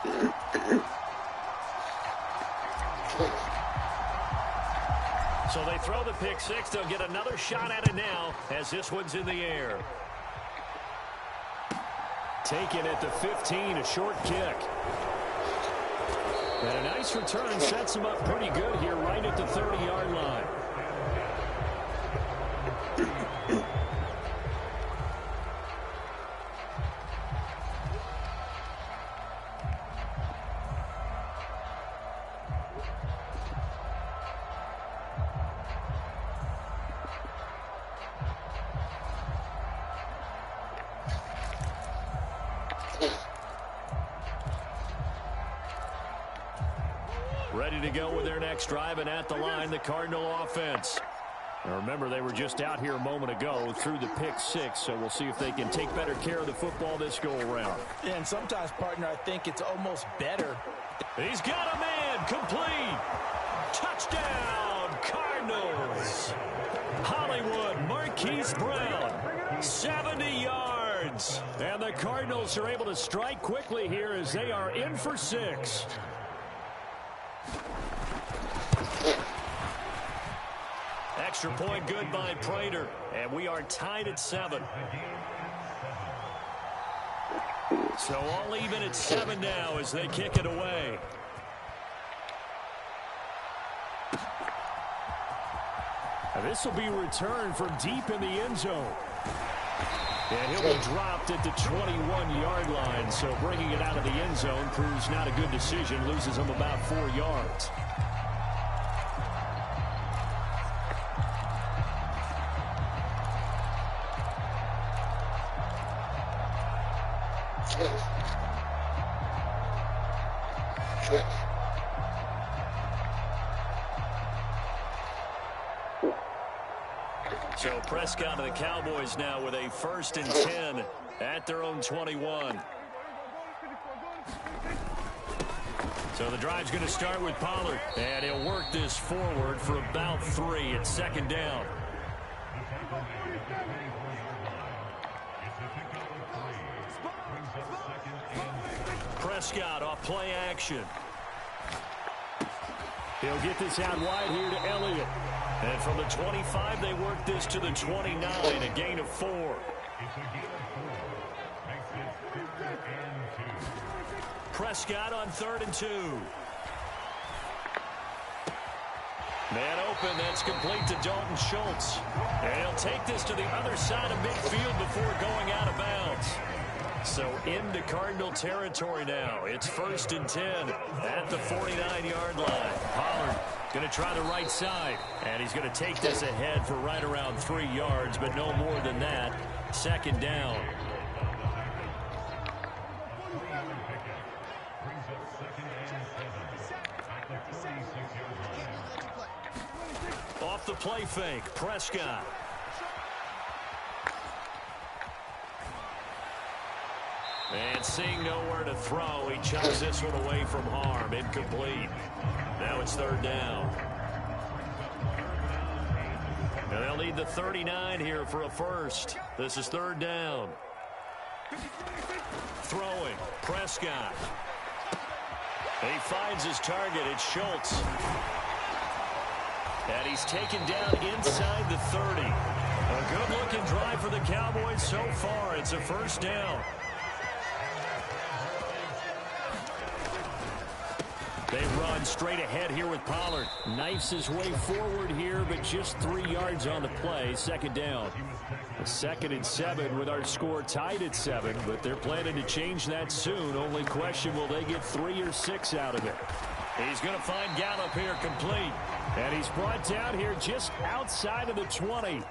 So they throw the pick six. They'll get another shot at it now as this one's in the air. Taken at the 15, a short kick. And a nice return sets him up pretty good here right at the 30-yard line. Ready to go with their next drive, and at the line, the Cardinal offense. Now remember, they were just out here a moment ago through the pick six, so we'll see if they can take better care of the football this go-around. Yeah, and sometimes, partner, I think it's almost better. He's got a man, complete. Touchdown, Cardinals. Hollywood, Marquise Brown, 70 yards. And the Cardinals are able to strike quickly here as they are in for 6. Extra point good by Prater, and we are tied at 7. So all even at 7 now as they kick it away. And this will be returned from deep in the end zone. And he'll be dropped at the 21-yard line, so bringing it out of the end zone proves not a good decision, loses him about 4 yards. So Prescott and the Cowboys now with a 1st and 10 at their own 21. So the drive's going to start with Pollard, and he'll work this forward for about 3 at 2nd down. Prescott off play action. He'll get this out wide here to Elliott. And from the 25, they work this to the 29, a gain of 4. Prescott on 3rd and 2. Man open, that's complete to Dalton Schultz. And he'll take this to the other side of midfield before going out of bounds. So into Cardinal territory now. It's 1st and 10 at the 49-yard line. Pollard going to try the right side, and he's going to take this ahead for right around 3 yards, but no more than that. 2nd down. Off the play fake, Prescott. And seeing nowhere to throw, he chucks this one away from harm. Incomplete. Now it's 3rd down. And they'll need the 39 here for a 1st. This is 3rd down. Throwing, Prescott. He finds his target. It's Schultz. And he's taken down inside the 30. A good-looking drive for the Cowboys so far. It's a 1st down. They run straight ahead here with Pollard. Knifes his way forward here, but just 3 yards on the play. 2nd down. 2nd and 7 with our score tied at 7, but they're planning to change that soon. Only question, will they get 3 or 6 out of it? He's going to find Gallup here complete. And he's brought down here just outside of the 20.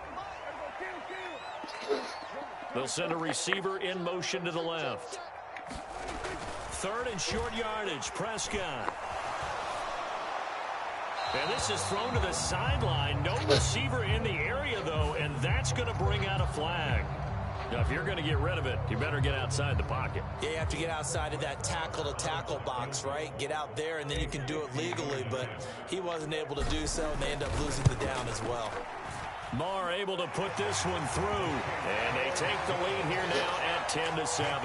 They'll send a receiver in motion to the left. 3rd and short yardage, Prescott. And this is thrown to the sideline. No receiver in the area, though, and that's going to bring out a flag. Now, if you're going to get rid of it, you better get outside the pocket. Yeah, you have to get outside of that tackle-to-tackle box, right? Get out there, and then you can do it legally, but he wasn't able to do so, and they end up losing the down as well. Marr able to put this one through, and they take the lead here now at 10-7.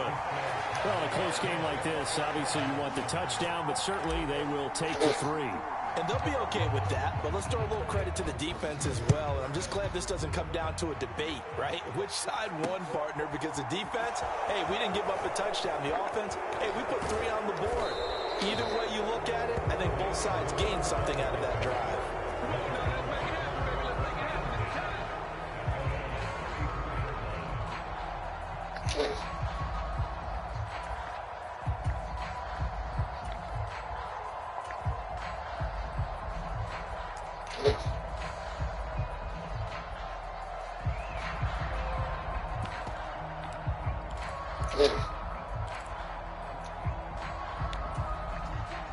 Well, in a close game like this, obviously you want the touchdown, but certainly they will take the 3. And they'll be okay with that, but let's throw a little credit to the defense as well. And I'm just glad this doesn't come down to a debate, right? Which side won, partner? Because the defense, hey, we didn't give up a touchdown. The offense, hey, we put 3 on the board. Either way you look at it, I think both sides gained something out of that drive.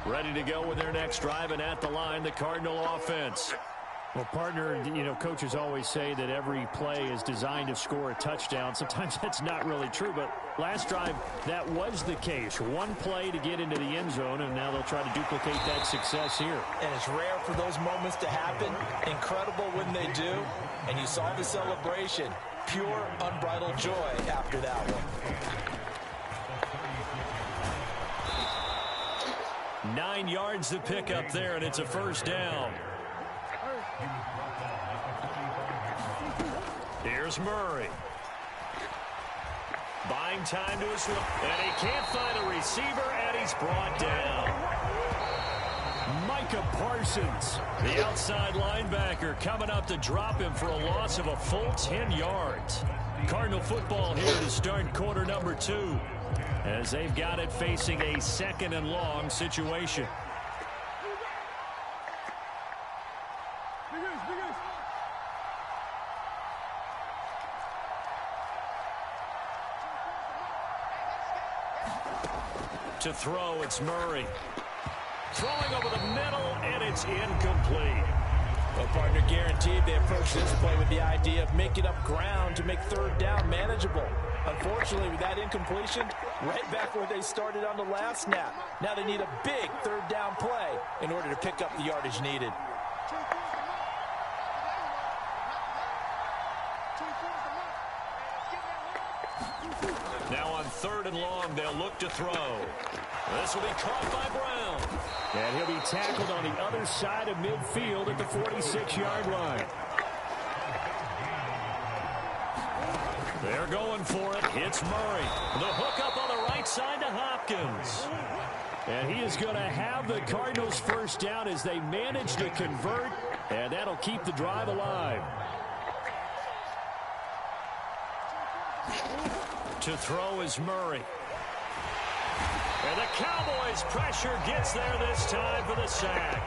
Ready to go with their next drive, and at the line, the Cardinal offense. Well, partner, you know, coaches always say that every play is designed to score a touchdown. Sometimes that's not really true, but last drive, that was the case. One play to get into the end zone, and now they'll try to duplicate that success here. And it's rare for those moments to happen. Incredible when they do. And you saw the celebration. Pure, unbridled joy after that one. 9 yards to pick up there, and it's a first down. Here's Murray. Buying time to his left, and he can't find a receiver, and he's brought down. Micah Parsons, the outside linebacker, coming up to drop him for a loss of a full 10 yards. Cardinal football here to start quarter number 2, as they've got it facing a 2nd and long situation. To throw, it's Murray. Throwing over the middle, and it's incomplete. Well, partner, guaranteed they approach this play with the idea of making up ground to make 3rd down manageable. Unfortunately, with that incompletion, right back where they started on the last snap. Now they need a big 3rd down play in order to pick up the yardage needed. Now on 3rd and long, they'll look to throw. This will be caught by Brown. And he'll be tackled on the other side of midfield at the 46-yard line. They're going for it. It's Murray. The hook up on the right side to Hopkins. And he is going to have the Cardinals first down as they manage to convert, and that'll keep the drive alive. To throw is Murray. And the Cowboys' pressure gets there this time for the sack.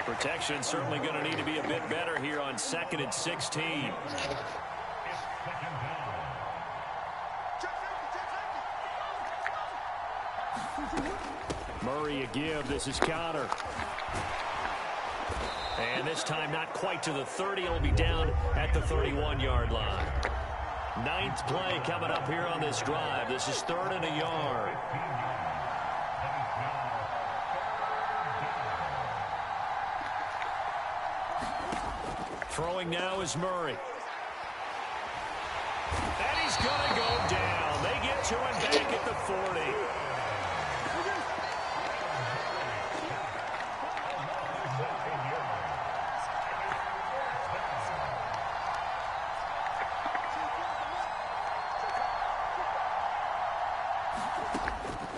Protection certainly going to need to be a bit better here on 2nd and 16. Murray a give. This is Conner. And this time not quite to the 30. It'll be down at the 31-yard line. 9th play coming up here on this drive. This is 3rd and a yard. Throwing now is Murray. And he's going to go down. They get to him back at the 40.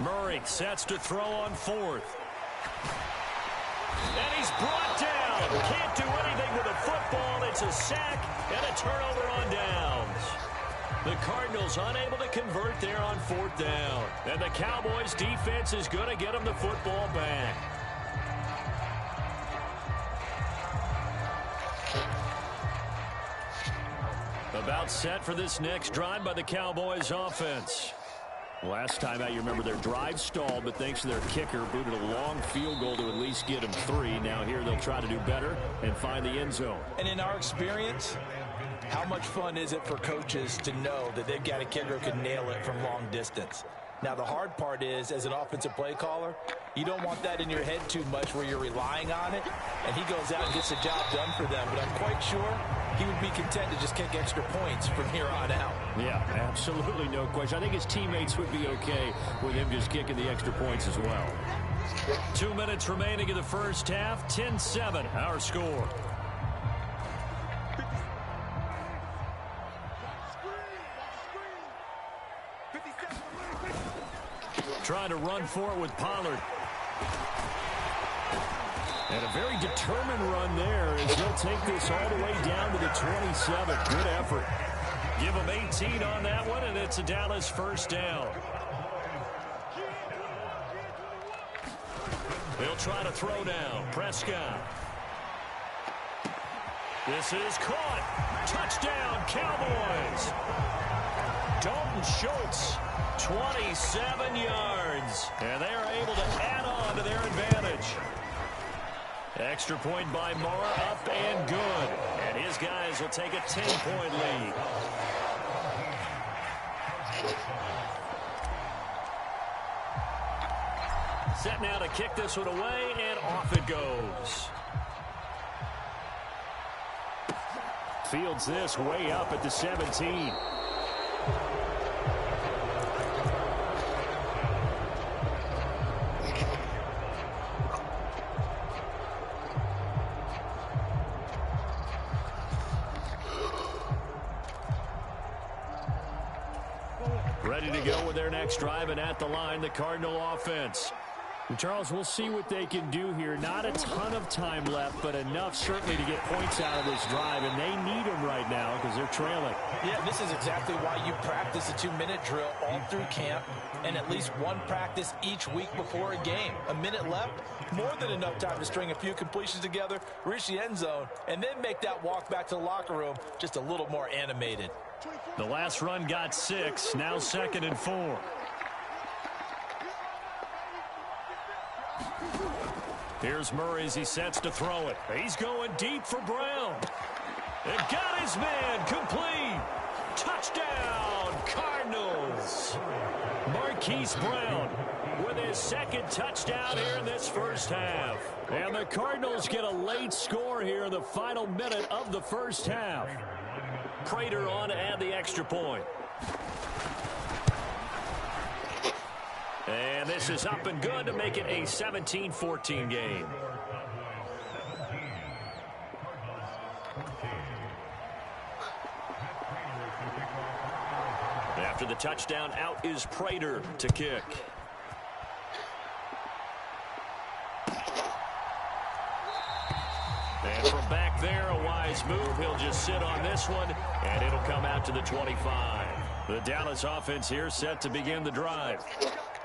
Murray sets to throw on 4th. And he's brought down. Can't do anything with the football. It's a sack and a turnover on downs. The Cardinals unable to convert there on 4th down. And the Cowboys defense is going to get them the football back. About set for this next drive by the Cowboys offense. Last time out, you remember their drive stalled, but thanks to their kicker, booted a long field goal to at least get them 3. Now here they'll try to do better and find the end zone. And in our experience, how much fun is it for coaches to know that they've got a kicker who can nail it from long distance? Now, the hard part is, as an offensive play caller, you don't want that in your head too much where you're relying on it, and he goes out and gets the job done for them. But I'm quite sure he would be content to just kick extra points from here on out. Yeah, absolutely no question. I think his teammates would be okay with him just kicking the extra points as well. 2 minutes remaining in the first half. 10-7, our score. Trying to run for it with Pollard. And a very determined run there as he'll take this all the way down to the 27. Good effort. Give him 18 on that one, and it's a Dallas first down. They'll try to throw down. Prescott. This is caught. Touchdown, Cowboys. Dalton Schultz, 27 yards. And they are able to add on to their advantage. Extra point by Moore, up and good. And his guys will take a 10-point lead. Set now to kick this one away, and off it goes. Fields this way up at the 17. Ready to go with their next drive, and at the line, the Cardinal offense. Charles, we'll see what they can do here. Not a ton of time left, but enough certainly to get points out of this drive, and they need them right now because they're trailing. Yeah, this is exactly why you practice a 2-minute drill all through camp and at least one practice each week before a game. A minute left, more than enough time to string a few completions together, reach the end zone, and then make that walk back to the locker room just a little more animated. The last run got 6, now 2nd and 4. Here's Murray as he sets to throw it. He's going deep for Brown. It got his man complete. Touchdown, Cardinals. Marquise Brown with his second touchdown here in this first half. And the Cardinals get a late score here in the final minute of the first half. Prater on to add the extra point. And this is up and good to make it a 17-14 game. After the touchdown, out is Prater to kick. And from back there, a wise move. He'll just sit on this one, and it'll come out to the 25. The Dallas offense here set to begin the drive.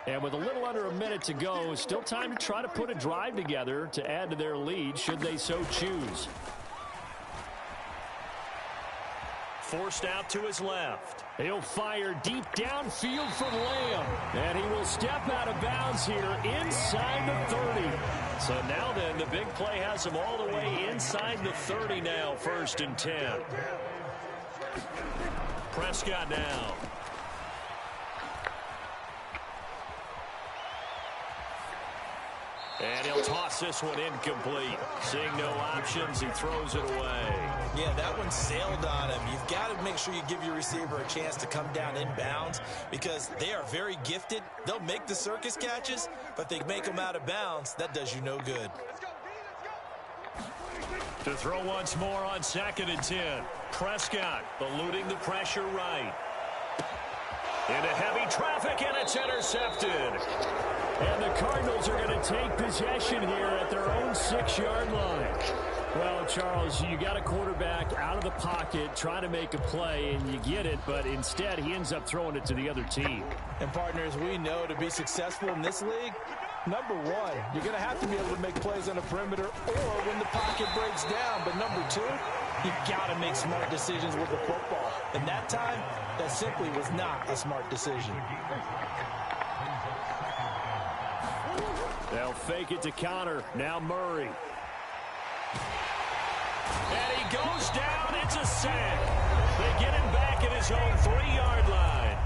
And with a little under a minute to go, still time to try to put a drive together to add to their lead should they so choose. Forced out to his left. He'll fire deep downfield from Lamb. And he will step out of bounds here inside the 30. So now then, the big play has him all the way inside the 30 now, 1st and 10. Prescott now. And he'll toss this one incomplete. Seeing no options, he throws it away. Yeah, that one sailed on him. You've got to make sure you give your receiver a chance to come down inbounds because they are very gifted. They'll make the circus catches, but they make them out of bounds. That does you no good. To throw once more on 2nd and 10. Prescott eluding the pressure right. Into heavy traffic, and it's intercepted. And the Cardinals are going to take possession here at their own 6-yard line. Well, Charles, you got a quarterback out of the pocket trying to make a play, and you get it, but instead he ends up throwing it to the other team. And partners, we know to be successful in this league, number one, you're going to have to be able to make plays on the perimeter or when the pocket breaks down. But number two, you've got to make smart decisions with the football. And that time, that simply was not a smart decision. They'll fake it to counter. Now Murray. And he goes down. It's a sack. They get him back at his own 3-yard line.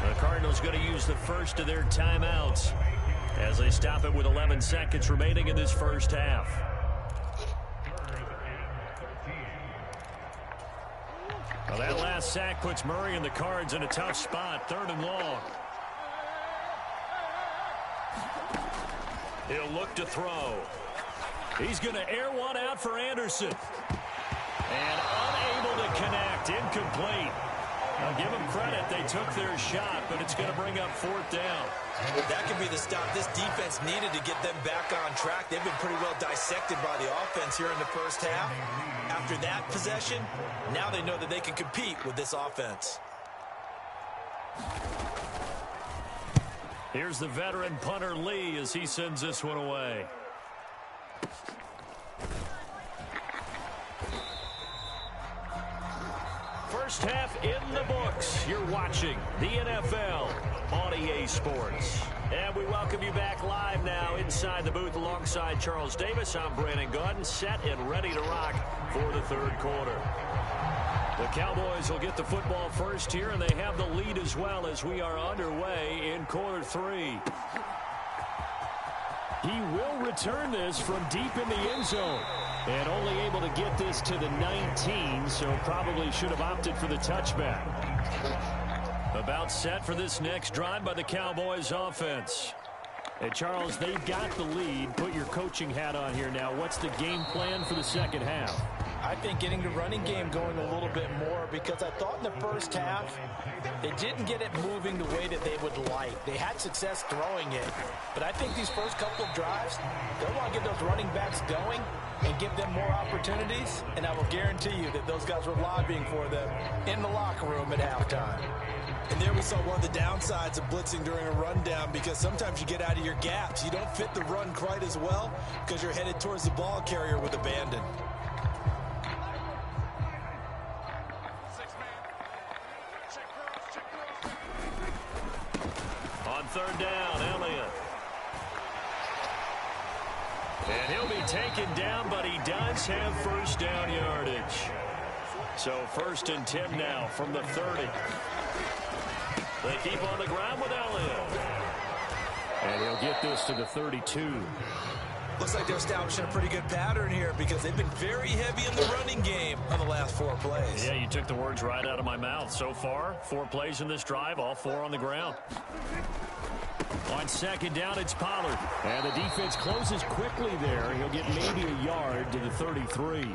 The Cardinals going to use the first of their timeouts as they stop it with 11 seconds remaining in this first half. That last sack puts Murray and the Cards in a tough spot, 3rd and long. He'll look to throw. He's going to air one out for Anderson. And unable to connect, incomplete. I'll give them credit. They took their shot, but it's going to bring up 4th down. That could be the stop this defense needed to get them back on track. They've been pretty well dissected by the offense here in the first half. After that possession, now they know that they can compete with this offense. Here's the veteran punter Lee as he sends this one away. First half in the books. You're watching the NFL on EA Sports. And we welcome you back live now inside the booth alongside Charles Davis. I'm Brandon Gaudin, set and ready to rock for the 3rd quarter. The Cowboys will get the football first here, and they have the lead as well as we are underway in quarter 3. He will return this from deep in the end zone. And only able to get this to the 19, so probably should have opted for the touchback. About set for this next drive by the Cowboys offense. Hey, Charles, they've got the lead. Put your coaching hat on here now. What's the game plan for the second half? I think getting the running game going a little bit more, because I thought in the first half they didn't get it moving the way that they would like. They had success throwing it, but I think these first couple of drives, they'll want to get those running backs going and give them more opportunities, and I will guarantee you that those guys were lobbying for them in the locker room at halftime. And there we saw one of the downsides of blitzing during a rundown, because sometimes you get out of your gaps. You don't fit the run quite as well because you're headed towards the ball carrier with abandon. On 3rd down, Elliott. And he'll be taken down, but he does have first down yardage. So 1st and 10 now from the 30. They keep on the ground with Elliott. And he'll get this to the 32. Looks like they're establishing a pretty good pattern here, because they've been very heavy in the running game on the last 4 plays. Yeah, you took the words right out of my mouth. So far, 4 plays in this drive, all 4 on the ground. On 2nd down, it's Pollard. And the defense closes quickly there. He'll get maybe a yard to the 33.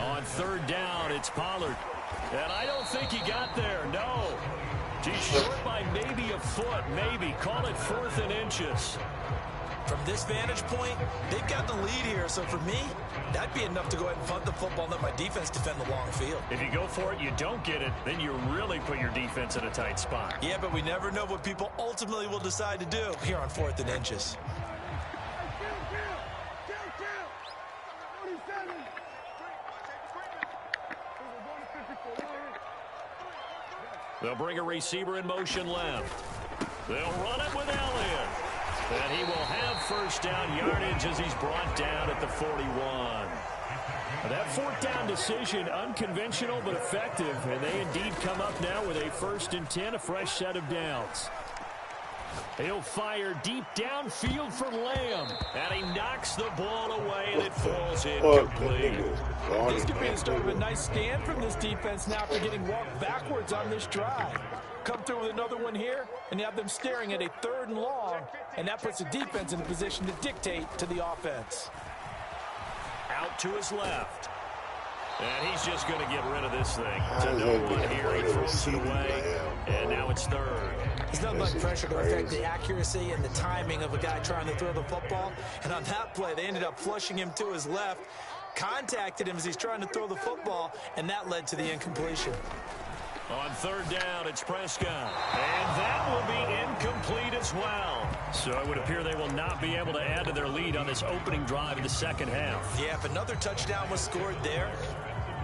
On 3rd down, it's Pollard. And I don't think he got there, no. He's short by maybe a foot, maybe. Call it 4th and inches. From this vantage point, they've got the lead here. So for me, that'd be enough to go ahead and punt the football and let my defense defend the long field. If you go for it, you don't get it, then you really put your defense in a tight spot. Yeah, but we never know what people ultimately will decide to do here on 4th and inches. They'll bring a receiver in motion left. They'll run it with Elliott. And he will have first down yardage as he's brought down at the 41. That 4th down decision, unconventional but effective. And they indeed come up now with a 1st and 10, a fresh set of downs. He'll fire deep downfield for Lamb. And he knocks the ball away, and it falls incomplete. This could be the start of a nice stand from this defense now after getting walked backwards on this drive. Come through with another one here, and you have them staring at a 3rd and long, and that puts the defense in a position to dictate to the offense. Out to his left. And he's just going to get rid of this thing. To no one here. He throws it away, and now it's 3rd. There's not much pressure to affect the accuracy and the timing of a guy trying to throw the football. And on that play, they ended up flushing him to his left, contacted him as he's trying to throw the football, and that led to the incompletion. On 3rd down, it's Prescott. And that will be incomplete as well. So it would appear they will not be able to add to their lead on this opening drive in the second half. Yeah, if another touchdown was scored there,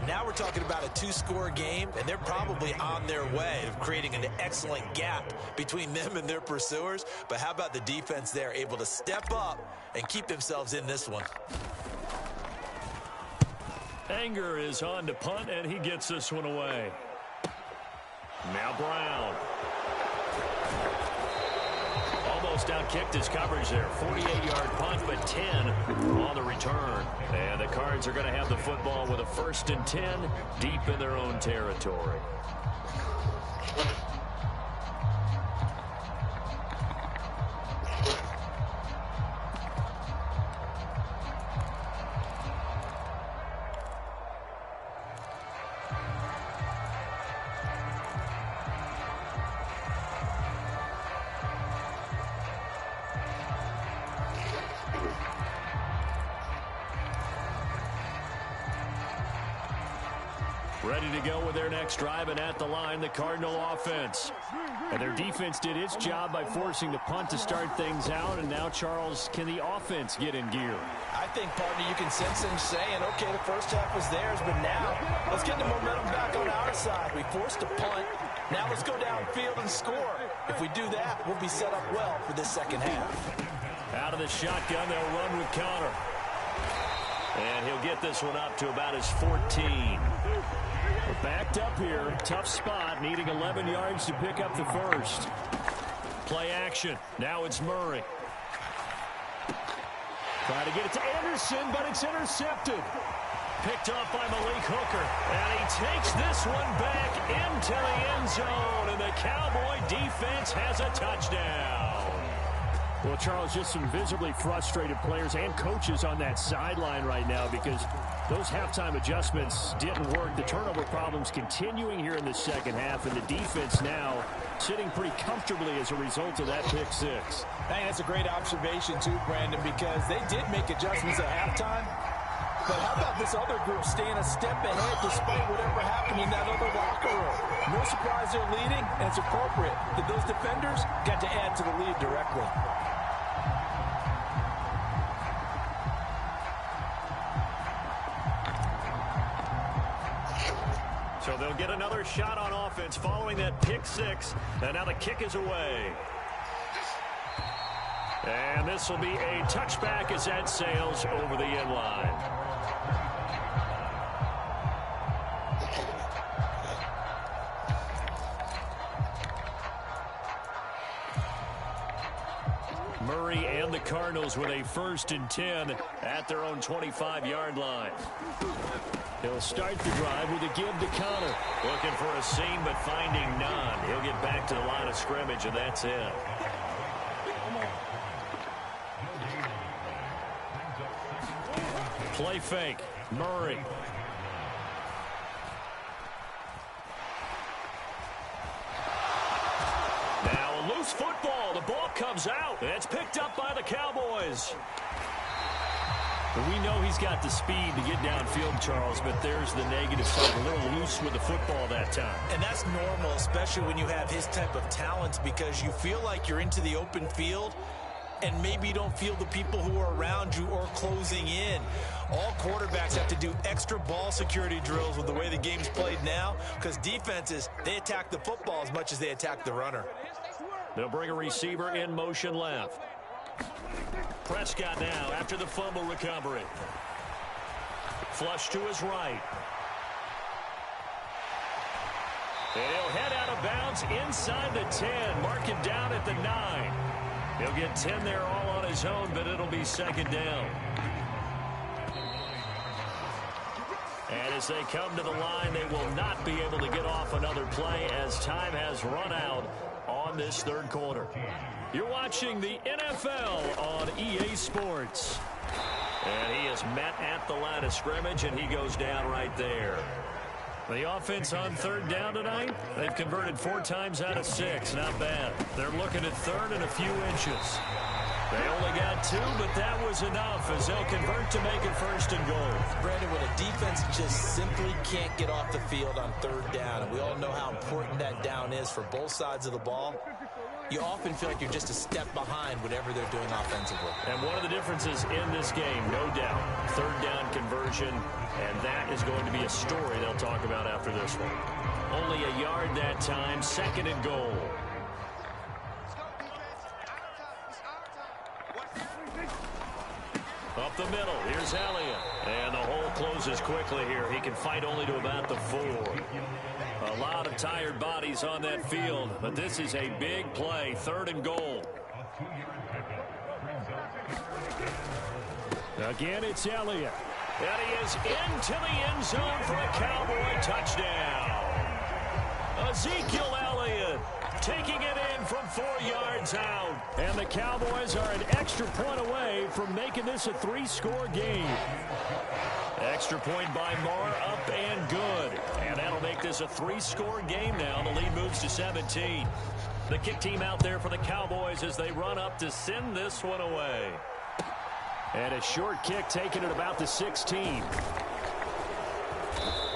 now we're talking about a 2-score game, and they're probably on their way of creating an excellent gap between them and their pursuers. But how about the defense there, able to step up and keep themselves in this one? Anger is on to punt, and he gets this one away. Now Brown. almost outkicked his coverage there. 48-yard punt, but 10 on the return. And the Cards are going to have the football with a 1st and 10 deep in their own territory. Ready to go with their next drive, and at the line, the Cardinal offense. And their defense did its job by forcing the punt to start things out, and now, Charles, can the offense get in gear? I think, partner, you can sense them saying, okay, the first half was theirs, but now let's get the momentum back on our side. We forced a punt. Now let's go downfield and score. If we do that, we'll be set up well for this second half. Out of the shotgun, they'll run with Conner. And he'll get this one up to about his 14. Backed up here, tough spot, needing 11 yards to pick up the first. Play action. Now it's Murray. Trying to get it to Anderson, but it's intercepted. Picked off by Malik Hooker. And he takes this one back into the end zone. And the Cowboy defense has a touchdown. Well, Charles, just some visibly frustrated players and coaches on that sideline right now because those halftime adjustments didn't work. The turnover problems continuing here in the second half, and the defense now sitting pretty comfortably as a result of that pick six. I think that's a great observation, too, Brandon, because they did make adjustments at halftime. But how about this other group staying a step ahead despite whatever happened in that other locker room? No surprise they're leading, and it's appropriate that those defenders got to add to the lead directly. So they'll get another shot on offense following that pick six. And now the kick is away. And this will be a touchback as that sails over the end line. Murray and the Cardinals with a 1st and 10 at their own 25-yard line. He'll start the drive with a give to Conner. Looking for a seam, but finding none. He'll get back to the line of scrimmage, and that's it. Play fake. Murray. Now a loose football. The ball comes out. And it's picked up by the Cowboys. We know he's got the speed to get downfield, Charles, but there's the negative side. A little loose with the football that time. And that's normal, especially when you have his type of talent, because you feel like you're into the open field and maybe you don't feel the people who are around you or closing in. All quarterbacks have to do extra ball security drills with the way the game's played now, because defenses, they attack the football as much as they attack the runner. They'll bring a receiver in motion left. Prescott now after the fumble recovery. Flush to his right. And he'll head out of bounds inside the 10. Mark him down at the 9. He'll get 10 there all on his own, but it'll be second down. And as they come to the line, they will not be able to get off another play as time has run out on this third quarter. You're watching the NFL on EA Sports. And he is met at the line of scrimmage, and he goes down right there. The offense on third down tonight, they've converted 4 times out of 6. Not bad. They're looking at third and a few inches. They only got 2, but that was enough as they'll convert to make it 1st and goal. Brandon, when a defense just simply can't get off the field on third down, and we all know how important that down is for both sides of the ball, you often feel like you're just a step behind whatever they're doing offensively. And one of the differences in this game, no doubt, third down conversion, and that is going to be a story they'll talk about after this one. Only a yard that time, 2nd and goal. Up the middle, here's Elliott. And the hole closes quickly here. He can fight only to about the 4. A lot of tired bodies on that field, but this is a big play, 3rd and goal. Again, it's Elliott. And he is into the end zone for a Cowboy touchdown. Ezekiel Elliott taking it in from 4 yards out. And the Cowboys are an extra point away from making this a 3-score game. Extra point by Marr, up and good. And that'll make this a 3-score game now. The lead moves to 17. The kick team out there for the Cowboys as they run up to send this one away. And a short kick taken at about the 16.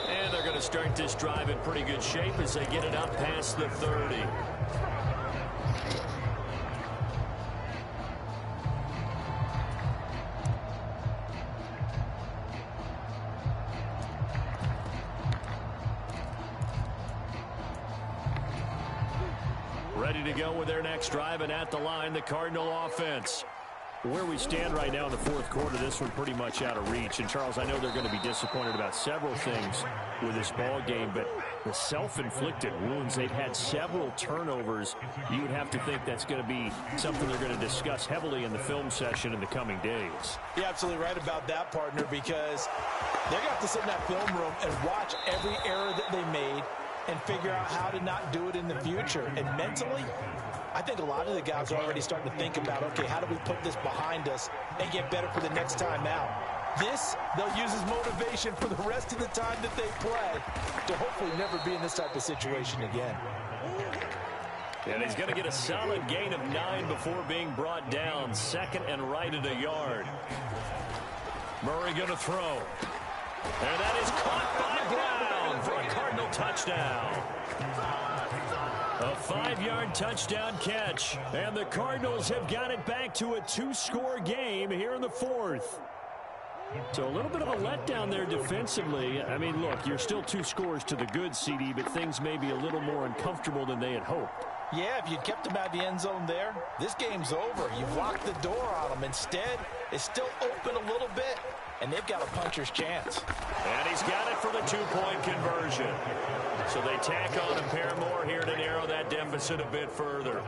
And they're going to start this drive in pretty good shape as they get it up past the 30. Ready to go with their next drive, and at the line, the Cardinal offense. Where we stand right now in the fourth quarter, this one pretty much out of reach. And, Charles, I know they're going to be disappointed about several things with this ball game, but the self-inflicted wounds, they've had several turnovers. You would have to think that's going to be something they're going to discuss heavily in the film session in the coming days. You're absolutely right about that, partner, because they're going to have to sit in that film room and watch every error that they made and figure out how to not do it in the future. And mentally, I think a lot of the guys are already starting to think about, okay, how do we put this behind us and get better for the next time out? This, they'll use as motivation for the rest of the time that they play to hopefully never be in this type of situation again. And he's going to get a solid gain of 9 before being brought down. Second and right at a yard. Murray going to throw. And that is caught by Brown for a Cardinal touchdown. A 5-yard touchdown catch. And the Cardinals have got it back to a 2-score game here in the fourth. So a little bit of a letdown there defensively. I mean, look, you're still 2 scores to the good, CD, but things may be a little more uncomfortable than they had hoped. Yeah, if you'd kept them out of the end zone there, this game's over. You've locked the door on them. Instead, it's still open a little bit, and they've got a puncher's chance. And he's got it for the 2-point conversion. So they tack on a pair more here to narrow that deficit a bit further.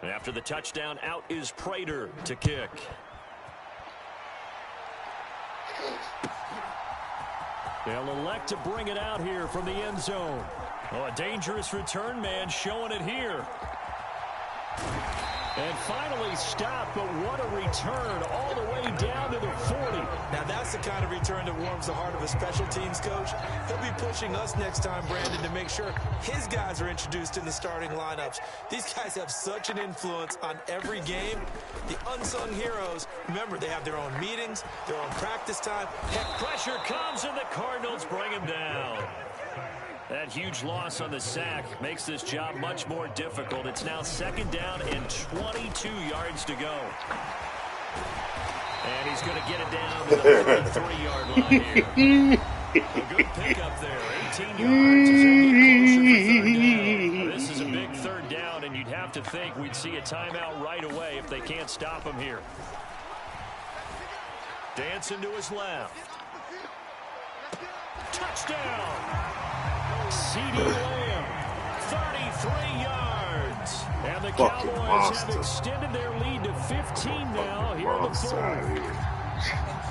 After the touchdown, out is Prater to kick. They'll elect to bring it out here from the end zone. Oh, a dangerous return man showing it here. And finally stopped, but what a return all the way down to the 40. Now that's the kind of return that warms the heart of a special teams coach. He'll be pushing us next time, Brandon, to make sure his guys are introduced in the starting lineups. These guys have such an influence on every game. The unsung heroes, remember, they have their own meetings, their own practice time. Heck, pressure comes, and the Cardinals bring him down. That huge loss on the sack makes this job much more difficult. It's now 2nd down and 22 yards to go. And he's going to get it down to the 43-yard line here. A good pickup there. 18 yards as they get closer for 3rd down. This is a big 3rd down, and you'd have to think we'd see a timeout right away if they can't stop him here. Dancing to his left. Touchdown! CeeDee Lamb, 33 yards. And the Cowboys have extended their lead to 15 now here in the fourth.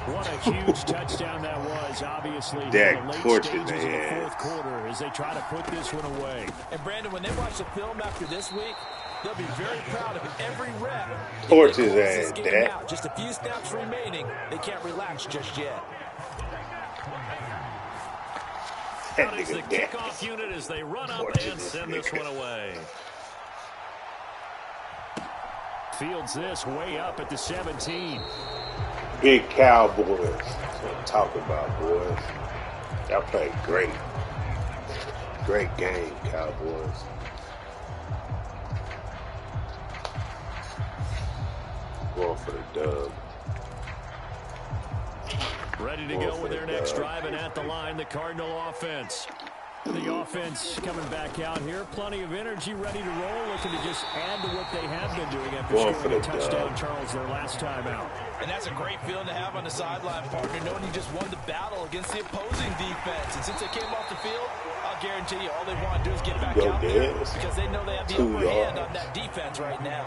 What a huge touchdown that was, obviously, in the late stages of the fourth quarter as they try to put this one away. And, Brandon, when they watch the film after this week, they'll be very proud of every rep. Torch his ass, Dak. Just a few snaps remaining. They can't relax just yet. That is the kickoff unit as they run up and send this one away. Fields this way up at the 17. Big Cowboys. That's what I'm talking about, boys. Y'all played great. Great game, Cowboys. Going for the dub. Ready to go with their next drive, and at the line, the Cardinal offense. The offense coming back out here. Plenty of energy, ready to roll, looking to just add to what they have been doing after scoring a touchdown, Charles, their last time out. And that's a great feeling to have on the sideline, partner, knowing you just won the battle against the opposing defense. And since they came off the field, I'll guarantee you all they want to do is get back out there because they know they have the upper hand on that defense right now.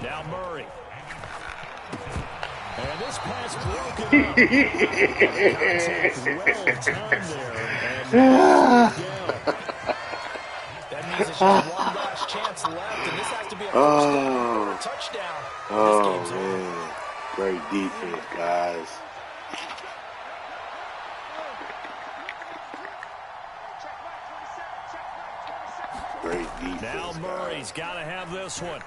Now Murray. And this pass broken up. Well timed there. That means it's just one last chance left, and this has to be a first down or a touchdown. Oh, man. Great defense, guys. Great defense. Now Murray's got to have this one.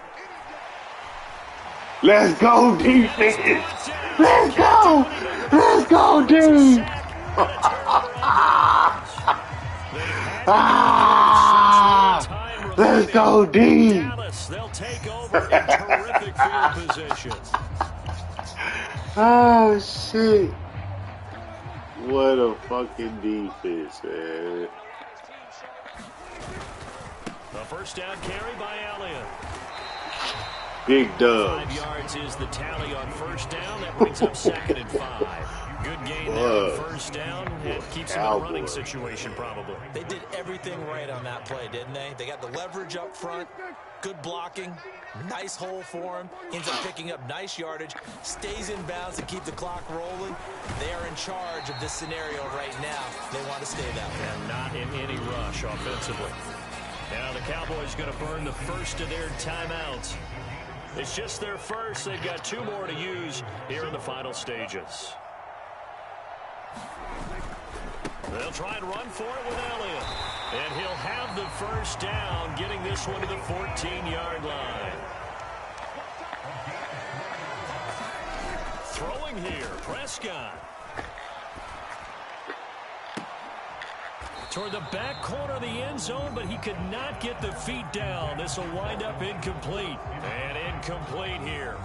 Let's go, defense. Let's go. Let's go, D. Let's go, D. They'll take over in terrific field position. Oh, shit. What a fucking defense, man. The first down carry by Elliott. Big dubs. 5 yards is the tally on first down. That brings up 2nd and 5. Good gain there on first down. It keeps them in a running situation, probably. They did everything right on that play, didn't they? They got the leverage up front, good blocking, nice hole for him, ends up picking up nice yardage, stays in bounds to keep the clock rolling. They are in charge of this scenario right now. They want to stay that way. And not in any rush offensively. Now the Cowboys going to burn the first of their timeouts. It's just their first. They've got 2 more to use here in the final stages. They'll try and run for it with Elliott. And he'll have the first down, getting this one to the 14-yard line. Throwing here, Prescott. Toward the back corner of the end zone, but he could not get the feet down. This will wind up incomplete. And incomplete here.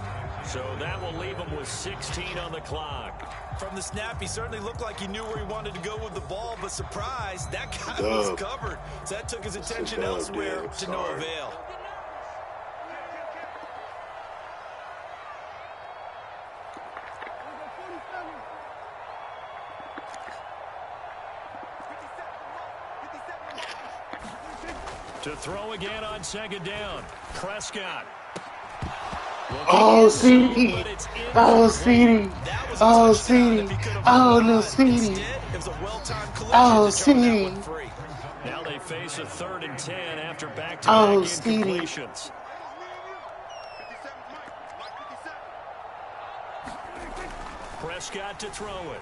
So that will leave him with 16 on the clock. From the snap, he certainly looked like he knew where he wanted to go with the ball, but surprise, that guy was covered. So that took his attention elsewhere to no avail. To throw again on 2nd down. Prescott. Oh, CD. Oh, CD. Oh, CD. Oh, no, CD. Oh, CD. Now they face a 3rd and 10 after back-to-back incompletions. Prescott to throw it.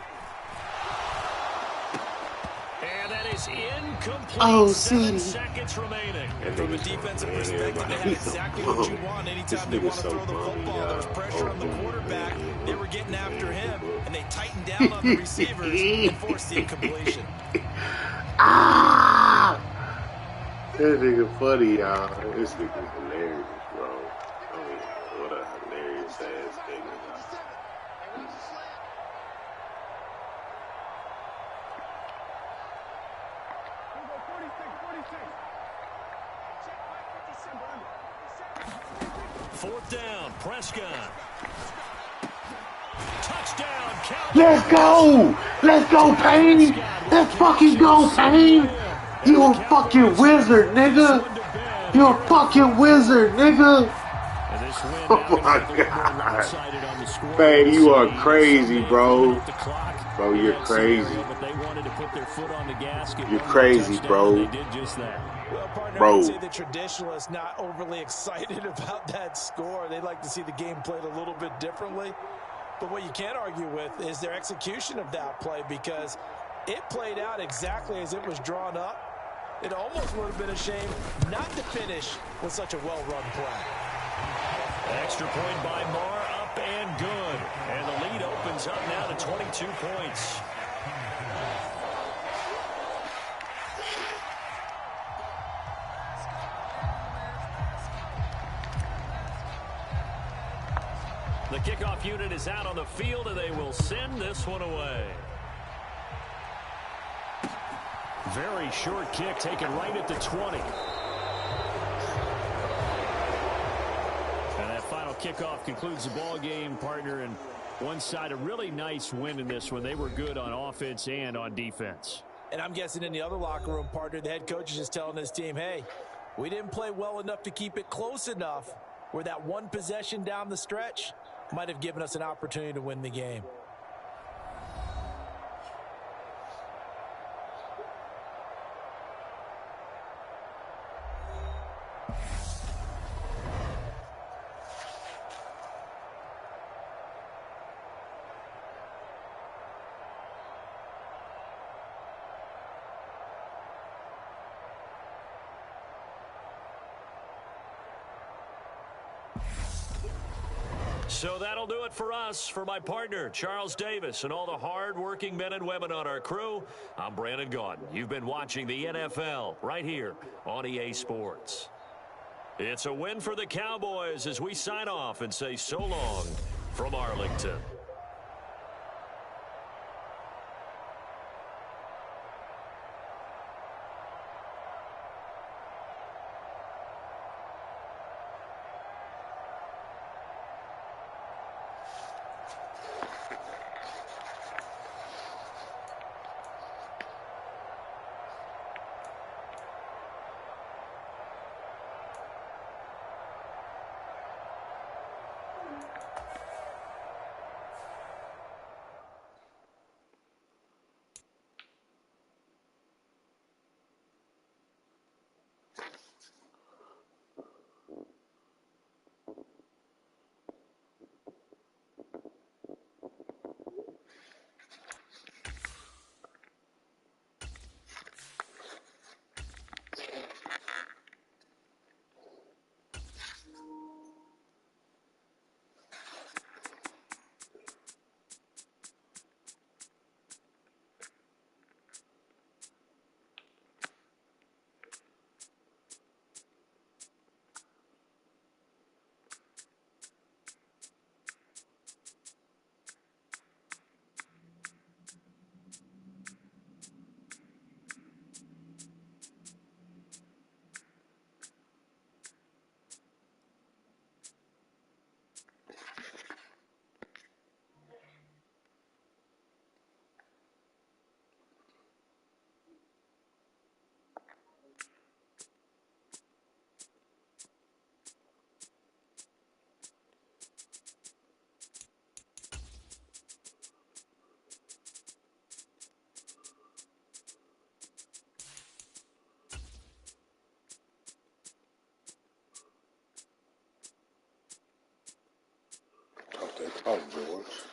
And that is incomplete. Oh, 7 seconds remaining. And from a defensive perspective, they had exactly what you want. Anytime they want to throw the football, there was pressure on the quarterback. They were getting after him, and they tightened down on the receivers and forced the incompletion. Ah! That nigga funny, y'all. This nigga hilarious, bro. I mean, what a hilarious ass nigga. Fourth down, Prescott. Touchdown, Cowboys. Let's go! Let's go, Payne! Let's fucking go, Payne! You a fucking wizard, nigga! You a fucking wizard, nigga! Oh my God. Payne, you are crazy, bro. Bro, you're crazy. You're crazy, bro. Well, partner, Bro. I would say the traditionalists not overly excited about that score. They'd like to see the game played a little bit differently. But what you can't argue with is their execution of that play, because it played out exactly as it was drawn up. It almost would have been a shame not to finish with such a well-run play. Extra point by Marr, up and good. And the lead opens up now to 22 points. The kickoff unit is out on the field, and they will send this one away. Very short kick taken right at the 20. And that final kickoff concludes the ball game, partner. And one side, a really nice win in this one. They were good on offense and on defense. And I'm guessing in the other locker room, partner, the head coach is just telling his team, hey, we didn't play well enough to keep it close enough where that one possession down the stretch might have given us an opportunity to win the game. So that'll do it for us. For my partner, Charles Davis, and all the hard-working men and women on our crew, I'm Brandon Gaudin. You've been watching the NFL right here on EA Sports. It's a win for the Cowboys as we sign off and say so long from Arlington. Oh, George.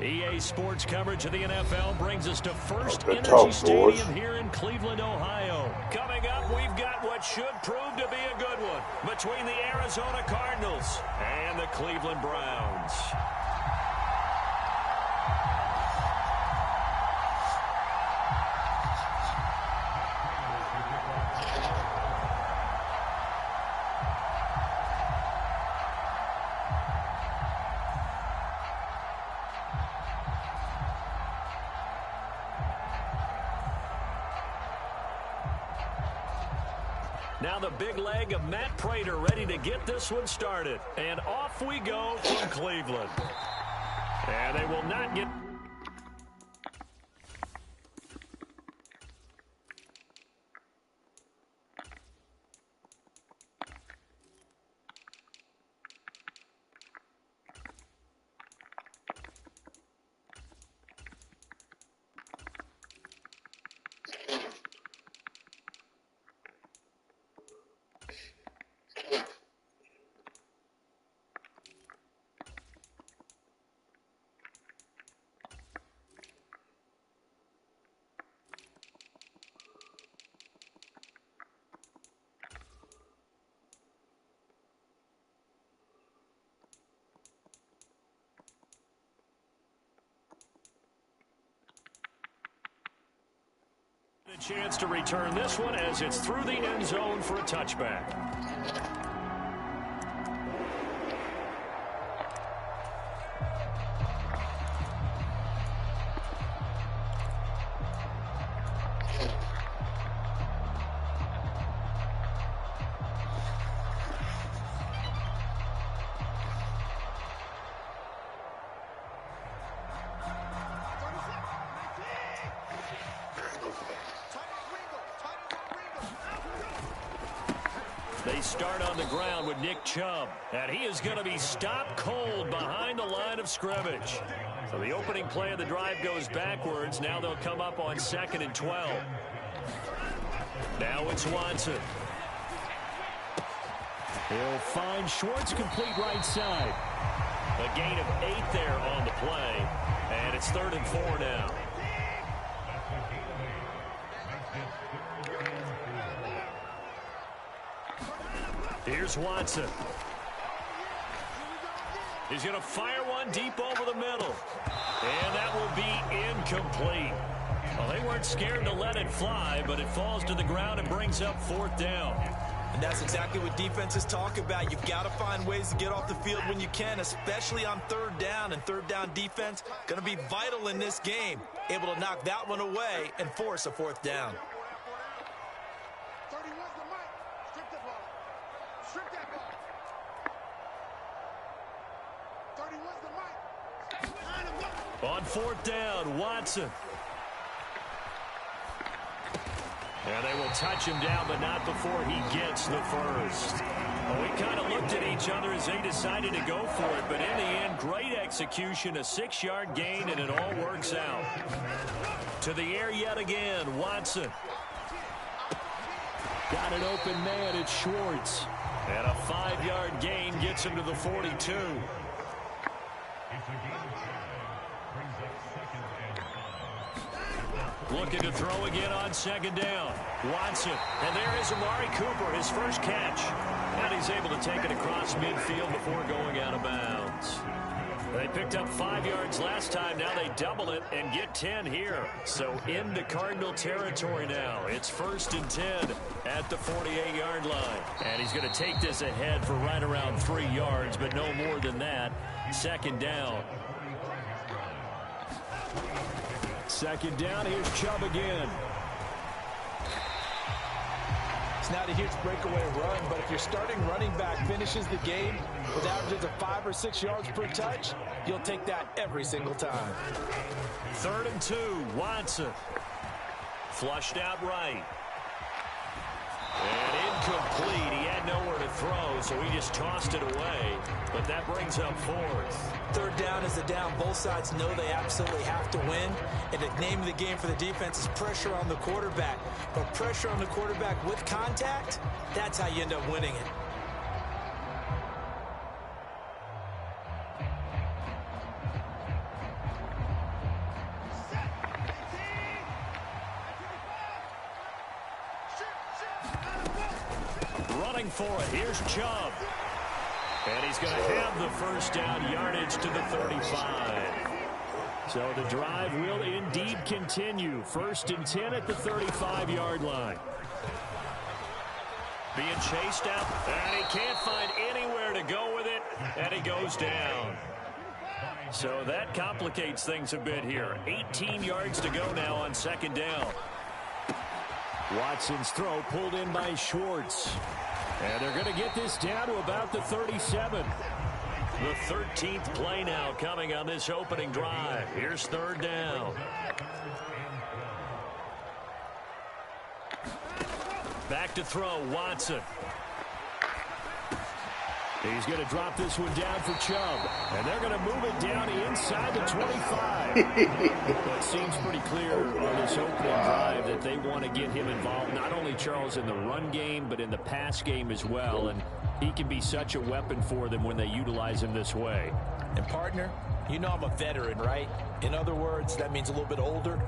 EA Sports coverage of the NFL brings us to First Energy Stadium here in Cleveland, Ohio. Coming up, we've got what should prove to be a good one between the Arizona Cardinals and the Cleveland Browns. Now the big leg of Matt Prater ready to get this one started. And off we go from Cleveland. And they will not get... A chance to return this one as it's through the end zone for a touchback. They start on the ground with Nick Chubb, and he is going to be stopped cold behind the line of scrimmage. So the opening play of the drive goes backwards. Now they'll come up on 2nd and 12. Now it's Watson. He'll find Schwartz complete right side. A gain of 8 there on the play, and it's 3rd and 4 now. Here's Watson. He's going to fire one deep over the middle. And that will be incomplete. Well, they weren't scared to let it fly, but it falls to the ground and brings up 4th down. And that's exactly what defenses talk about. You've got to find ways to get off the field when you can, especially on 3rd down. And 3rd down defense going to be vital in this game. Able to knock that one away and force a 4th down. On 4th down, Watson. And they will touch him down, but not before he gets the first. Well, we kind of looked at each other as they decided to go for it, but in the end, great execution, a 6-yard gain, and it all works out. To the air yet again, Watson. Got an open man, it's Schwartz. And a 5-yard gain gets him to the 42. Looking to throw again on 2nd down. Watson. And there is Amari Cooper, his first catch. And he's able to take it across midfield before going out of bounds. They picked up 5 yards last time. Now they double it and get 10 here. So into Cardinal territory now. It's 1st and 10 at the 48-yard line. And he's going to take this ahead for right around 3 yards, but no more than that. 2nd down. 2nd down, here's Chubb again. It's not a huge breakaway run, but if your starting running back finishes the game with averages of 5 or 6 yards per touch, you'll take that every single time. 3rd and 2, Watson. Flushed out right. And incomplete. He had nowhere to throw, so he just tossed it away. But that brings up 4th. 3rd down is a down. Both sides know they absolutely have to win. And the name of the game for the defense is pressure on the quarterback. But pressure on the quarterback with contact, that's how you end up winning it. Running for it. Here's Chubb. And he's going to have the first down, yardage to the 35. So the drive will indeed continue. 1st and 10 at the 35-yard line. Being chased out, and he can't find anywhere to go with it, and he goes down. So that complicates things a bit here. 18 yards to go now on 2nd down. Watson's throw pulled in by Schwartz. And they're going to get this down to about the 37. The 13th play now coming on this opening drive. Here's third down. Back to throw, Watson. He's going to drop this one down for Chubb. And they're going to move it down inside the 25. Well, it seems pretty clear on this opening drive that they want to get him involved, not only, Charles, in the run game, but in the pass game as well. And he can be such a weapon for them when they utilize him this way. And, partner, you know I'm a veteran, right? In other words, that means a little bit older.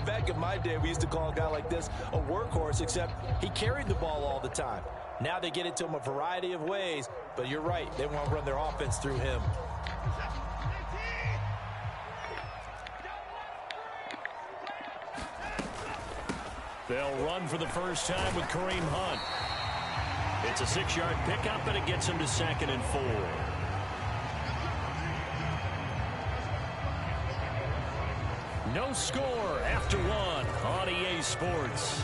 Back in my day, we used to call a guy like this a workhorse, except he carried the ball all the time. Now they get it to him a variety of ways, but you're right. They want to run their offense through him. They'll run for the first time with Kareem Hunt. It's a 6-yard pickup, and it gets him to 2nd and 4. No score after 1 on EA Sports.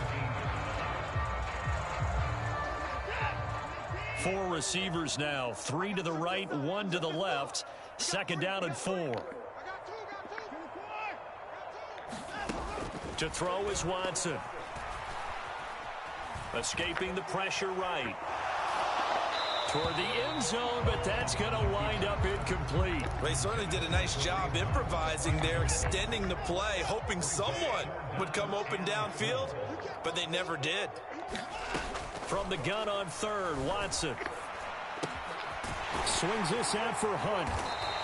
4 receivers now, 3 to the right, 1 to the left. 2nd down and 4. To throw is Watson. Escaping the pressure right. Toward the end zone, but that's going to wind up incomplete. They certainly did a nice job improvising there, extending the play, hoping someone would come open downfield, but they never did. From the gun on 3rd, Watson. Swings this out for Hunt.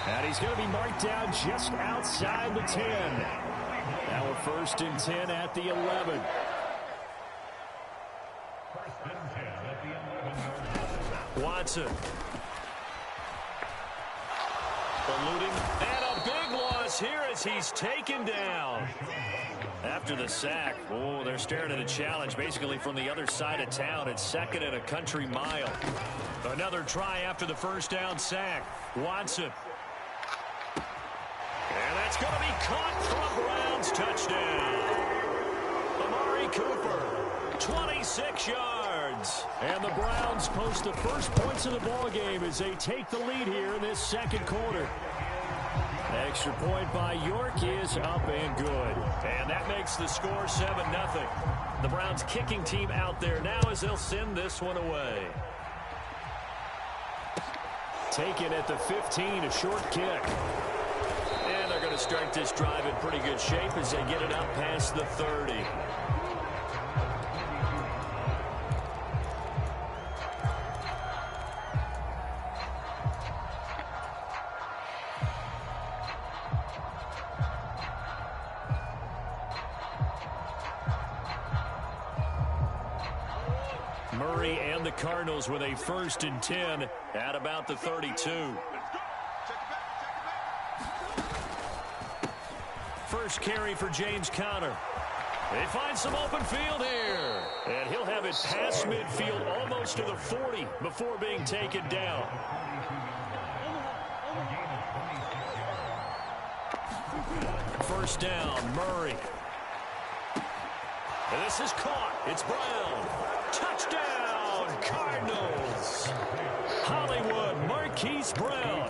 And he's going to be marked down just outside the 10. Now a 1st and 10 at the 11. Watson. Eluding. And a big loss here as he's taken down. After the sack, oh, they're staring at a challenge basically from the other side of town. It's 2nd and a country mile. Another try after the first down sack. Watson. And that's going to be caught for a Browns touchdown. Amari Cooper, 26 yards. And the Browns post the first points of the ball game as they take the lead here in this 2nd quarter. Extra point by York is up and good. And that makes the score 7-0. The Browns kicking team out there now as they'll send this one away. Taken at the 15, a short kick. And they're going to start this drive in pretty good shape as they get it up past the 30. Murray and the Cardinals with a 1st and 10 at about the 32. First carry for James Conner. They find some open field here. And he'll have it past midfield almost to the 40 before being taken down. First down, Murray. And this is caught. It's Brown. Touchdown, Cardinals. Hollywood Marquise Brown,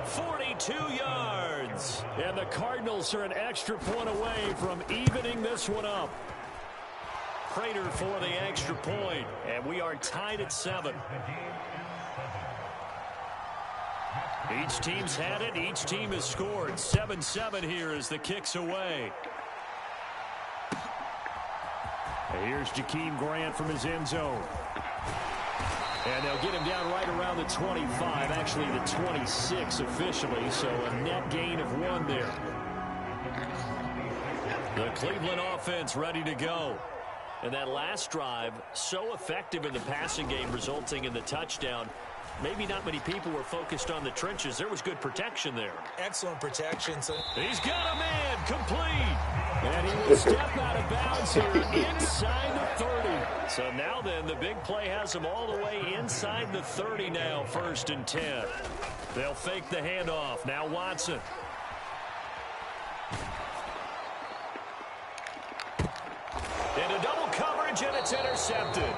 42 yards. And the Cardinals are an extra point away from evening this one up. Prater for the extra point, and we are tied at 7. Each team's had it. Each team has scored. 7-7 here as the kick's away. Here's Jakeem Grant from his end zone. And they'll get him down right around the 25, actually the 26 officially, so a net gain of 1 there. The Cleveland offense ready to go. And that last drive, so effective in the passing game, resulting in the touchdown. Maybe not many people were focused on the trenches. There was good protection there. Excellent protection. So he's got a man complete. And he will step out of bounds here inside the 30. So now then, the big play has him all the way inside the 30 now, 1st and 10. They'll fake the handoff. Now Watson. Into double coverage. coverage, and it's intercepted.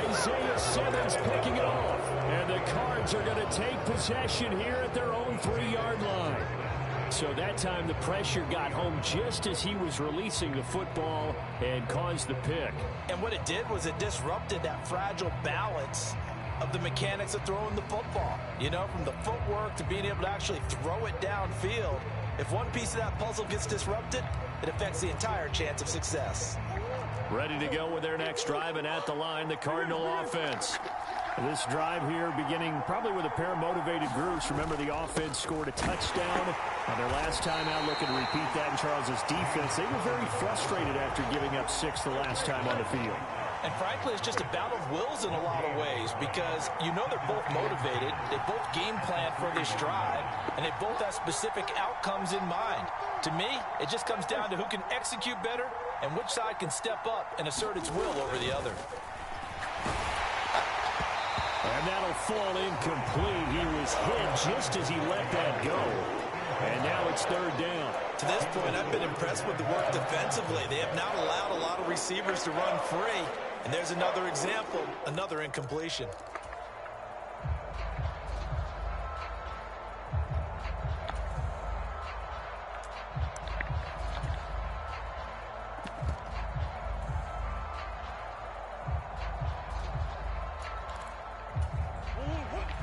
Isaiah Simmons picking it off. And the Cards are going to take possession here at their own 3-yard line. So that time the pressure got home just as he was releasing the football and caused the pick. And what it did was it disrupted that fragile balance of the mechanics of throwing the football. You know, from the footwork to being able to actually throw it downfield. If one piece of that puzzle gets disrupted, it affects the entire chance of success. Ready to go with their next drive, and at the line, the Cardinal offense. This drive here beginning probably with a pair of motivated groups. Remember, the offense scored a touchdown on their last time out, looking to repeat that in Charles's defense. They were very frustrated after giving up 6 the last time on the field. And frankly, it's just a battle of wills in a lot of ways because you know they're both motivated, they both game plan for this drive, and they both have specific outcomes in mind. To me, it just comes down to who can execute better and which side can step up and assert its will over the other. And that'll fall incomplete. He was hit just as he let that go. And now it's 3rd down. To this point, I've been impressed with the work defensively. They have not allowed a lot of receivers to run free. And there's another example, another incompletion.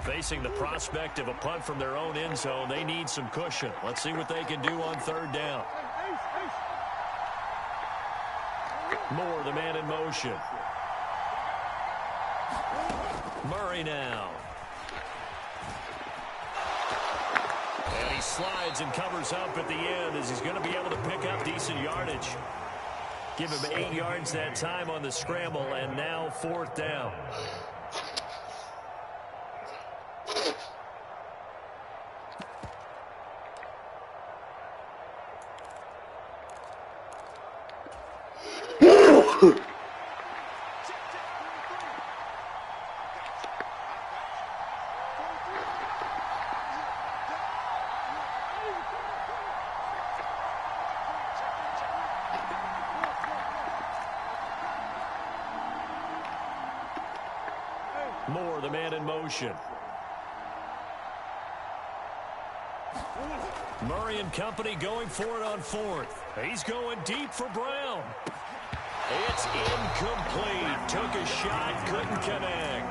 Facing the prospect of a punt from their own end zone, they need some cushion. Let's see what they can do on 3rd down. Moore, the man in motion. Murray now. And he slides and covers up at the end as he's going to be able to pick up decent yardage. Give him 8 yards that time on the scramble, and now 4th down. Moore, the man in motion. Murray and company going for it on 4th. He's going deep for Brown. It's incomplete. Took a shot, couldn't connect.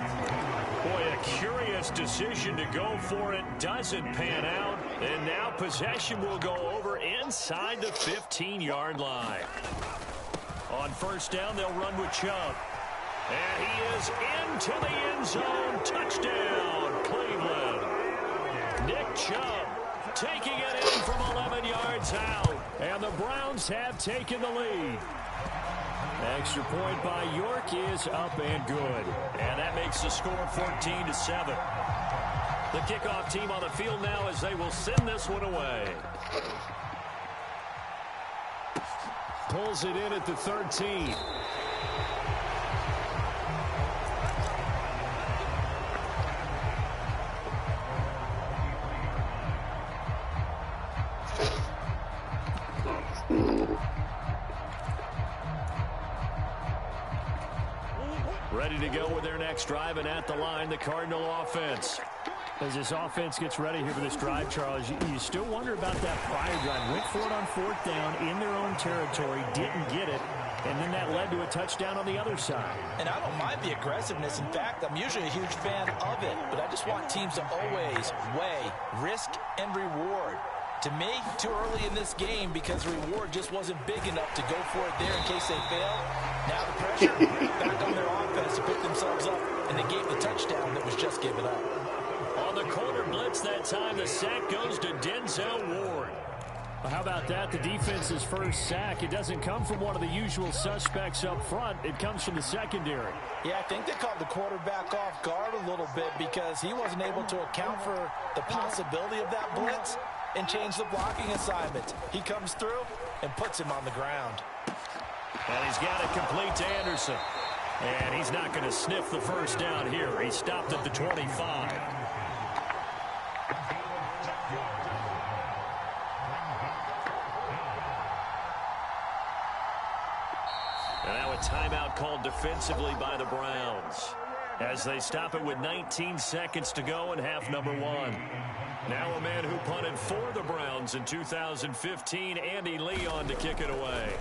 Boy, a curious decision to go for it. Doesn't pan out. And now possession will go over inside the 15-yard line. On 1st down, they'll run with Chubb. And he is into the end zone. Touchdown, Cleveland. Nick Chubb taking it in from 11 yards out. And the Browns have taken the lead. Extra point by York is up and good. And that makes the score 14-7. The kickoff team on the field now as they will send this one away. Pulls it in at the 13. Ready to go with their next drive, and at the line, the Cardinal offense. As this offense gets ready here for this drive, Charles, you still wonder about that prior drive. Went for it on 4th down in their own territory, didn't get it, and then that led to a touchdown on the other side. And I don't mind the aggressiveness. In fact, I'm usually a huge fan of it, but I just want teams to always weigh risk and reward. To me, too early in this game because the reward just wasn't big enough to go for it there in case they fail. Now the pressure back on their offense to pick themselves up, and they gave the touchdown that was just given up. On the corner blitz that time, the sack goes to Denzel Ward. Well, how about that? The defense's first sack. It doesn't come from one of the usual suspects up front. It comes from the secondary. Yeah, I think they caught the quarterback off guard a little bit because he wasn't able to account for the possibility of that blitz and change the blocking assignment. He comes through and puts him on the ground. And he's got it complete to Anderson. And he's not going to sniff the first down here. He stopped at the 25. And that a timeout called defensively by the Browns as they stop it with 19 seconds to go in half number 1. Now a man who punted for the Browns in 2015, Andy Lee, on to kick it away.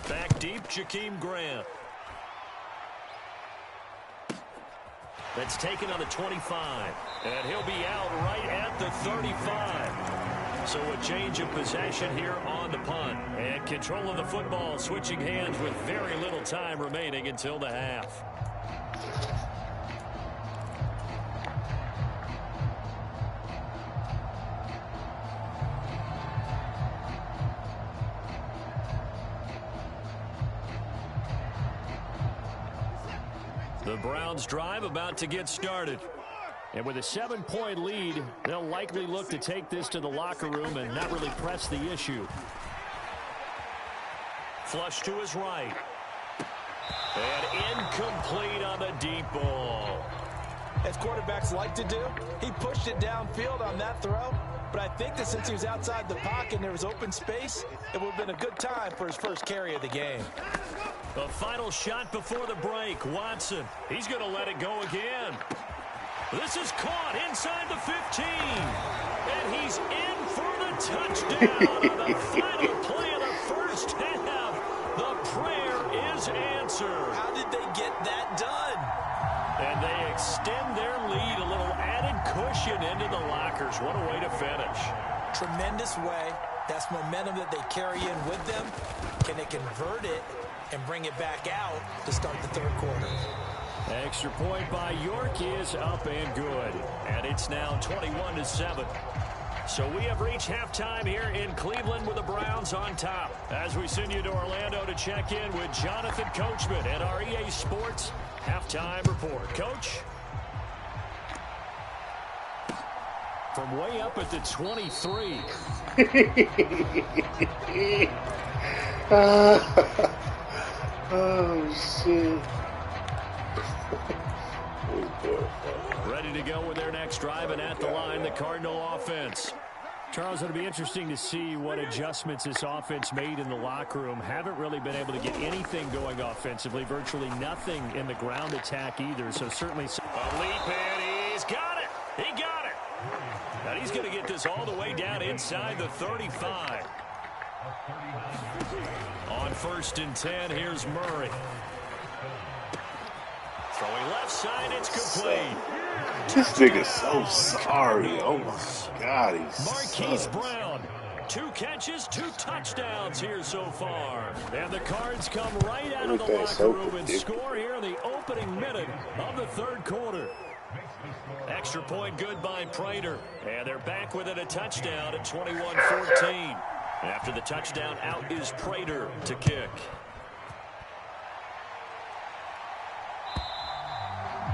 Back deep, Jakeem Grant. That's taken on the 25, and he'll be out right at the 35. So a change of possession here on the punt. And control of the football, switching hands with very little time remaining until the half. The Browns drive about to get started. And with a 7-point lead, they'll likely look to take this to the locker room and not really press the issue. Flush to his right. And incomplete on the deep ball. As quarterbacks like to do, he pushed it downfield on that throw. But I think that since he was outside the pocket and there was open space, it would have been a good time for his first carry of the game. The final shot before the break. Watson, he's going to let it go again. This is caught inside the 15. And he's in for the touchdown on the final play of the first half. The prayer is answered. How did they get that done? And they extend their lead, a little added cushion into the lockers. What a way to finish. Tremendous way. That's momentum that they carry in with them. Can they convert it and bring it back out to start the third quarter? Extra point by York is up and good. And it's now 21-7. So we have reached halftime here in Cleveland with the Browns on top. As we send you to Orlando to check in with Jonathan Coachman at our EA Sports Halftime Report. Coach? From way up at the 23. Oh, shit. Ready to go with their next drive, and at the line, the Cardinal offense. Charles, it'll be interesting to see what adjustments this offense made in the locker room. Haven't really been able to get anything going offensively, virtually nothing in the ground attack either. So certainly a leap, and he's got it. He got it. And he's going to get this all the way down inside the 35. On 1st and 10, here's Murray. Throwing left side, it's complete. This nigga's so sorry. Oh, my God. He's Marquise Brown. 2 catches, 2 touchdowns here so far. And the Cards come right out of the locker room and score here in the opening minute of the third quarter. Extra point good by Prater. And they're back within a touchdown at 21-14. After the touchdown, out is Prater to kick.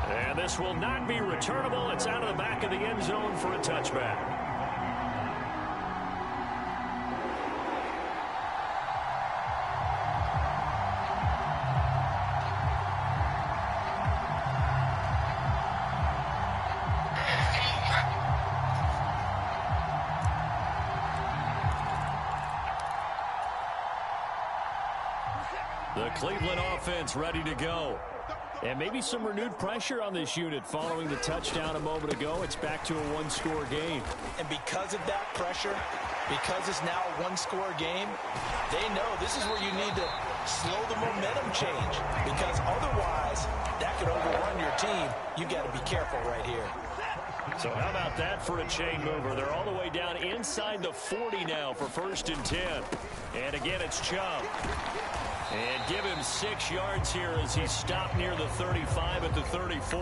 And this will not be returnable. It's out of the back of the end zone for a touchback. The Cleveland offense ready to go. And maybe some renewed pressure on this unit following the touchdown a moment ago. It's back to a 1-score game. And because of that pressure, because it's now a 1-score game, they know this is where you need to slow the momentum change. Because otherwise, that could overrun your team. You got to be careful right here. So how about that for a chain mover? They're all the way down inside the 40 now for 1st and 10. And again, it's Chubb. And give him 6 yards here as he stopped near the 35 at the 34.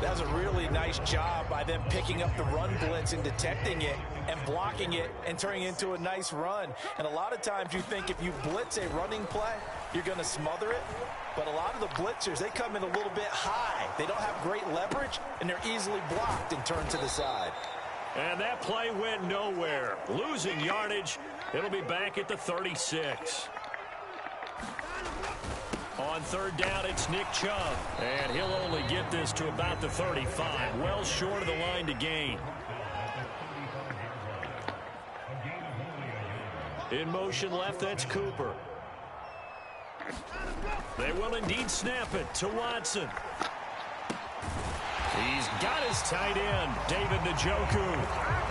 That was a really nice job by them picking up the run blitz and detecting it and blocking it and turning it into a nice run. And a lot of times you think if you blitz a running play, you're going to smother it. But a lot of the blitzers, they come in a little bit high. They don't have great leverage, and they're easily blocked and turned to the side. And that play went nowhere. Losing yardage. It'll be back at the 36. On 3rd down, it's Nick Chubb. And he'll only get this to about the 35. Well short of the line to gain. In motion left, that's Cooper. They will indeed snap it to Watson. He's got his tight end, David Njoku.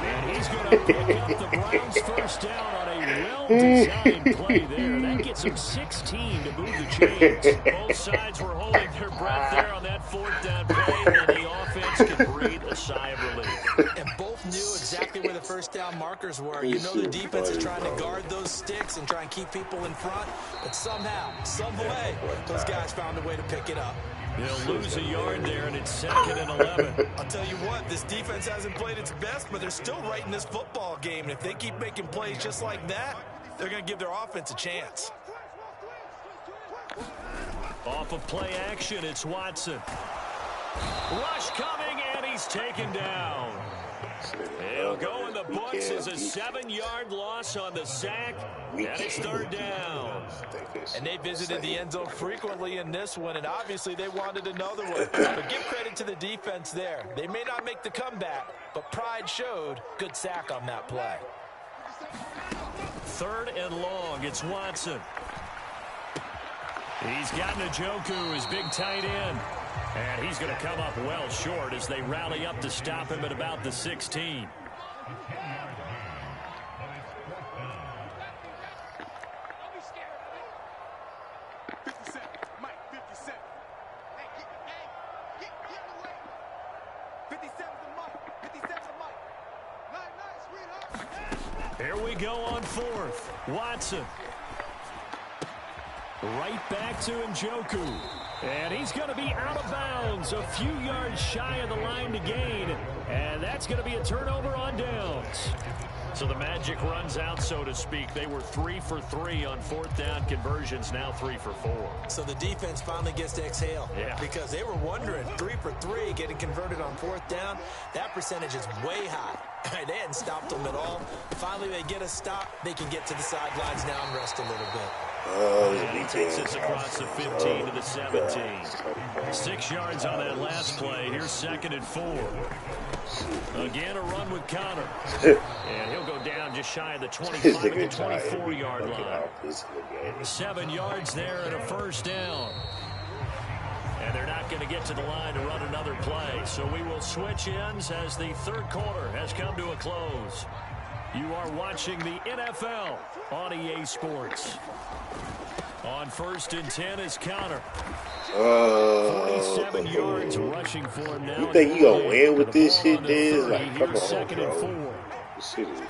And he's going to pick up the Browns' first down on a well-designed play there. That gets him 16 to move the chains. Both sides were holding their breath there on that fourth down play, and the offense can breathe a sigh of relief. And both knew exactly where the first down markers were. You know the defense is trying to guard those sticks and try and keep people in front, but somehow, some way, those guys found a way to pick it up. They'll lose a yard there, and it's 2nd and 11. I'll tell you what, this defense hasn't played its best, but they're still right in this football game. And if they keep making plays just like that, they're going to give their offense a chance. Off of play action, it's Watson. Rush coming, and he's taken down. He'll go in the books as a 7-yard loss on the sack, and it's 3rd down. And they visited the end zone frequently in this one, and obviously they wanted another one. But give credit to the defense there. They may not make the comeback, but pride showed. Good sack on that play. 3rd and long, it's Watson. He's got Njoku, his big tight end. And he's going to come up well short as they rally up to stop him at about the 16. Here we go on 4th. Watson. Right back to Njoku. And he's going to be out of bounds, a few yards shy of the line to gain. And that's going to be a turnover on downs. So the magic runs out, so to speak. They were 3 for 3 on 4th down conversions, now 3 for 4. So the defense finally gets to exhale. Yeah. Because they were wondering, 3 for 3 getting converted on 4th down. That percentage is way high. They hadn't stopped them at all. Finally, they get a stop. They can get to the sidelines now and rest a little bit. And he takes us across the 15 to the 17. 6 yards on that last play. Here's 2nd and 4. Again, a run with Conner. And he'll go down just shy of the 25 to the 24-yard line. 7 yards there and a first down. And they're not going to get to the line to run another play. So we will switch ends as the 3rd quarter has come to a close. You are watching the NFL on EA Sports. On 1st and 10 is Conner. 47 yards rushing for him now. You think you gonna win with this shit, Diz? Like, come on, 2nd and 4. This shit is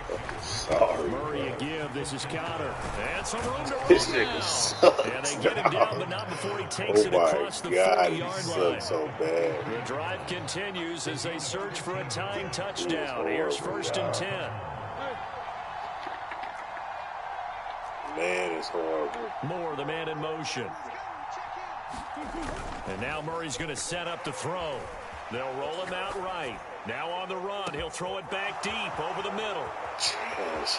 fucking sorry. Murray a give. This is Conner. And some room to This run nigga now. sucks. And they get him down, but not before he takes it across the 40-yard line. So bad. The drive continues as they search for a tying touchdown. Here's 1st and 10. Man, it's horrible. Moore, the man in motion. And now Murray's going to set up to throw. They'll roll him out right. Now on the run. He'll throw it back deep over the middle.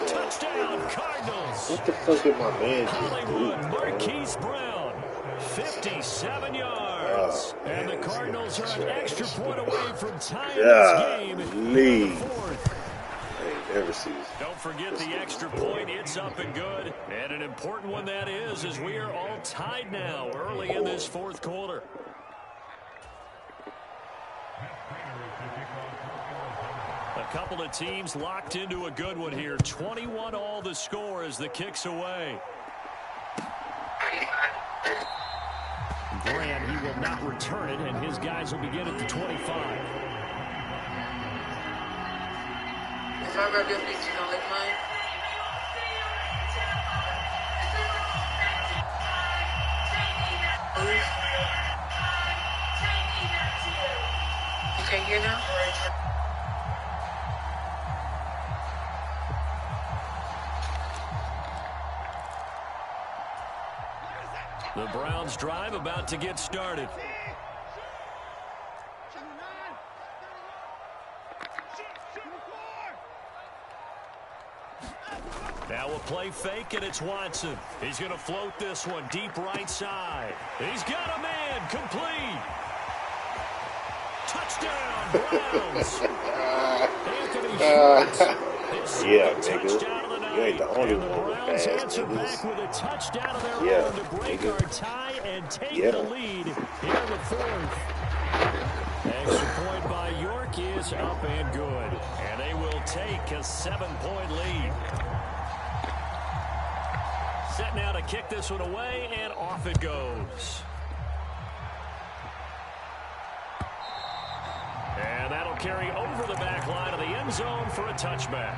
Touchdown, Cardinals. What the fuck did my man just Hollywood, do? Marquise Brown. 57 yards. And the Cardinals are an extra point away from tying this game in the 4th. Never see. Don't forget the extra point. It's up and good. And an important one that is, as we are all tied now early in this 4th quarter. A couple of teams locked into a good one here. 21 all the score as the kick's away. Grant, he will not return it, and his guys will begin at the 25. If I grab your feet, you don't lick mine. Okay, here now? The Browns drive about to get started. Now a play fake, and it's Watson. He's going to float this one deep right side. He's got a man complete. Touchdown, Browns. Anthony Schwartz. His second touchdown of the night. right. You ain't the only and the one with Browns fast answer niggas. back with a touchdown of their Yeah, own to break nigga. our tie and take Yeah. the lead here in the fourth. Extra point by York is up and good. And they will take a 7-point lead. Set now to kick this one away, and off it goes. And that'll carry over the back line of the end zone for a touchback.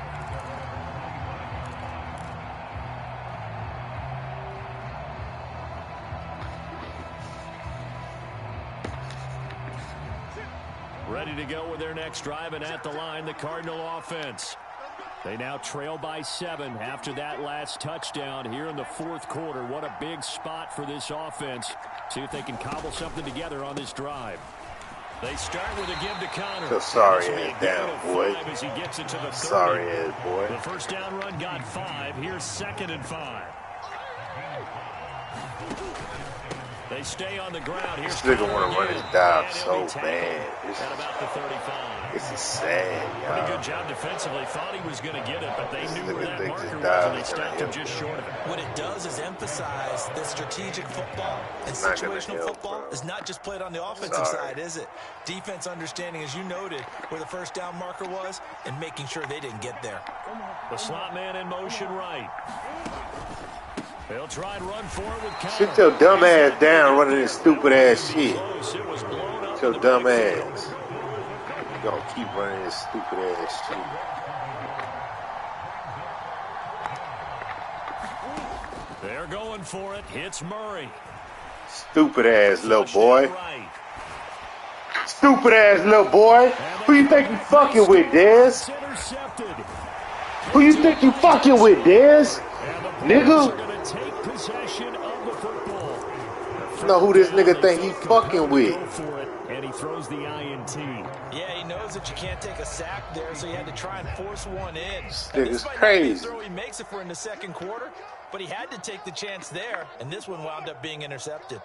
Ready to go with their next drive, and at the line, the Cardinal offense. They now trail by 7 after that last touchdown here in the fourth quarter. What a big spot for this offense. See if they can cobble something together on this drive. They start with a give to Connor. So sorry ass down, boy. As he gets it to the 30. Sorry ass boy. The first down run got 5. Here's 2nd and 5. They stay on the ground. Here's This nigga want to run his dive so bad. At about the 35. This is sad, y'all. Pretty good job defensively. Thought he was going to get it, but they knew where that marker was, dive and they stopped him just short of it. What it does is emphasize that strategic football and It's not gonna situational help, football bro. is not just played on the offensive Sorry. side, is it? Defense understanding, as you noted, where the first down marker was and making sure they didn't get there. The slot man in motion right. They'll try and run for it with Connor. Sit your dumb ass down running this stupid ass shit. Close. It was blown up Sit your in the dumb backfield. ass. You gonna keep running this stupid ass shit. They're going for it. Hits Murray. Stupid ass little Flush boy. out right. Stupid ass little boy. Who you think you fucking with, Dez? It's intercepted. Who you think you fucking with, Dez? And the Browns Nigga. are going to take possession of the football. Know who this nigga think he fucking with? Go for it, and he throws the INT. Yeah, he knows that you can't take a sack there, so he had to try and force one in. This And nigga's might not be the crazy. throw he makes it for in the second quarter, but he had to take the chance there, and this one wound up being intercepted.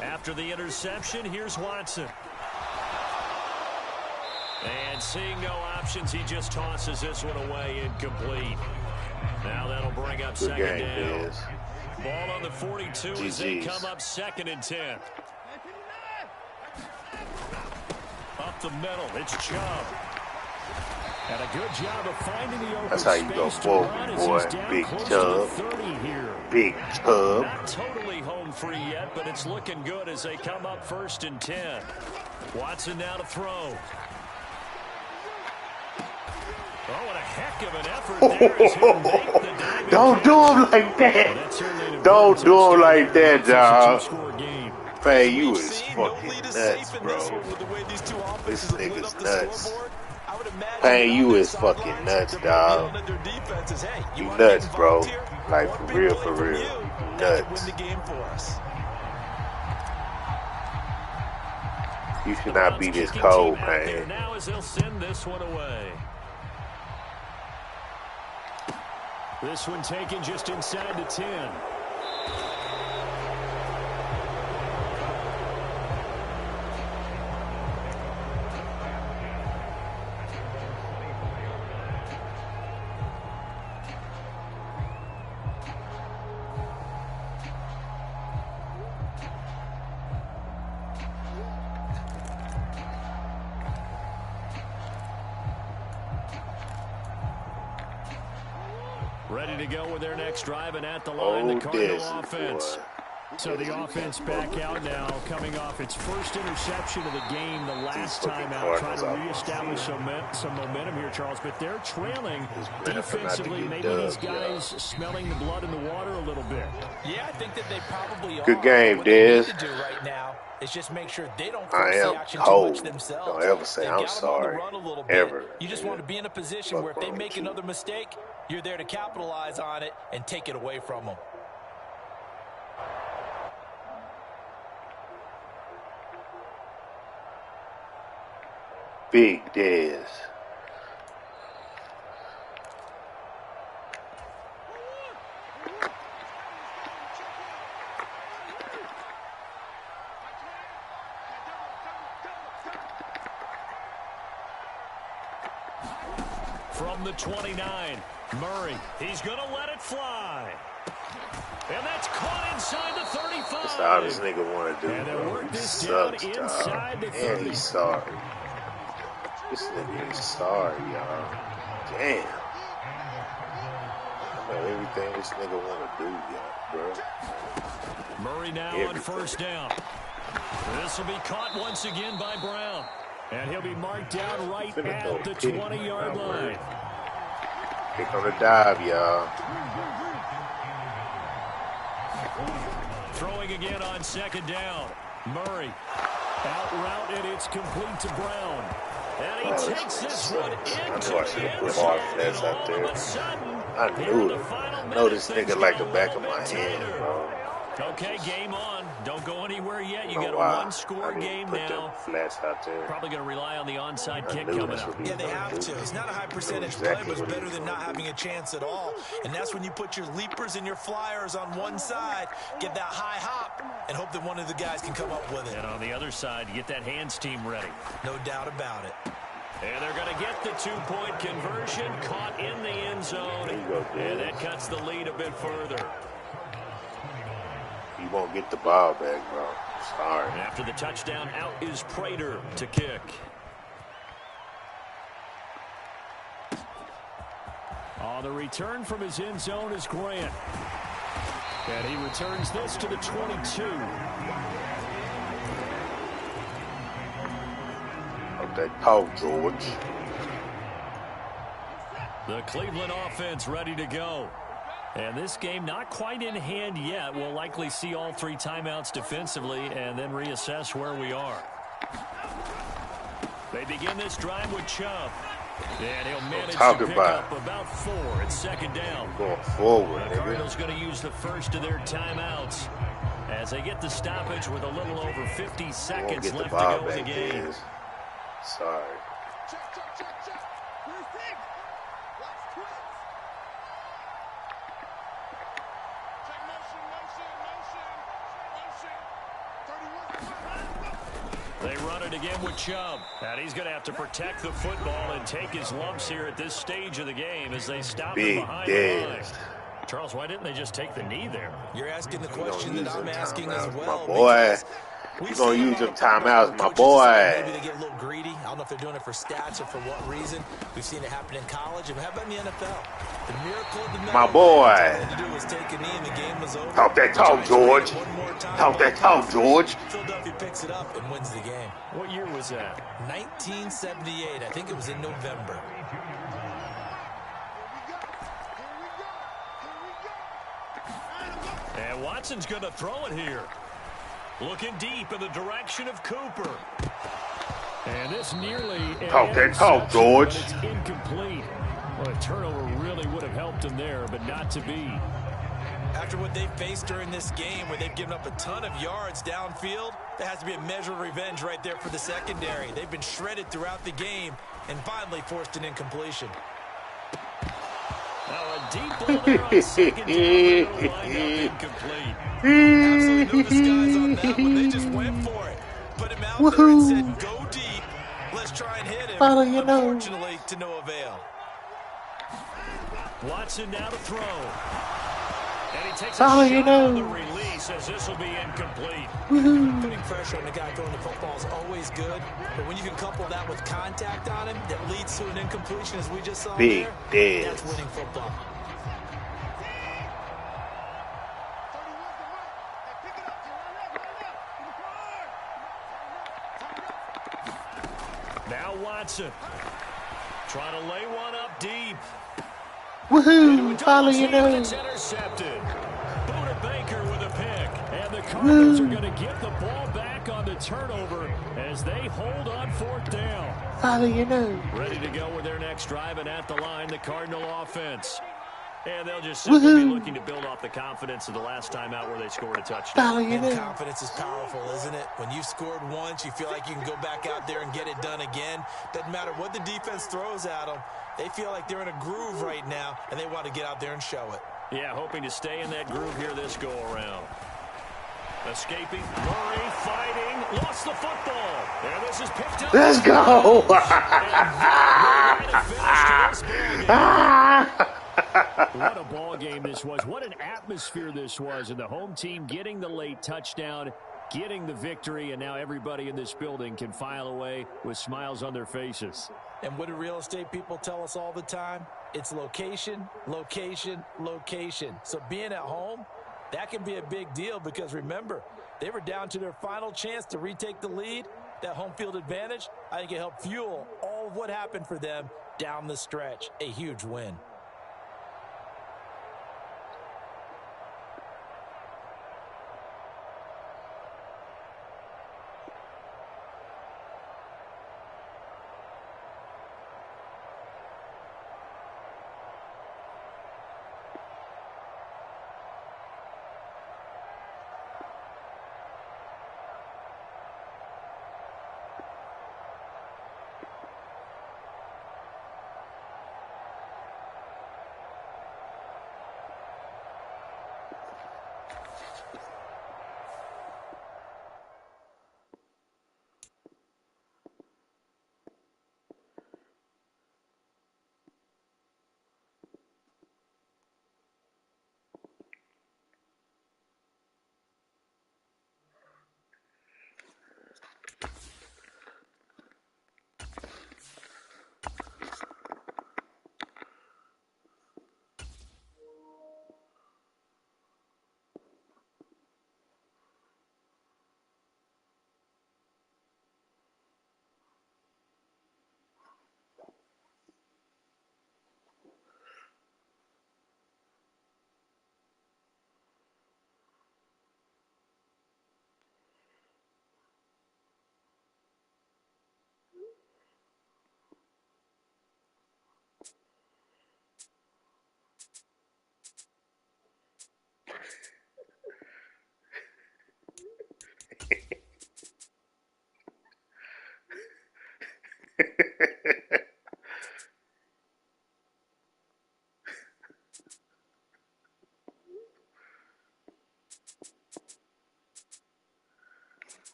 After the interception, here's Watson. And seeing no options, he just tosses this one away incomplete. Now that'll bring up Good second game, down. Dez. Ball on the 42 as they GG's. come up 2nd and 10. Up the middle, it's Chubb. And a good job of finding the open That's how you go space to forward, run as boy. he's down Big close to Chubb. the 30 here. Big tub. Not totally home free yet, but it's looking good as they come up 1st and 10. Watson now to throw. Oh, what a heck of an effort there as he'll make the diving Don't do catch. him like Well, that. that's certainly an Don't important do him like touchdown. that, It's a dog. two-score game. Hey, you We've is seen no fucking lead is nuts, safe in this bro. one with the way these two This offenses have lit nigga's up the nuts. scoreboard. I would imagine Hey, that you on their is fucking sidelines, nuts, they're dog. yelling at their defenses, hey, You wanna get nuts, bro. involved here? Like, One for big real, play for from real. you, You that could nuts. win the game for us. You should The not be Browns this kicking cold, team out there man. now as they'll send this one away. This one taken just inside the 10. Ready to go with their next drive, and at the line, Oh, the Cardinal Desi, offense. boy. So the offense back out now, coming off its first interception of the game the last These time fucking out, trying to Cardinals reestablish some momentum here, Charles. But they're trailing better for not to defensively. get Maybe these dubbed, guys smelling the blood in the water a little bit. Yeah, I think that they probably Good are. game, What they need Dez. to do right now is just make sure they don't I force the am action too cold. much themselves. Don't ever say They've I'm got 'em on the sorry. run a little bit. Ever. You just nigga. want to be in a position Fuck where if they wrong make with you. another mistake, you're there to capitalize on it and take it away from them. Big Dez. from the 29. Murray, he's going to let it fly. And that's caught inside the 35. That's all this nigga want to do, and bro. work He this sucks, down dog. inside the 30. And he's sorry. This nigga is sorry, y'all. Damn. I know everything this nigga want to do, y'all, bro. Murray now on first down. This will be caught once again by Brown. And he'll be marked down right at the 20-yard line. Pick on the dive, y'all. Throwing again on second down. Murray out route, and it's complete to Brown. And he takes this one into the end zone. And all of a sudden, I knew it. I know this nigga like the back of my hand, bro. Okay, game on. Don't go anywhere yet. You got a one-score game now. Flats out there. Probably going to rely on the onside kick coming up. Yeah, they have to. It's not a high percentage play, but it's better than not having a chance at all. And that's when you put your leapers and your flyers on one side, get that high hop, and hope that one of the guys can come up with it. And on the other side, get that hands team ready. No doubt about it. And they're going to get the two-point conversion, caught in the end zone. And that cuts the lead a bit further. You won't get the ball back, bro. Sorry. After the touchdown, out is Prater to kick. On the return from his end zone is Grant. And he returns this to the 22. Up that talk, George. The Cleveland offense ready to go. And this game not quite in hand yet. We'll likely see all three timeouts defensively and then reassess where we are. They begin this drive with Chubb. And he'll manage to pick up about 4 at second down. Going forward, the Cardinals going to use the first of their timeouts as they get the stoppage with a little over 50 seconds left to go in the game. Sorry. They run it again with Chubb. And he's going to have to protect the football and take his lumps here at this stage of the game as they stop him behind the line. Charles, why didn't they just take the knee there? You're asking the question that I'm asking as well. My boy. You're going to use them timeouts, my boy. Maybe they get a little greedy. I don't know if they're doing it for stats or for what reason. We've seen it happen in college. And how about in the NFL? The miracle of the middle. My boy. To do was take a knee and the game was over. Talk that talk, George. Talk that talk, George. Philadelphia picks it up and wins the game. What year was that? 1978. I think it was in November. And Watson's going to throw it here. Looking deep in the direction of Cooper. And this nearly... Talk that talk, George. It's incomplete. Well, a turnover really would have helped him there, but not to be. After what they've faced during this game, where they've given up a ton of yards downfield, there has to be a measure of revenge right there for the secondary. They've been shredded throughout the game and finally forced an incompletion. Now a deep ball there on second down, incomplete. Absolutely no disguise on that one. They just went for it. Put him out there and said, go deep. Let's try and hit him. Unfortunately, to no avail. Watson now to throw. And he takes a shot on the release as this will be incomplete. Putting pressure on the guy throwing the football is always good. But when you can couple that with contact on him that leads to an incompletion, as we just saw there, that's winning football. Now Watson trying to lay one up deep. Woohoo! Follow your nose. Intercepted. Buda Baker with a pick. And the Cardinals are going to get the ball back on the turnover as they hold on fourth down. Follow your nose. Ready to go with their next drive, and at the line, the Cardinal offense. And they'll just simply be looking to build off the confidence of the last time out where they scored a touchdown. And confidence is powerful, isn't it? When you've scored once, you feel like you can go back out there and get it done again. Doesn't matter what the defense throws at them. They feel like they're in a groove right now, and they want to get out there and show it. Yeah, hoping to stay in that groove here this go-around. Escaping, Murray fighting, lost the football. And this is picked up. Let's go. And a finish to this ball game. What a ball game this was. What an atmosphere this was. And the home team getting the late touchdown, getting the victory, and now everybody in this building can file away with smiles on their faces. And what do real estate people tell us all the time? It's location, location, location. So being at home, that can be a big deal because remember, they were down to their final chance to retake the lead. That home field advantage, I think it helped fuel all of what happened for them down the stretch. A huge win.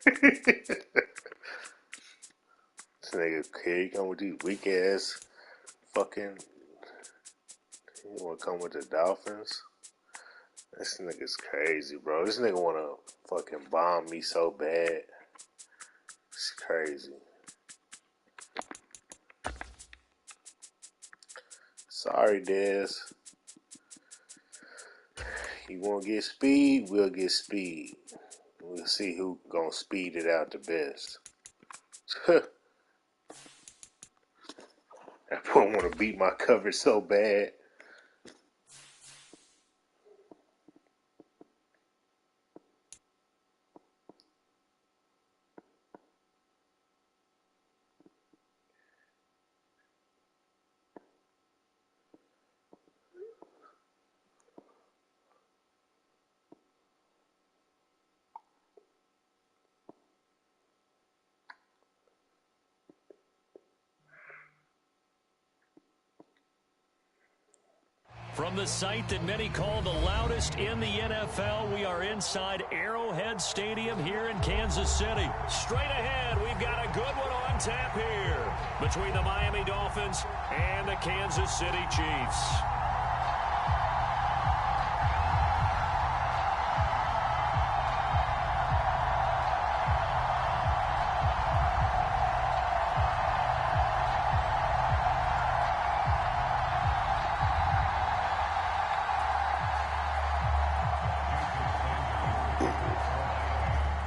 This nigga here, he come with these weak ass fucking. He wanna come with the Dolphins? This nigga's crazy, bro. This nigga wanna fucking bomb me so bad. It's crazy. Sorry, Dez. You wanna get speed? We'll get speed. We'll see who gonna speed it out the best. That boy wanna beat my coverage so bad. From the site that many call the loudest in the NFL, we are inside Arrowhead Stadium here in Kansas City. Straight ahead, we've got a good one on tap here between the Miami Dolphins and the Kansas City Chiefs.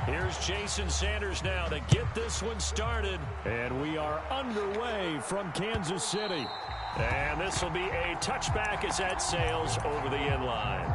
Here's Jason Sanders now to get this one started. And we are underway from Kansas City. And this will be a touchback as that sails over the end line.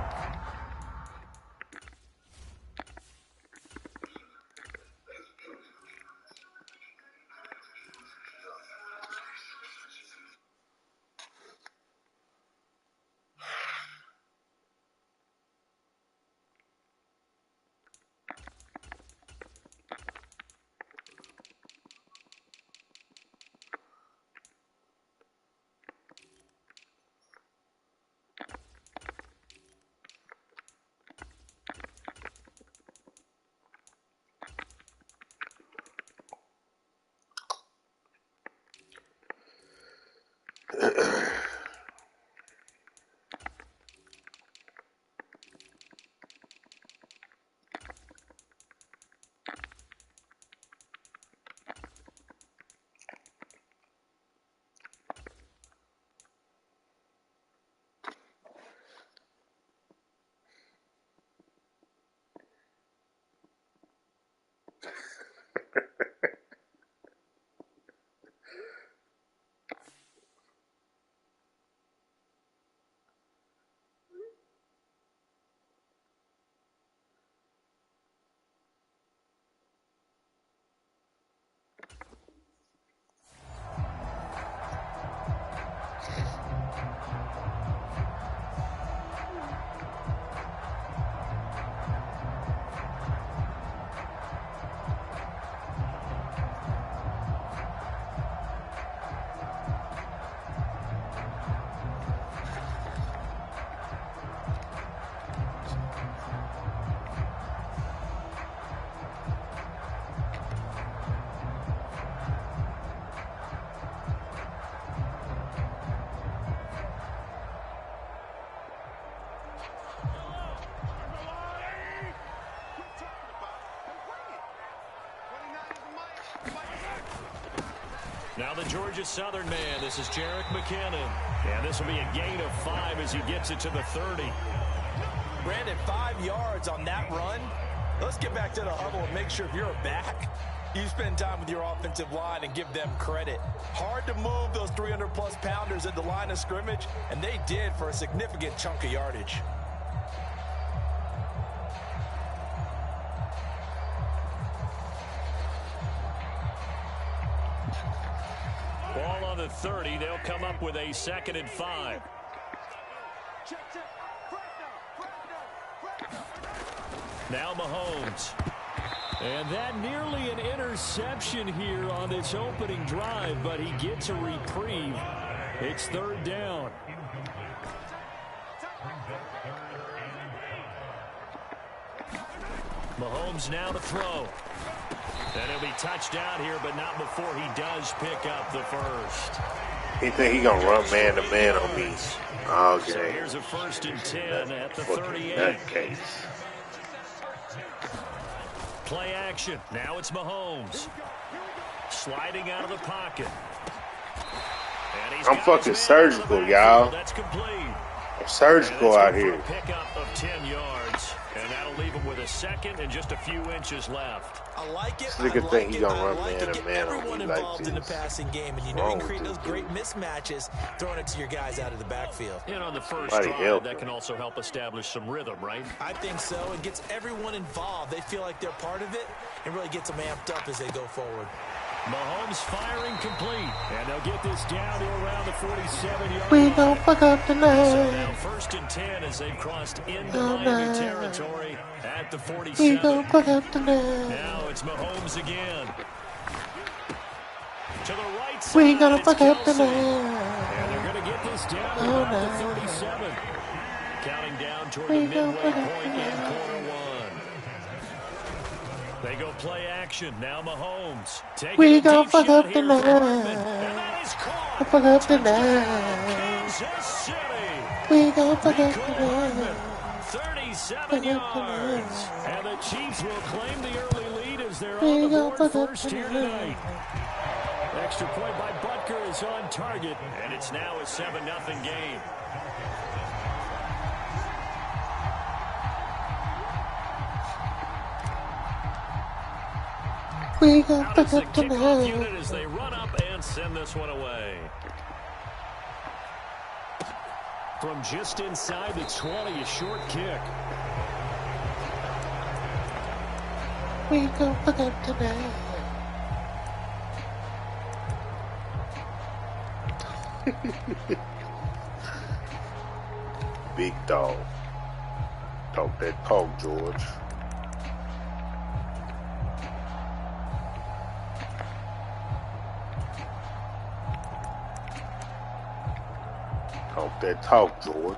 the Georgia Southern man, this is Jerick McKinnon. And this will be a gain of 5 as he gets it to the 30. Brandon, 5 yards on that run. Let's get back to the huddle and make sure if you're a back, you spend time with your offensive line and give them credit. Hard to move those 300-plus pounders at the line of scrimmage, and they did for a significant chunk of yardage. Ball on the 30. They'll come up with a 2nd and 5. Now Mahomes. And that nearly an interception here on this opening drive, but he gets a reprieve. It's 3rd down. Mahomes now to throw. And he'll be touched down here, but not before he does pick up the first. He think he gonna run man-to-man on me all game. So here's a 1st and 10 at the 38. That case. Play action. Now it's Mahomes. Sliding out of the pocket. And he's I'm fucking surgical, y'all. That's complete. I'm surgical out here. Pickup of 10 yards. And that'll leave him with a 2nd and just a few inches left. I like it. This nigga think he gonna run man-to-man on Everyone me like involved in the this. passing game, and you know you create those great mismatches, throwing it to your guys out of the backfield. And on the first Somebody drive, help that him. can also help establish some rhythm, right? I think so. It gets everyone involved. They feel like they're part of it, and really gets them amped up as they go forward. Mahomes firing complete. And they'll get this down to around the 47-yard We line. gon' fuck up So tonight. now 1st and 10 as they've crossed into Oh, Miami no. territory at the We 47. gon' fuck up tonight. Now it's Mahomes again. To the right side. We gonna it's fuck up Kelsey. tonight. And they're going to get this down to Oh, about no. the 37. Counting down toward We the gonna midway fuck up point in tonight. quarter 1. They go play action. Now Mahomes. We Taking a gonna deep fuck shot up here for Hardman. tonight. And that is caught. Fuck up Touchdown, tonight. Kansas City. We gon' fuck up Nicole tonight. Hardman, 37 yards. And the Chiefs will claim the early lead as they're We on the gon' board fuck up first here tonight. tonight. Extra point by Butker is on target. And it's now a 7-0 game. We gon' Out fuck is the up kickoff tonight. unit as they run up and send this one away. From just inside the 20, a short kick. We gon' fuck up tonight. Big dog. Talk that talk, George. Talk that talk, George.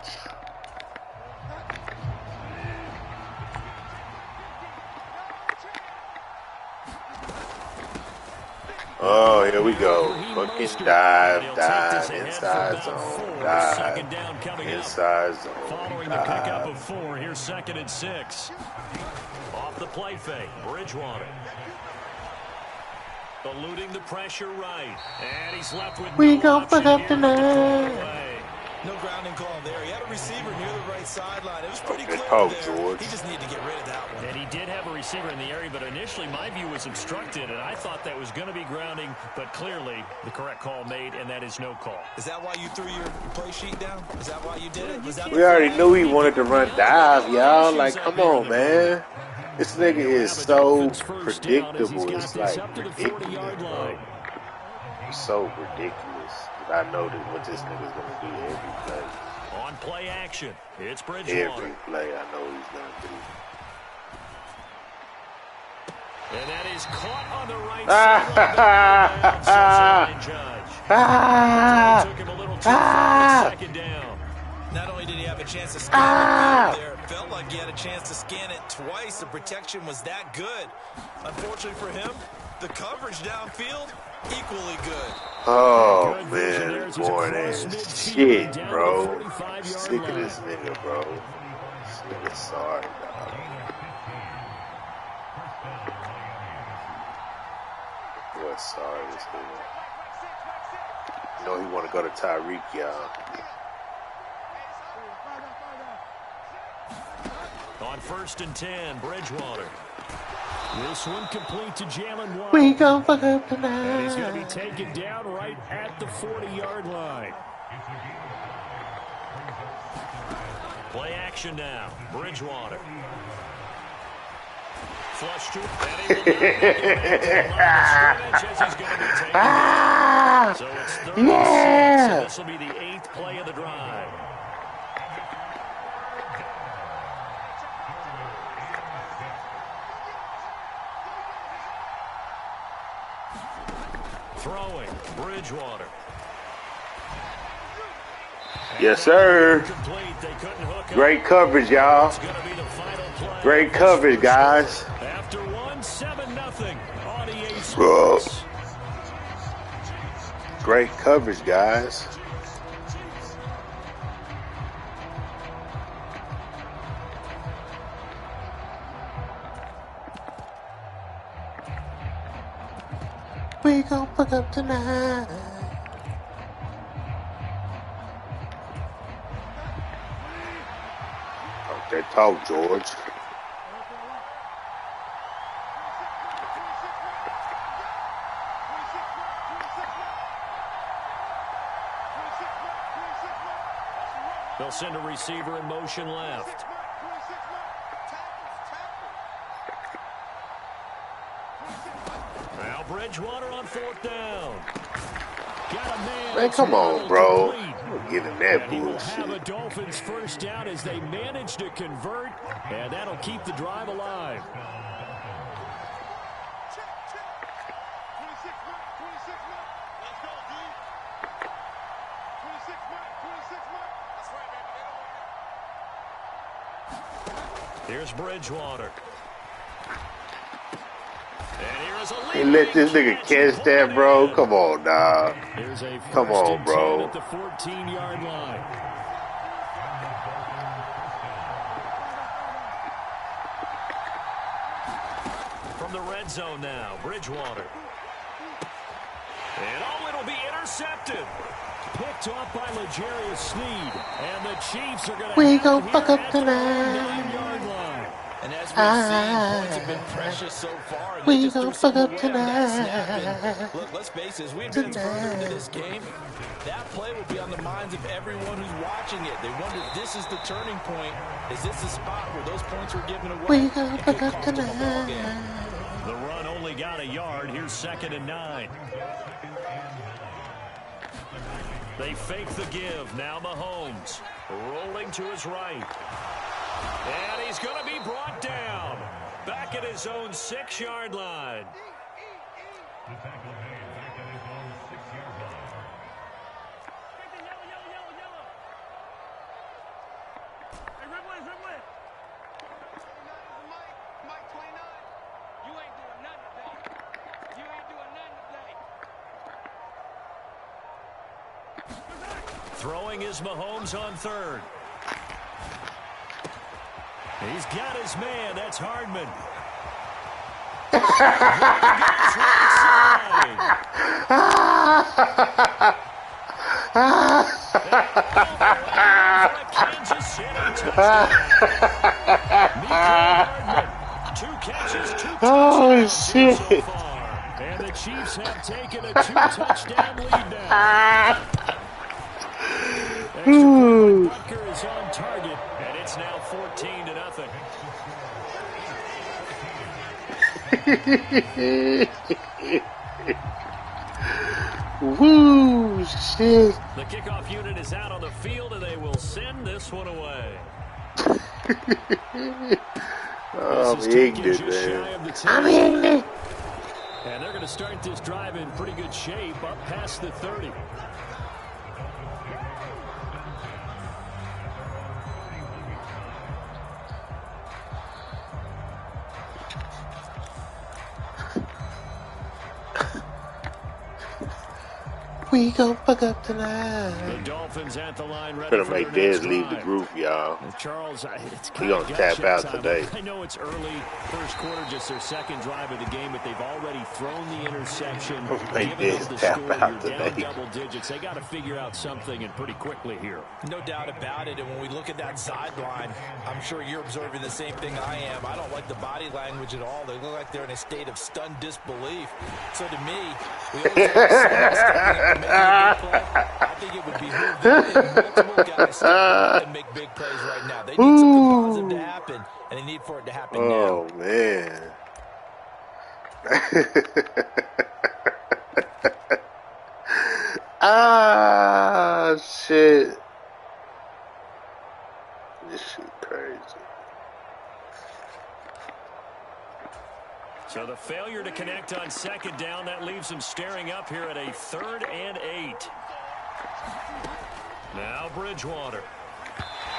Oh, here we go. Fucking dive, inside zone, dive, inside zone, Following the pickup of 4, here's 2nd and 6. Off the play fake, Bridgewater. Eluding the pressure right. And he's left with We no gon' fuck option up here to throw it tonight. away. No grounding call there. He had a receiver near the right sideline. It was pretty Good clear talk, there. George. He just needed to get rid of that one. And he did have a receiver in the area, but initially my view was obstructed, and I thought that was going to be grounding, but clearly the correct call made, and that is no call. Is that why you threw your play sheet down? Is that why you did it? Was that We already knew he wanted to run dive, y'all. Like, come on, man. This nigga is so predictable. It's like ridiculous, bro. It's so ridiculous. But I know that what this nigga's gonna do every play. On play action, it's Bridgewater. Every play, I know he's gonna do. And that is caught on the right side. Ah! Took him a little too far, 2nd down. Not only did he have a chance to scan the field there, it felt like he had a chance to scan it twice. The protection was that good. Unfortunately for him, the coverage downfield, equally good. Oh, man, boring ass shit, bro. Sick of this nigga, bro. This nigga sorry, dog. Boy, sorry, this nigga. You know he want to go to Tyreek, y'all. On 1st and 10, Bridgewater. This one complete to Jalen Waddle. We gon' fuck up And he's going to tonight. be taken down right at the 40-yard line. Play action now. Bridgewater. Flush to and he will not make it back to the line of scrimmage as he's going to be taken down. So it's 36, and this will be the 8th play of the drive. Throwing, Bridgewater. Yes, sir. Great coverage, y'all. Great coverage, guys. After 7-0 on EA Bro. Sports. Great coverage, guys. We gon' fuck up tonight. Talk that talk, George. They'll send a receiver in motion left. Now Bridgewater on 4th down. Got a man come on, bro. complete. We're giving that And he will have a bullshit. Dolphins 1st down as they manage to convert, and that'll keep the drive alive. Here's Bridgewater. And here's a Hey, let this nigga catch that, bro. Come on, dog. Here's a Come 1st on, and bro. 10 at the 14-yard line. From the red zone now, Bridgewater. And it'll be intercepted. Picked off by L'Jarius Sneed. And the Chiefs are going to We have gon' it fuck here up at the tonight. 9-yard line. And as we've seen, points have been precious so far. And We they just gon' threw fuck some up away on that snap. And tonight. look, let's face it, as we advance further into this game, that play will be on the minds of everyone who's watching it. They wonder if this is the turning point. Is this the spot where those points were given away? We gon' It fuck could up cost them a ball game. tonight. The run only got a yard. Here's 2nd and 9. They fake the give. Now Mahomes rolling to his right. And he's going to be brought down. Back at his own 6-yard line. Throwing is Mahomes on 3rd. He's got his man. That's Hardman. Kansas City touchdown. Hardman. 2 catches, 2 Oh, touchdowns shit. so far. And the Chiefs have taken a 2-touchdown lead now. Extra point by Butker is on target, and it's now 14-0. Woo, shit. The kickoff unit is out on the field, and they will send this one away. Oh, This I'm is taken ignorant, just shy man. of the 10. I'm ignorant. And they're going to start this drive in pretty good shape, up past the 30. We gon' fuck up The tonight. Dolphins at the line ready Gonna for make their next Dez leave the drive. group, y'all. Charles, it's We kind gonna of tap gut-check out time. today. I know it's early, first quarter, just their second drive of the game, but they've already thrown the interception. Make Given Dez up the tap score, out you're down today. double digits. They got to figure out something, and pretty quickly here. No doubt about it. And when we look at that sideline, I'm sure you're observing the same thing I am. I don't like the body language at all. They look like they're in a state of stunned disbelief. So to me, we always have to stepping up and making a big play. I think it would behoove them if multiple guys step up and make big plays right now. They need something positive to happen, and they need for it to happen Oh, now. man. Ah, shit. This shit crazy. So the failure to connect on second down, that leaves them staring up here at a 3rd and 8. Now Bridgewater.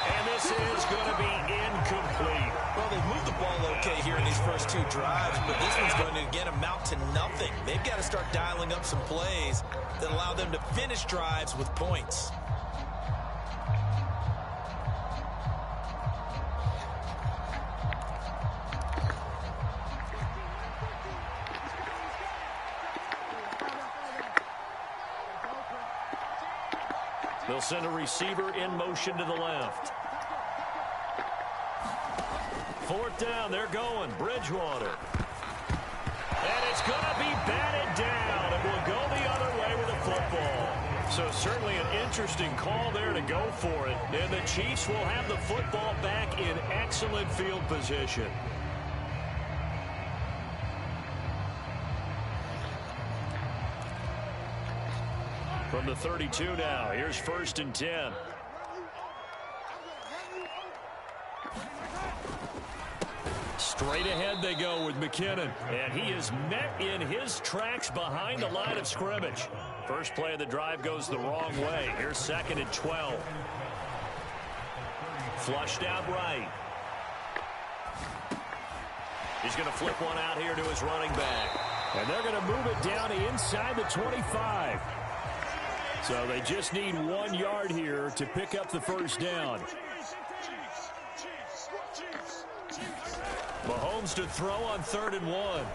And this is going to be incomplete. Well, they've moved the ball okay here in these first two drives, but this one's going to again amount to nothing. They've got to start dialing up some plays that allow them to finish drives with points. They'll send a receiver in motion to the left. 4th down, they're going. Bridgewater. And it's going to be batted down. It will go the other way with the football. So certainly an interesting call there to go for it. And the Chiefs will have the football back in excellent field position. From the 32 now, here's 1st and 10. Straight ahead they go with McKinnon. And he is met in his tracks behind the line of scrimmage. First play of the drive goes the wrong way. Here's 2nd and 12. Flushed out right. He's going to flip one out here to his running back. And they're going to move it down inside the 25. So they just need 1 yard here to pick up the first down. Mahomes to throw on 3rd and 1.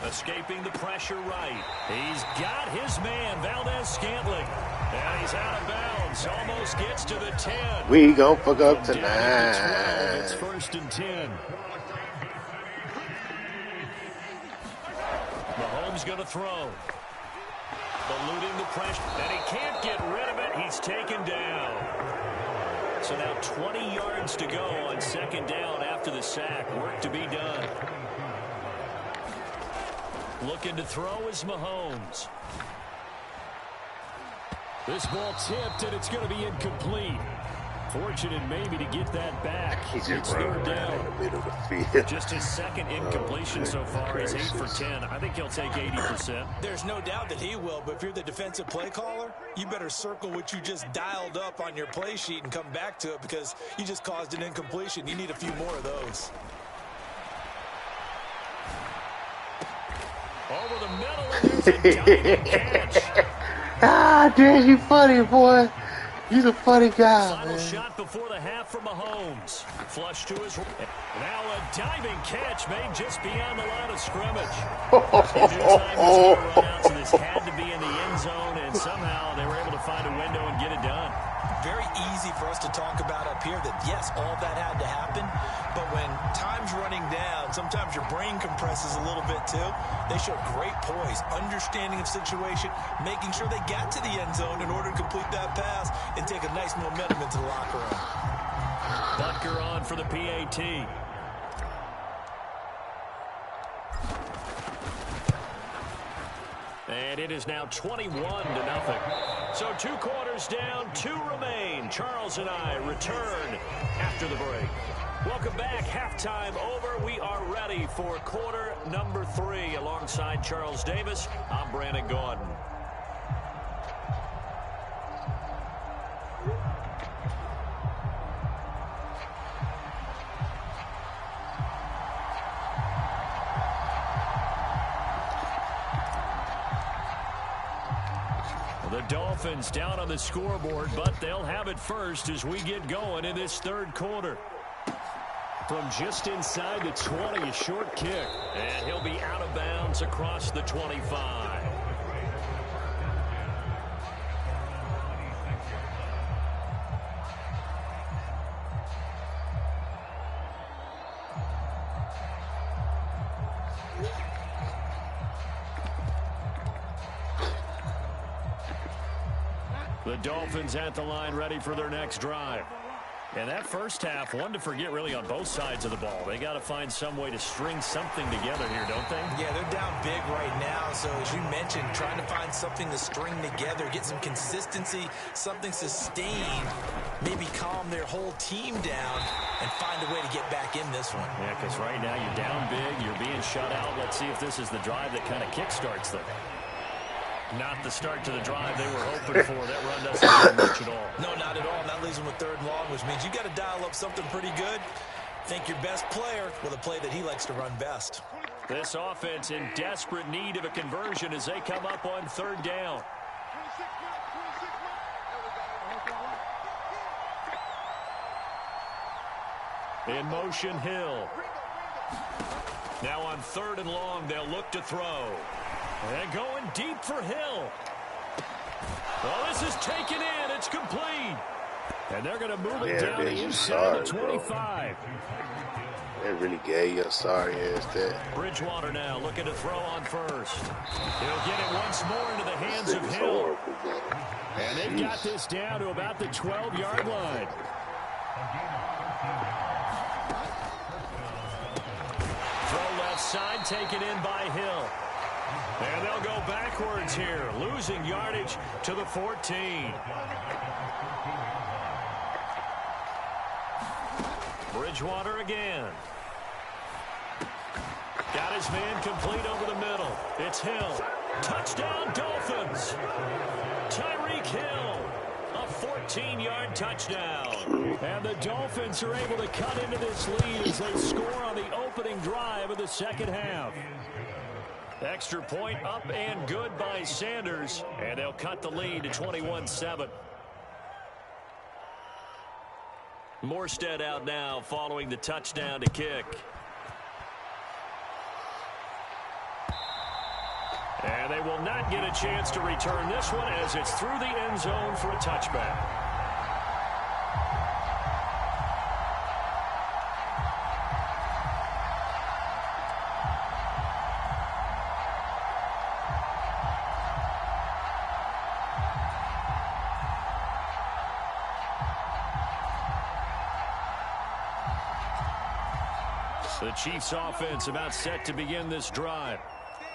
Escaping the pressure right. He's got his man, Valdez-Scantling. And he's out of bounds. Almost gets to the 10. We gon' fuck up From down at the 12, tonight. it's 1st and 10. Mahomes going to throw. Eluding the pressure. And he can't get rid of it. He's taken down. So now 20 yards to go on 2nd down after the sack. Work to be done. Looking to throw is Mahomes. This ball tipped, and it's going to be incomplete. Fortunate maybe to get that back. He's It's just running 3rd around in down. the middle of the field. Just his 2nd incompletion so far. He's 8 for 10. I think he'll take 80%. There's no doubt that he will, but if you're the defensive play caller, you better circle what you just dialed up on your play sheet and come back to it because you just caused an incompletion. You need a few more of those. Over the middle, and there's a diving catch. Ah, damn, you funny, boy. He's a funny guy, Final man. shot before the half from Mahomes. Flush to his right. Now a diving catch made just beyond the line of scrimmage. He knew time was going to run out, so this had to be in the end zone, and somehow they were able to find a window and get it done. Very easy for us to talk about up here that, yes, all that had to happen, but when time's running down, sometimes your brain compresses a little bit too. They showed great poise, understanding of situation, making sure they got to the end zone in order to complete that pass and take a nice momentum into the locker room. Butker on for the PAT. And it is now 21-0. So 2 quarters down, 2 remain. Charles and I return after the break. Welcome back. Halftime over. We are ready for quarter number 3. Alongside Charles Davis, I'm Brandon Gaudin. The Dolphins down on the scoreboard, but they'll have it first as we get going in this third quarter. From just inside the 20, a short kick. And he'll be out of bounds across the 25. The Dolphins at the line ready for their next drive. And that first half, one to forget really on both sides of the ball. They got to find some way to string something together here, don't they? Yeah, they're down big right now. So as you mentioned, trying to find something to string together, get some consistency, something sustained, maybe calm their whole team down and find a way to get back in this one. Yeah, because right now you're down big, you're being shut out. Let's see if this is the drive that kind of kickstarts them. Not the start to the drive they were hoping for. That run doesn't do much at all. No, not at all. And that leaves them with third and long, which means you got to dial up something pretty good. Think your best player with a play that he likes to run best. This offense in desperate need of a conversion as they come up on third down. In motion, Hill. Now on third and long, they'll look to throw. And going deep for Hill. Well, this is taken in. It's complete. And they're going to move it down inside the 25. They really gave you a sorry ass that. Bridgewater now looking to throw on first. He'll get it once more into the hands of Hill. And they've got this down to about the 12-yard line. Throw left side, taken in by Hill. And they'll go backwards here, losing yardage to the 14. Bridgewater again. Got his man complete over the middle. It's Hill. Touchdown, Dolphins. Tyreek Hill. A 14-yard touchdown. And the Dolphins are able to cut into this lead as they score on the opening drive of the second half. Extra point up and good by Sanders, and they'll cut the lead to 21-7. Morstead out now following the touchdown to kick. And they will not get a chance to return this one as it's through the end zone for a touchback. The Chiefs offense about set to begin this drive.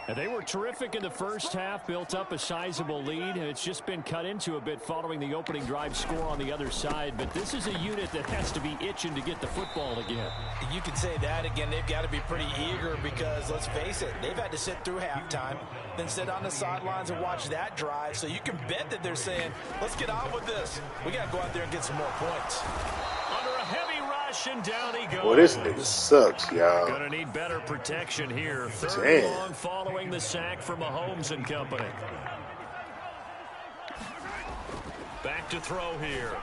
And they were terrific in the first half, built up a sizable lead, and it's just been cut into a bit following the opening drive score on the other side. But this is a unit that has to be itching to get the football again. You can say that again. They've got to be pretty eager because, let's face it, they've had to sit through halftime, then sit on the sidelines and watch that drive. So you can bet that they're saying, let's get on with this. We got to go out there and get some more points. Under a heavy rush, and down he goes. Well, this nigga sucks, y'all. Gonna need better protection here. Third long following the sack from Mahomes and company. Back to throw here.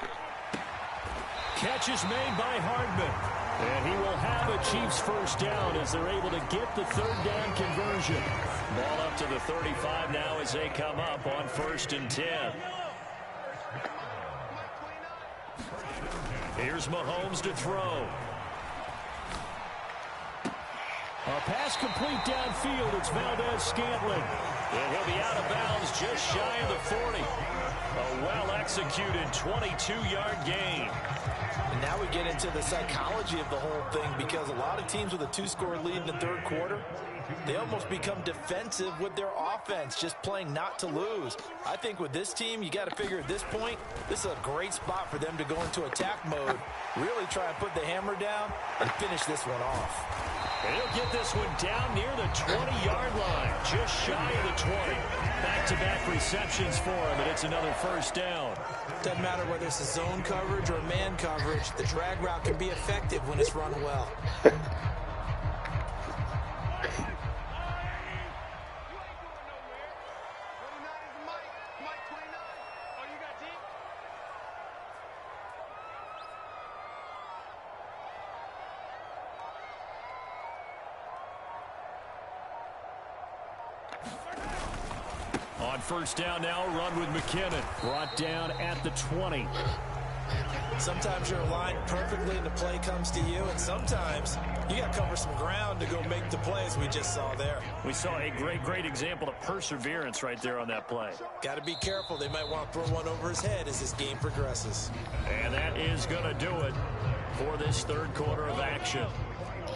Catch is made by Hardman. And he will have a Chiefs first down as they're able to get the third down conversion. Ball up to the 35 now as they come up on 1st and 10. Here's Mahomes to throw. A pass complete downfield. It's Valdez-Scantling. And he'll be out of bounds just shy of the 40. A well-executed 22-yard gain. And now we get into the psychology of the whole thing because a lot of teams with a 2-score lead in the third quarter, they almost become defensive with their offense, just playing not to lose. I think with this team, you got to figure at this point, this is a great spot for them to go into attack mode, really try and put the hammer down and finish this one off. And he'll get this one down near the 20-yard line, just shy of the 20. Back-to-back receptions for him, and it's another first down. Doesn't matter whether it's a zone coverage or man coverage, the drag route can be effective when it's run well. first down now, run with McKinnon. Brought down at the 20. Sometimes you're aligned perfectly and the play comes to you, and sometimes you got to cover some ground to go make the play, as we just saw there. We saw a great example of perseverance right there on that play. Got to be careful. They might want to throw one over his head as this game progresses. And that is going to do it for this third quarter of action.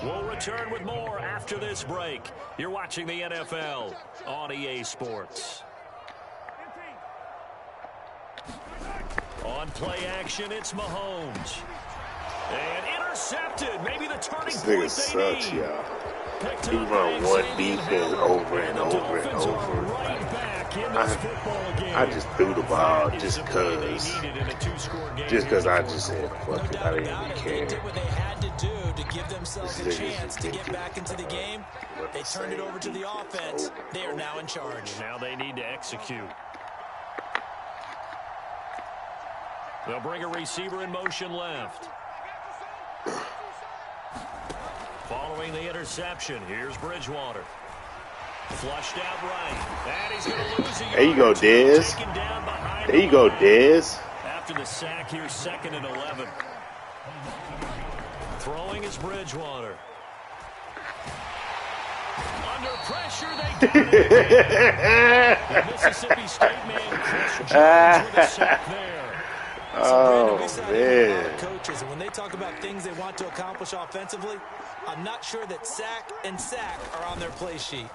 We'll return with more after this break. You're watching the NFL on EA Sports. On play action, it's Mahomes. And intercepted. Maybe the turning point This nigga sucks, y'all. He run one defense over and over and over. I just threw the ball just because I just said, fuck it, I didn't even care. They did what they had to do to give themselves a chance to get back into the game. They turned it over to the offense. They are now in charge. Now they need to execute. They'll bring a receiver in motion left. Following the interception, here's Bridgewater. Flushed out right. And he's going to lose a yard. There you go, Dez. There you go, Dez. After the sack here, 2nd and 11. Throwing is Bridgewater. Under pressure, they got it. The Mississippi State man, Chris Jones, with a sack there. Oh, man. Coaches, and when they talk about things they want to accomplish offensively, I'm not sure that sack and sack are on their play sheet.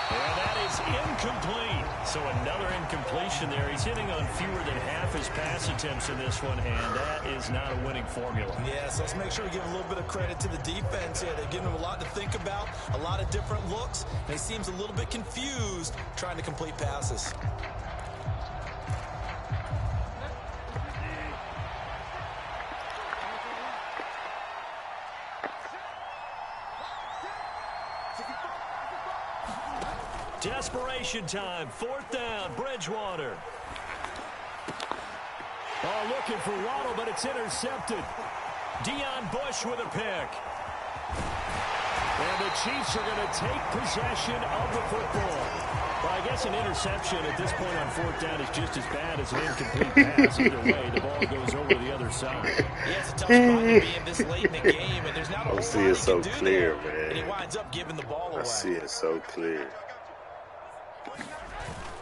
And that is incomplete. So another incompletion there. He's hitting on fewer than half his pass attempts in this one, and that is not a winning formula. Yeah, so let's make sure we give a little bit of credit to the defense here. They've given him a lot to think about, a lot of different looks, and he seems a little bit confused trying to complete passes. Desperation time, 4th down, Bridgewater. Oh, looking for Waddle, but it's intercepted. Deion Bush with a pick. And the Chiefs are going to take possession of the football. Well, I guess an interception at this point on 4th down is just as bad as an incomplete pass. Either way, the ball goes over the other side. Yeah, it's a tough spot to be in this late in the game, and there's not a whole lot see it so he can do clear, there, man. and he winds up giving the ball away. I see it so clear.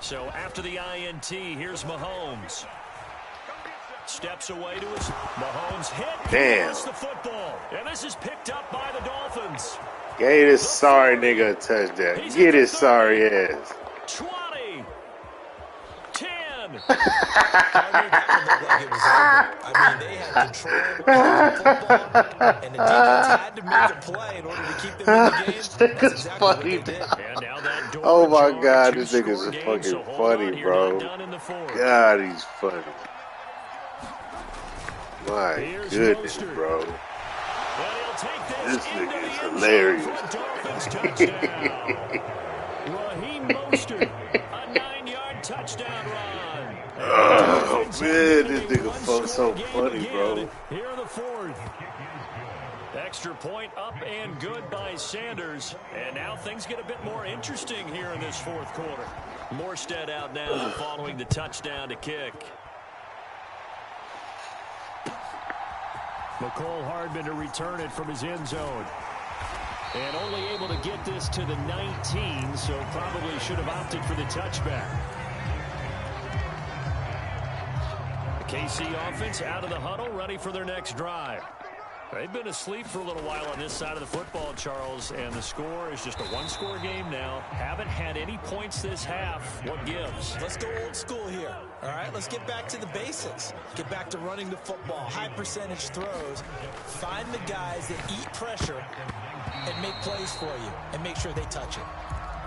So after the INT, here's Mahomes. Steps away to his Mahomes hit. Damn. The football. And this is picked up by the Dolphins. Gave this sorry nigga a touchdown. Get his sorry ass. 20. 10. Like it was over. I mean, they had control of the football, and the defense had to make a play in order to keep them in the game. That's exactly what they did. And now that Oh my door God, to this nigga's score game, fucking so hold funny, on, you're bro. not done in the fourth. God, he's funny. My Here's goodness, Mostert. bro. And he'll take This into nigga the is end zone hilarious. for a Dolphins touchdown. Raheem Mostert, a 9-yard touchdown run. Oh, man, this nigga so funny, bro. Here in the fourth. Extra point up and good by Sanders. And now things get a bit more interesting here in this fourth quarter. Morstead out now following the touchdown to kick. McCole Hardman to return it from his end zone. And only able to get this to the 19, so probably should have opted for the touchback. The KC offense out of the huddle, ready for their next drive. They've been asleep for a little while on this side of the football, Charles, and the score is just a one-score game now. Haven't had any points this half. What gives? Let's go old school here. All right, let's get back to the basics. Get back to running the football, high percentage throws. Find the guys that eat pressure and make plays for you and make sure they touch it.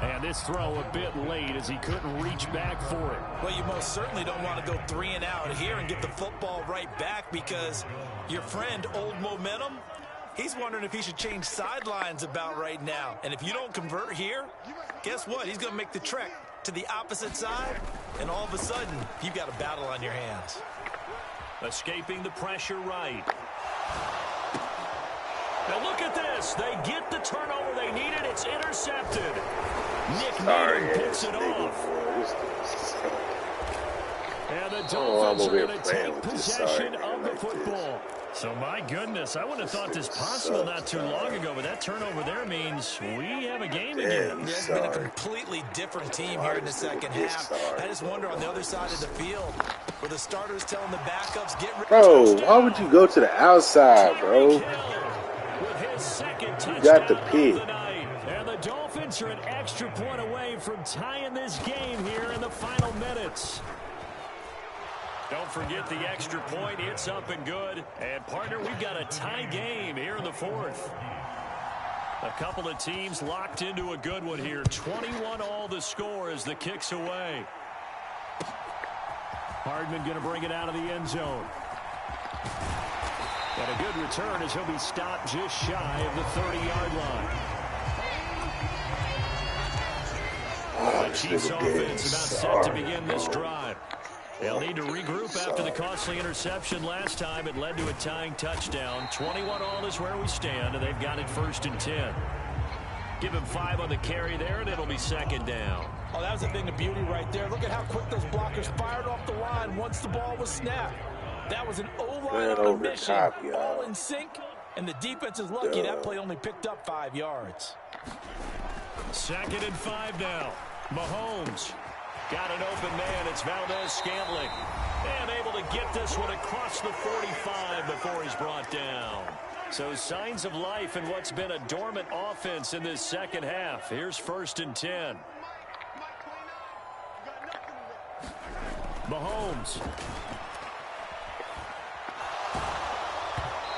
And this throw a bit late as he couldn't reach back for it. Well, you most certainly don't want to go 3 and out here and get the football right back, because your friend, Old Momentum, he's wondering if he should change sidelines about right now. And if you don't convert here, guess what? He's going to make the trek to the opposite side, and all of a sudden, you've got a battle on your hands. Escaping the pressure right. Now look at this. pass. They get the turnover they needed. It's intercepted. Nick Needham picks it off. And the Dolphins are going to take possession of the football. So, my goodness, I wouldn't have thought this possible not too long ago, but that turnover there means we have a game again. It's been a completely different team here in the second half. I just wonder on the other side of the field, where the starters telling the backups, get ready. Bro, why would you go to the outside, bro? You got the pick. And the Dolphins are an extra point away from tying this game here in the final minutes. Don't forget the extra point. It's up and good. And, partner, we've got a tie game here in the fourth. A couple of teams locked into a good one here. 21-all the score as the kick's away. Hardman going to bring it out of the end zone. And a good return as he'll be stopped just shy of the 30-yard line. The Chiefs offense about set to begin this drive. They'll need to regroup after the costly interception last time. It led to a tying touchdown. 21-all is where we stand, and they've got it 1st and 10. Give him 5 on the carry there, and it'll be 2nd down. Oh, that was a thing of beauty right there. Look at how quick those blockers fired off the line once the ball was snapped. That was an O-line on a mission, all in sync, and the defense is lucky that play only picked up 5 yards. 2nd and 5 now. Mahomes. Got an open man. It's Valdez-Scantling. And able to get this one across the 45 before he's brought down. So signs of life in what's been a dormant offense in this second half. Here's 1st and 10. Mahomes.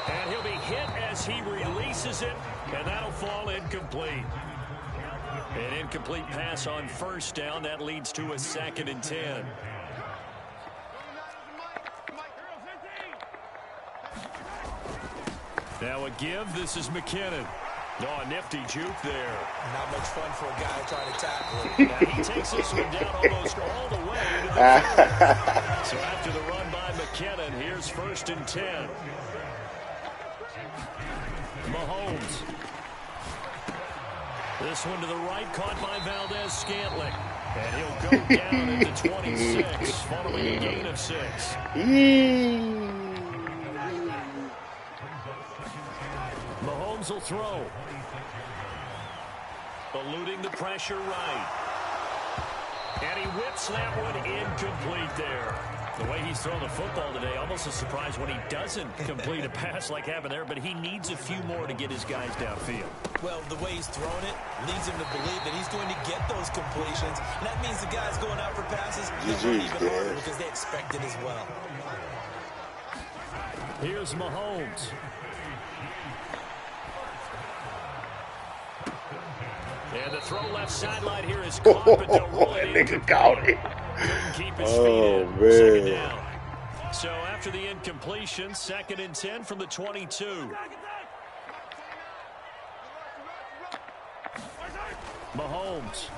And he'll be hit as he releases it. And that'll fall incomplete. An incomplete pass on 1st down. That leads to a 2nd and 10. Now a give. This is McKinnon. Oh, a nifty juke there. Not much fun for a guy trying to tackle it. Now he takes this one down almost all the way to the 30. So after the run by McKinnon, here's 1st and 10. Mahomes. This one to the right, caught by Valdez-Scantling. And he'll go down at the 26, following a gain of 6. Mahomes will throw. Eluding the pressure right. And he whips that one incomplete there. The way he's thrown the football today, almost a surprise when he doesn't complete a pass like happened there, but he needs a few more to get his guys downfield. Well, the way he's thrown it leads him to believe that he's going to get those completions. And that means the guys going out for passes, they're even harder because they expect it as well. Here's Mahomes. And the throw left sideline here is caught, but they'll roll it in. Nigga caught it. Keep his feet in. 2nd down. So after the incompletion, 2nd and 10 from the 22. Mahomes.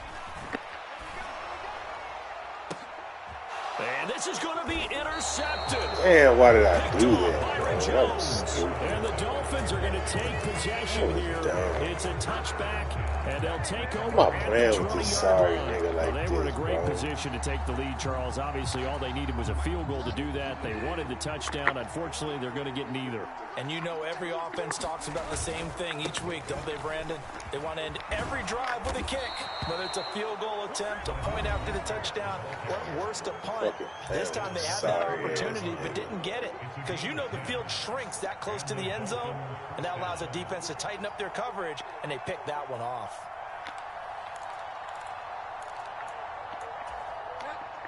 And this is going to be intercepted. Man, why did I do that? Byron Jones. And the Dolphins are going to take possession here. It's a touchback, and they'll take over. I'm not playing with this sorry nigga like They were in a great position to take the lead, Charles. Obviously, all they needed was a field goal to do that. They wanted the touchdown. Unfortunately, they're going to get neither. And you know every offense talks about the same thing each week, don't they, Brandon? They want to end every drive with a kick, whether it's a field goal attempt, a point after the touchdown, or worst, a punt. This time they had that opportunity but didn't get it, because you know the field shrinks that close to the end zone, and that allows the defense to tighten up their coverage, and they pick that one off.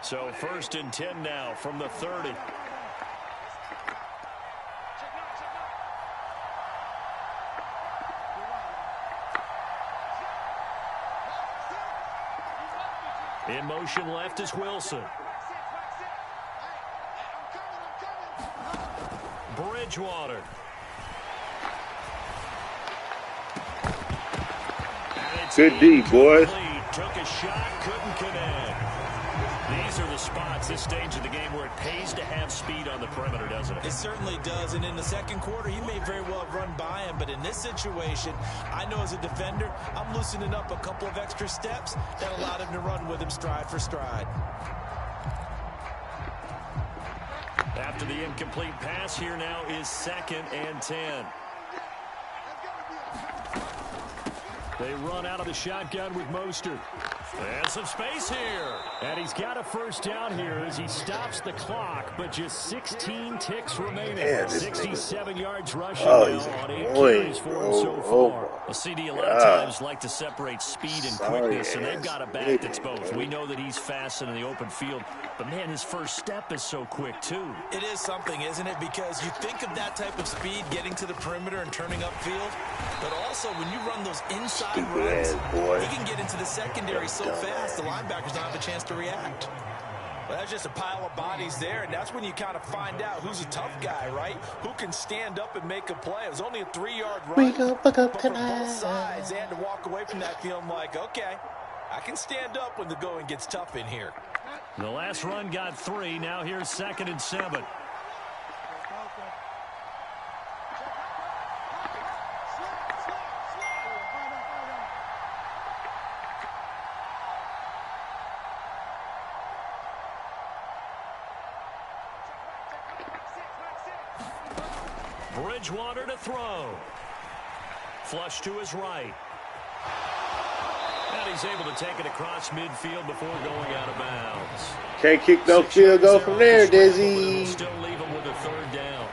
So 1st and 10 now from the 30. In motion left is Wilson. Bridgewater. Good D, boys. Took a shot, couldn't connect. These are the spots this stage of the game where it pays to have speed on the perimeter, doesn't it? It certainly does, and in the second quarter, he may very well have run by him, but in this situation, I know as a defender, I'm loosening up a couple of extra steps that allowed him to run with him stride for stride. After the incomplete pass, here now is 2nd and 10. They run out of the shotgun with Mostert. And some space here. And he's got a first down here as he stops the clock, but just 16 ticks remaining. 67 yards rushing now on 8 carries for him so far. A CD a lot of times like to separate speed and quickness, and they've got a back that's both. We know that he's fast in the open field, but, man, his first step is so quick, too. It is something, isn't it? Because you think of that type of speed, getting to the perimeter and turning upfield, but also when you run those inside runs, he can get into the secondary so fast the linebackers don't have a chance to react. Well, that's just a pile of bodies there, and that's when you kind of find out who's a tough guy, right? Who can stand up and make a play. It was only a 3-yard run, but from both sides, they had to walk away from that feeling like, okay, I can stand up when the going gets tough in here. The last run got 3. Now here's 2nd and 7. Bridgewater to throw. Flush to his right. And he's able to take it across midfield before going out of bounds. Can't kick no field goal from there, Dizzy. Still leave him with a 3rd down.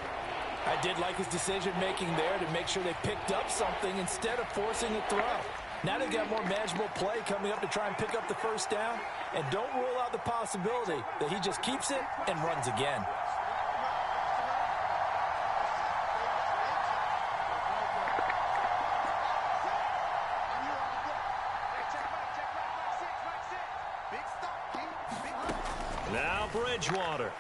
I did like his decision-making there to make sure they picked up something instead of forcing a throw. Now they've got more manageable play coming up to try and pick up the first down. And don't rule out the possibility that he just keeps it and runs again. Now Bridgewater.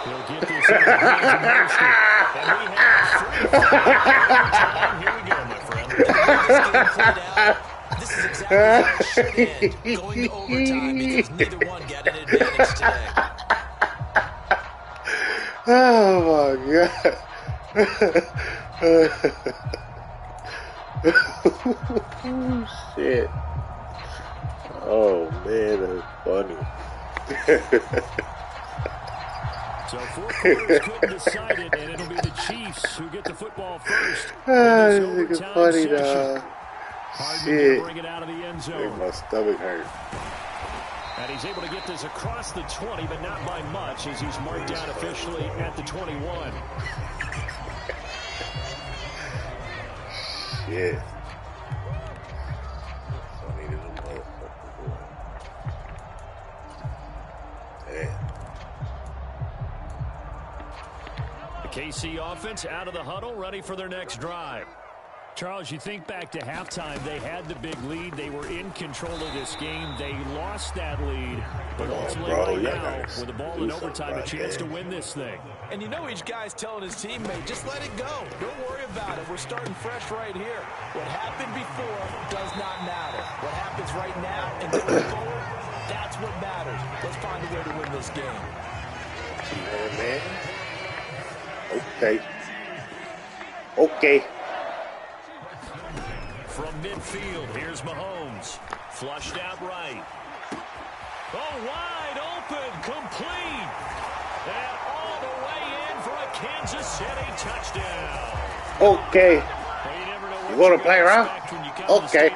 He'll get this in the hands of Mostert. And we have 3 Here we go, my friend. This is exactly how it should end, going to overtime because neither one got an advantage today. Oh, my God. Shit. Oh, man, that's funny. So 4 quarters couldn't decide it, and it'll be the Chiefs who get the football first. This nigga funny, dog. Hardman to bring it out of the end zone. My stomach hurt. And he's able to get this across the 20, but not by much, as he's marked out officially at the 21. Shit. The KC offense out of the huddle, ready for their next drive. Charles, you think back to halftime, they had the big lead. They were in control of this game. They lost that lead, but ultimately right now, with the ball in overtime, a chance to win this thing. And you know each guy's telling his teammate, just let it go. Don't worry about it. We're starting fresh right here. What happened before does not matter. What happens right now and going forward, that's what matters. Let's find a way to win this game. Man. Okay. Okay. From midfield, here's Mahomes. Flushed out right. Oh, wide open, complete. And all the way in for a Kansas City touchdown. Okay. Well, you never know what you want to play around? Okay.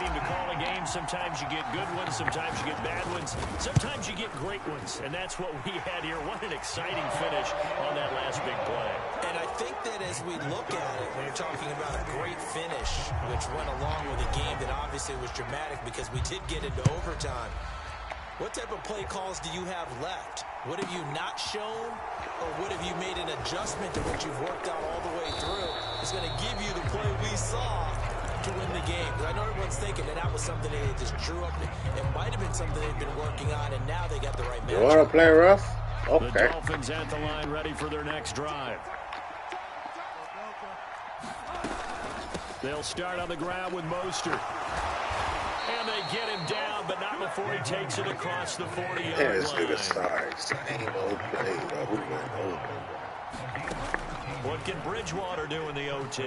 Sometimes you get good ones, sometimes you get bad ones, sometimes you get great ones, and that's what we had here. What an exciting finish on that last big play. And I think that as we look at it, when you're talking about a great finish, which went along with a game that obviously was dramatic because we did get into overtime, what type of play calls do you have left? What have you not shown, or what have you made an adjustment to what you've worked out all the way through? It's going to give you the play we saw to win the game. Because I know everyone's thinking that was something they just drew up. It might have been something they've been working on, and now they got the right match. You want to play rough? Okay. The Dolphins at the line, ready for their next drive. They'll start on the ground with Mostert. And they get him down, but not before he takes it across the 40-yard This line. nigga sorry, son. Ain't no play, bro. We went over. What can Bridgewater do in the OT?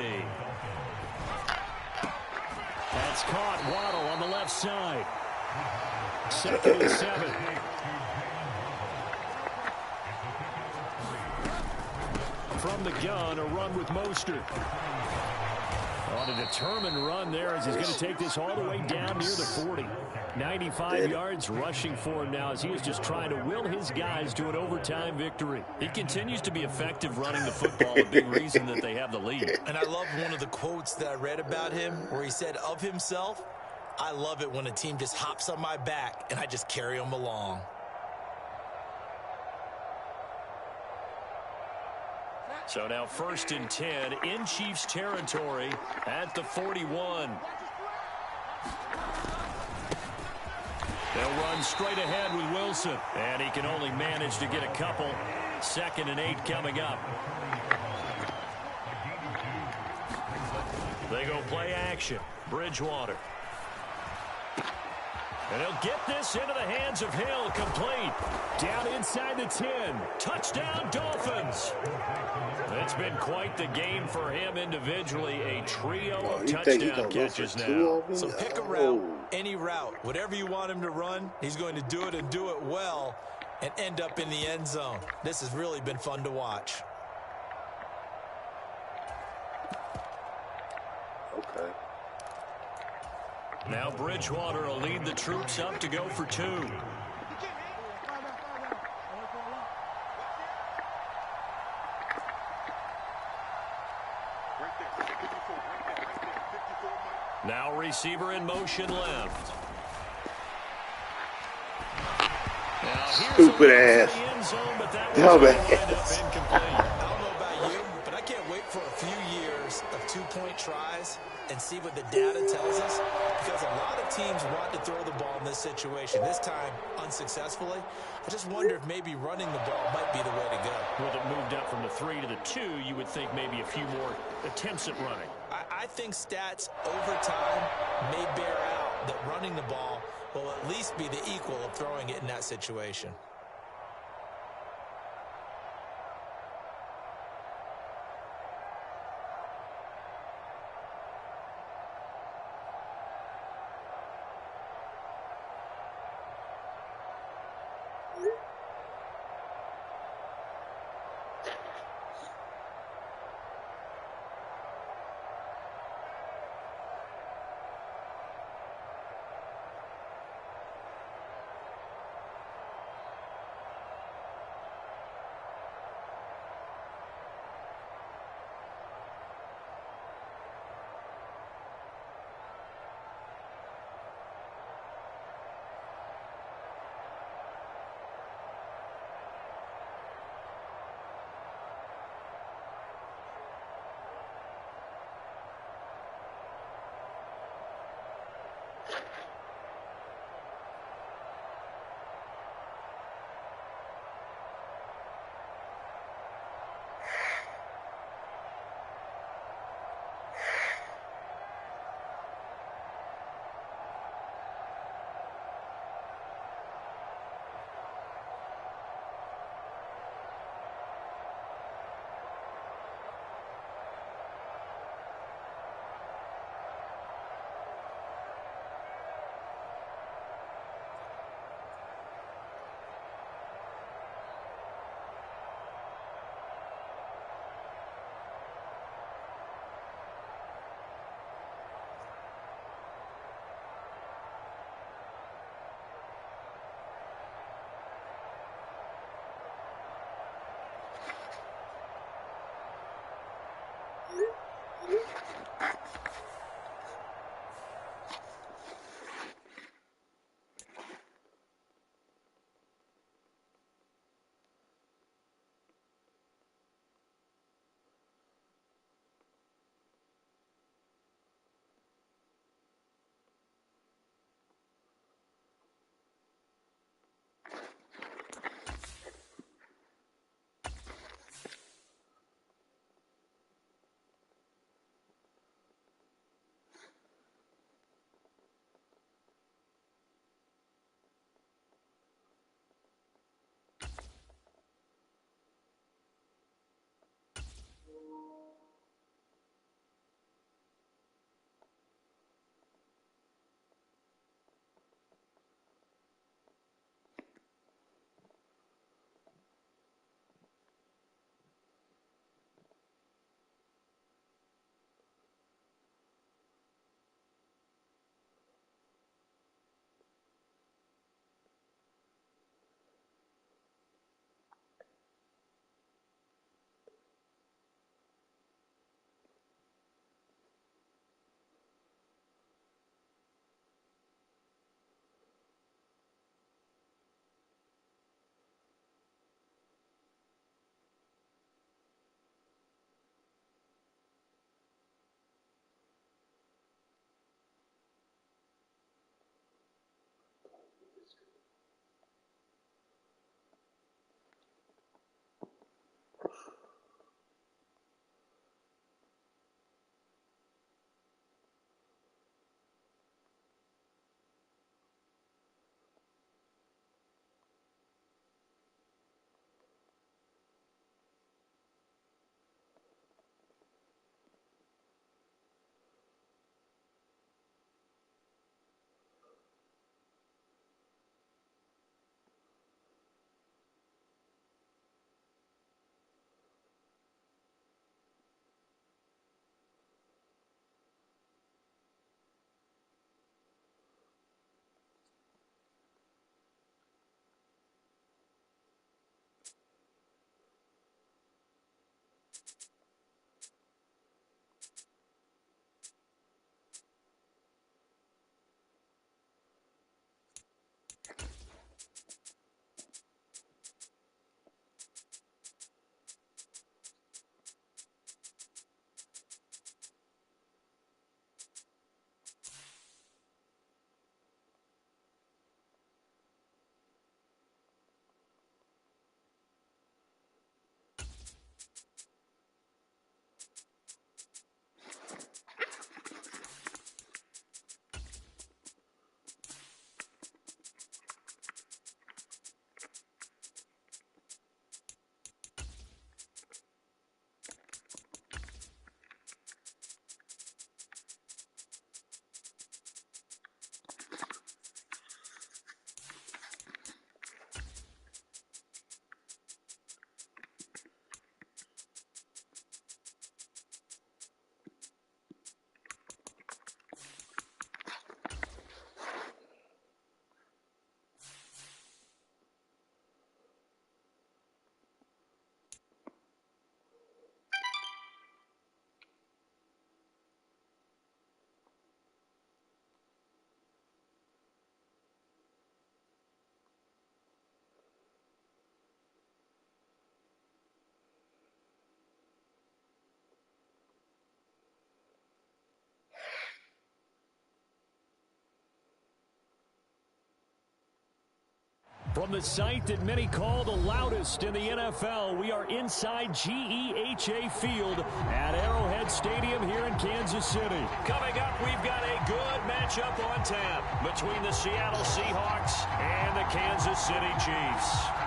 That's caught. Waddle on the left side. 2nd and 7. From the gun, a run with Mostert. On a determined run there as he's going to take this all the way down near the 40. 95 yards rushing for him now as he is just trying to will his guys to an overtime victory. He continues to be effective running the football, a big reason that they have the lead. And I love one of the quotes that I read about him where he said of himself, "I love it when a team just hops on my back and I just carry them along." So now 1st and 10 in Chiefs territory at the 41. They'll run straight ahead with Wilson. And he can only manage to get a couple. 2nd and 8 coming up. They go play action. Bridgewater. And he'll get this into the hands of Hill, complete. Down inside the 10. Touchdown, Dolphins. It's been quite the game for him individually. A trio of touchdown catches now. So pick a route, any route. Whatever you want him to run, he's going to do it and do it well and end up in the end zone. This has really been fun to watch. Okay. Now Bridgewater will lead the troops up to go for 2. Now receiver in motion left. Now Stupid ass. Dumbass. I don't know about you, but I can't wait for a few years of two-point tries and see what the data tells us, because a lot of teams want to throw the ball in this situation. This time, unsuccessfully. I just wonder if maybe running the ball might be the way to go. With it moved up from the 3 to the 2, you would think maybe a few more attempts at running. I think stats over time may bear out that running the ball will at least be the equal of throwing it in that situation. From the site that many call the loudest in the NFL, we are inside GEHA Field at Arrowhead Stadium here in Kansas City. Coming up, we've got a good matchup on tap between the Seattle Seahawks and the Kansas City Chiefs.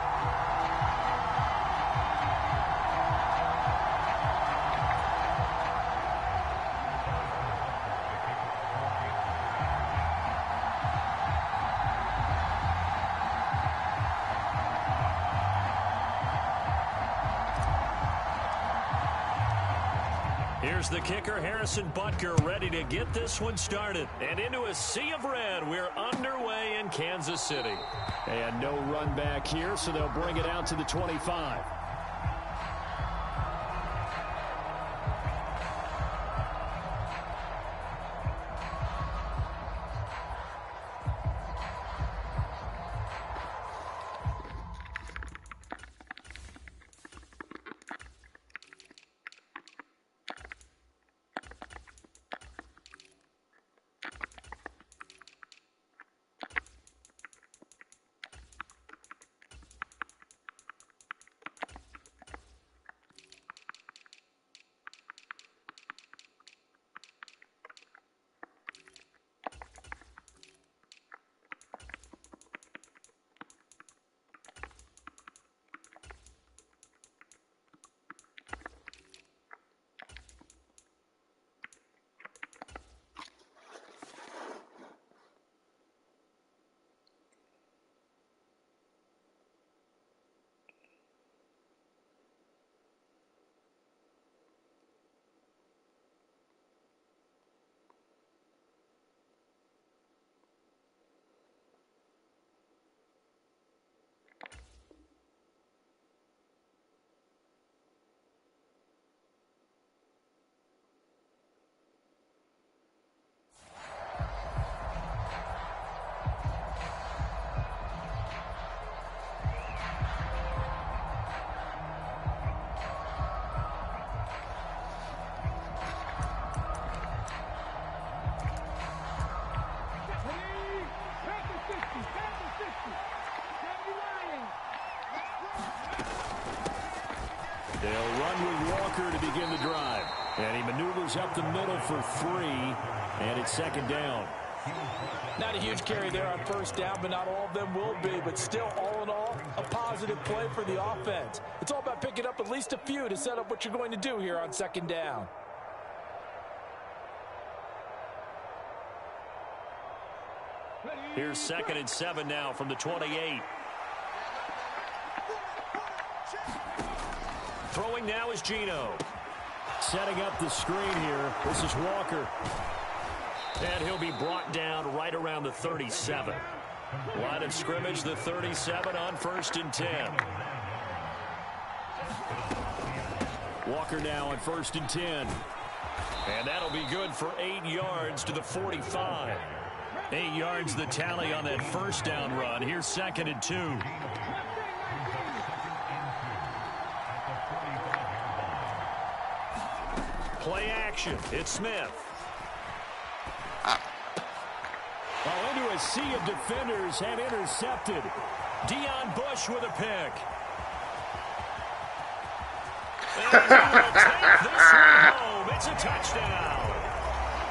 Here's the kicker, Harrison Butker, ready to get this one started. And into a sea of red, we're underway in Kansas City. And no run back here, so they'll bring it out to the 25. They'll run with Walker to begin the drive. And he maneuvers up the middle for 3, and it's second down. Not a huge carry there on first down, but not all of them will be. But still, all in all, a positive play for the offense. It's all about picking up at least a few to set up what you're going to do here on second down. Here's 2nd and 7 now from the 28. Throwing now is Geno. Setting up the screen here. This is Walker. And he'll be brought down right around the 37. Line of scrimmage, the 37 on 1st and 10. Walker now on 1st and 10. And that'll be good for 8 yards to the 45. 8 yards the tally on that first down run. Here's 2nd and 2. Play action. It's Smith. Well, into a sea of defenders and intercepted. Deion Bush with a pick. And he will take this one home. It's a touchdown.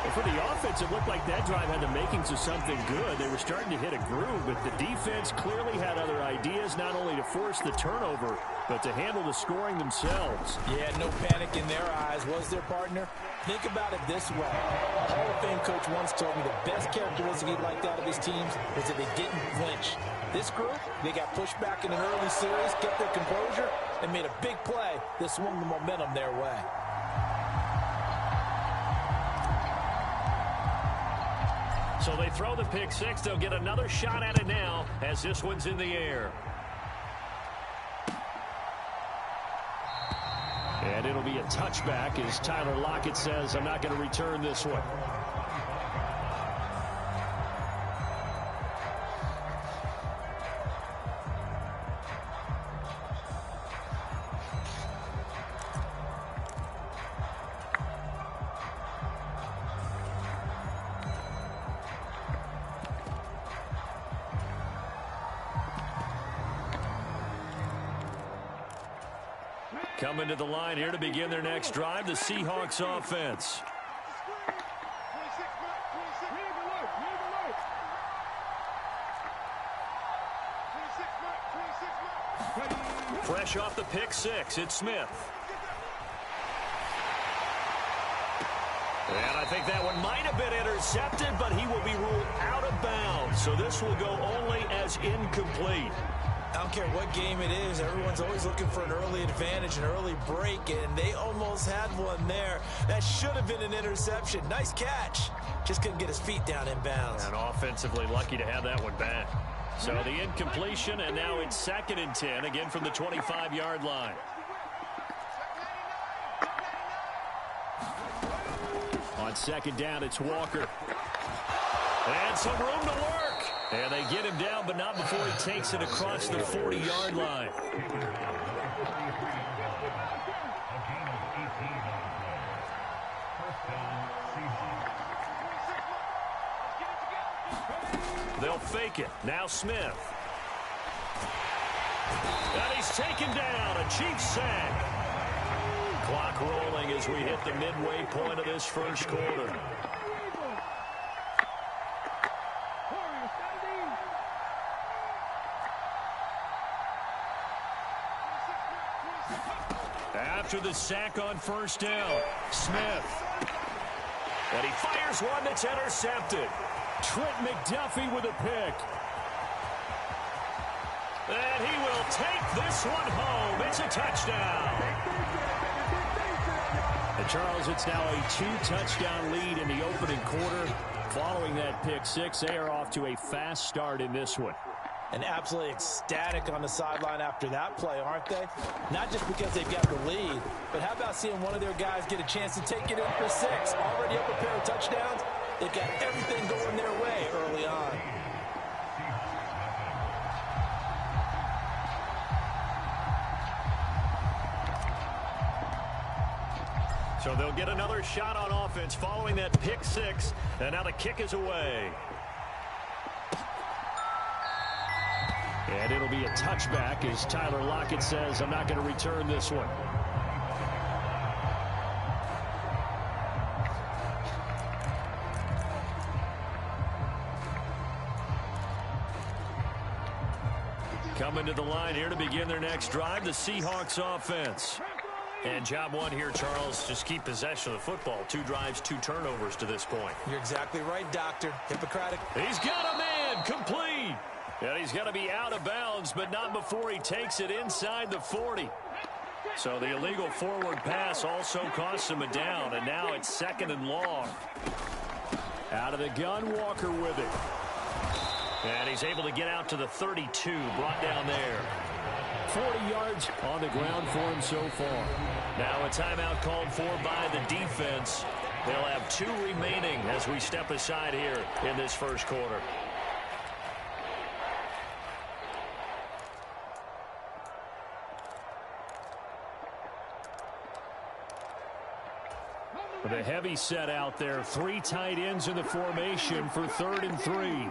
Well, for the offense, it looked like that drive had the makings of something good. They were starting to hit a groove, but the defense clearly had other ideas, not only to force the turnover, but to handle the scoring themselves. Yeah, no panic in their eyes, was there, partner? Think about it this way. A Hall of Fame coach once told me the best characteristic he liked out of his teams was that they didn't flinch. This group, they got pushed back in an early series, kept their composure, and made a big play that swung the momentum their way. So they throw the pick six. They'll get another shot at it now as this one's in the air. And it'll be a touchback as Tyler Lockett says, I'm not going to return this one. Coming to the line here to begin their next drive, the Seahawks offense. Fresh off the pick six, it's Smith. And I think that one might have been intercepted, but he will be ruled out of bounds. So this will go only as incomplete. I don't care what game it is. Everyone's always looking for an early advantage, an early break, and they almost had one there. That should have been an interception. Nice catch. Just couldn't get his feet down in bounds. And offensively lucky to have that one back. So the incompletion, and now it's 2nd and 10, again from the 25-yard line. On 2nd down, it's Walker. And some room to work. And they get him down, but not before he takes it across the 40-yard line. They'll fake it. Now Smith. And he's taken down. A Chiefs sack. Clock rolling as we hit the midway point of this first quarter. After the sack on 1st down, Smith. And he fires one that's intercepted. Trent McDuffie with a pick. And he will take this one home. It's a touchdown. And Charles, it's now a 2-touchdown lead in the opening quarter. Following that pick six, they are off to a fast start in this one. And absolutely ecstatic on the sideline after that play, aren't they? Not just because they've got the lead, but how about seeing one of their guys get a chance to take it in for 6? Already up a pair of touchdowns. They've got everything going their way early on. So they'll get another shot on offense following that pick six. And now the kick is away. And it'll be a touchback as Tyler Lockett says, I'm not going to return this one. Coming to the line here to begin their next drive, the Seahawks offense. And job one here, Charles, just keep possession of the football. 2 drives, 2 turnovers to this point. You're exactly right, Doctor. Hippocratic. He's got a man, complete. And he's going to be out of bounds, but not before he takes it inside the 40. So the illegal forward pass also costs him a down, and now it's 2nd and long. Out of the gun, Walker with it. And he's able to get out to the 32, brought down there. 40 yards on the ground for him so far. Now a timeout called for by the defense. They'll have 2 remaining as we step aside here in this first quarter. With a heavy set out there, 3 tight ends in the formation for 3rd and 3.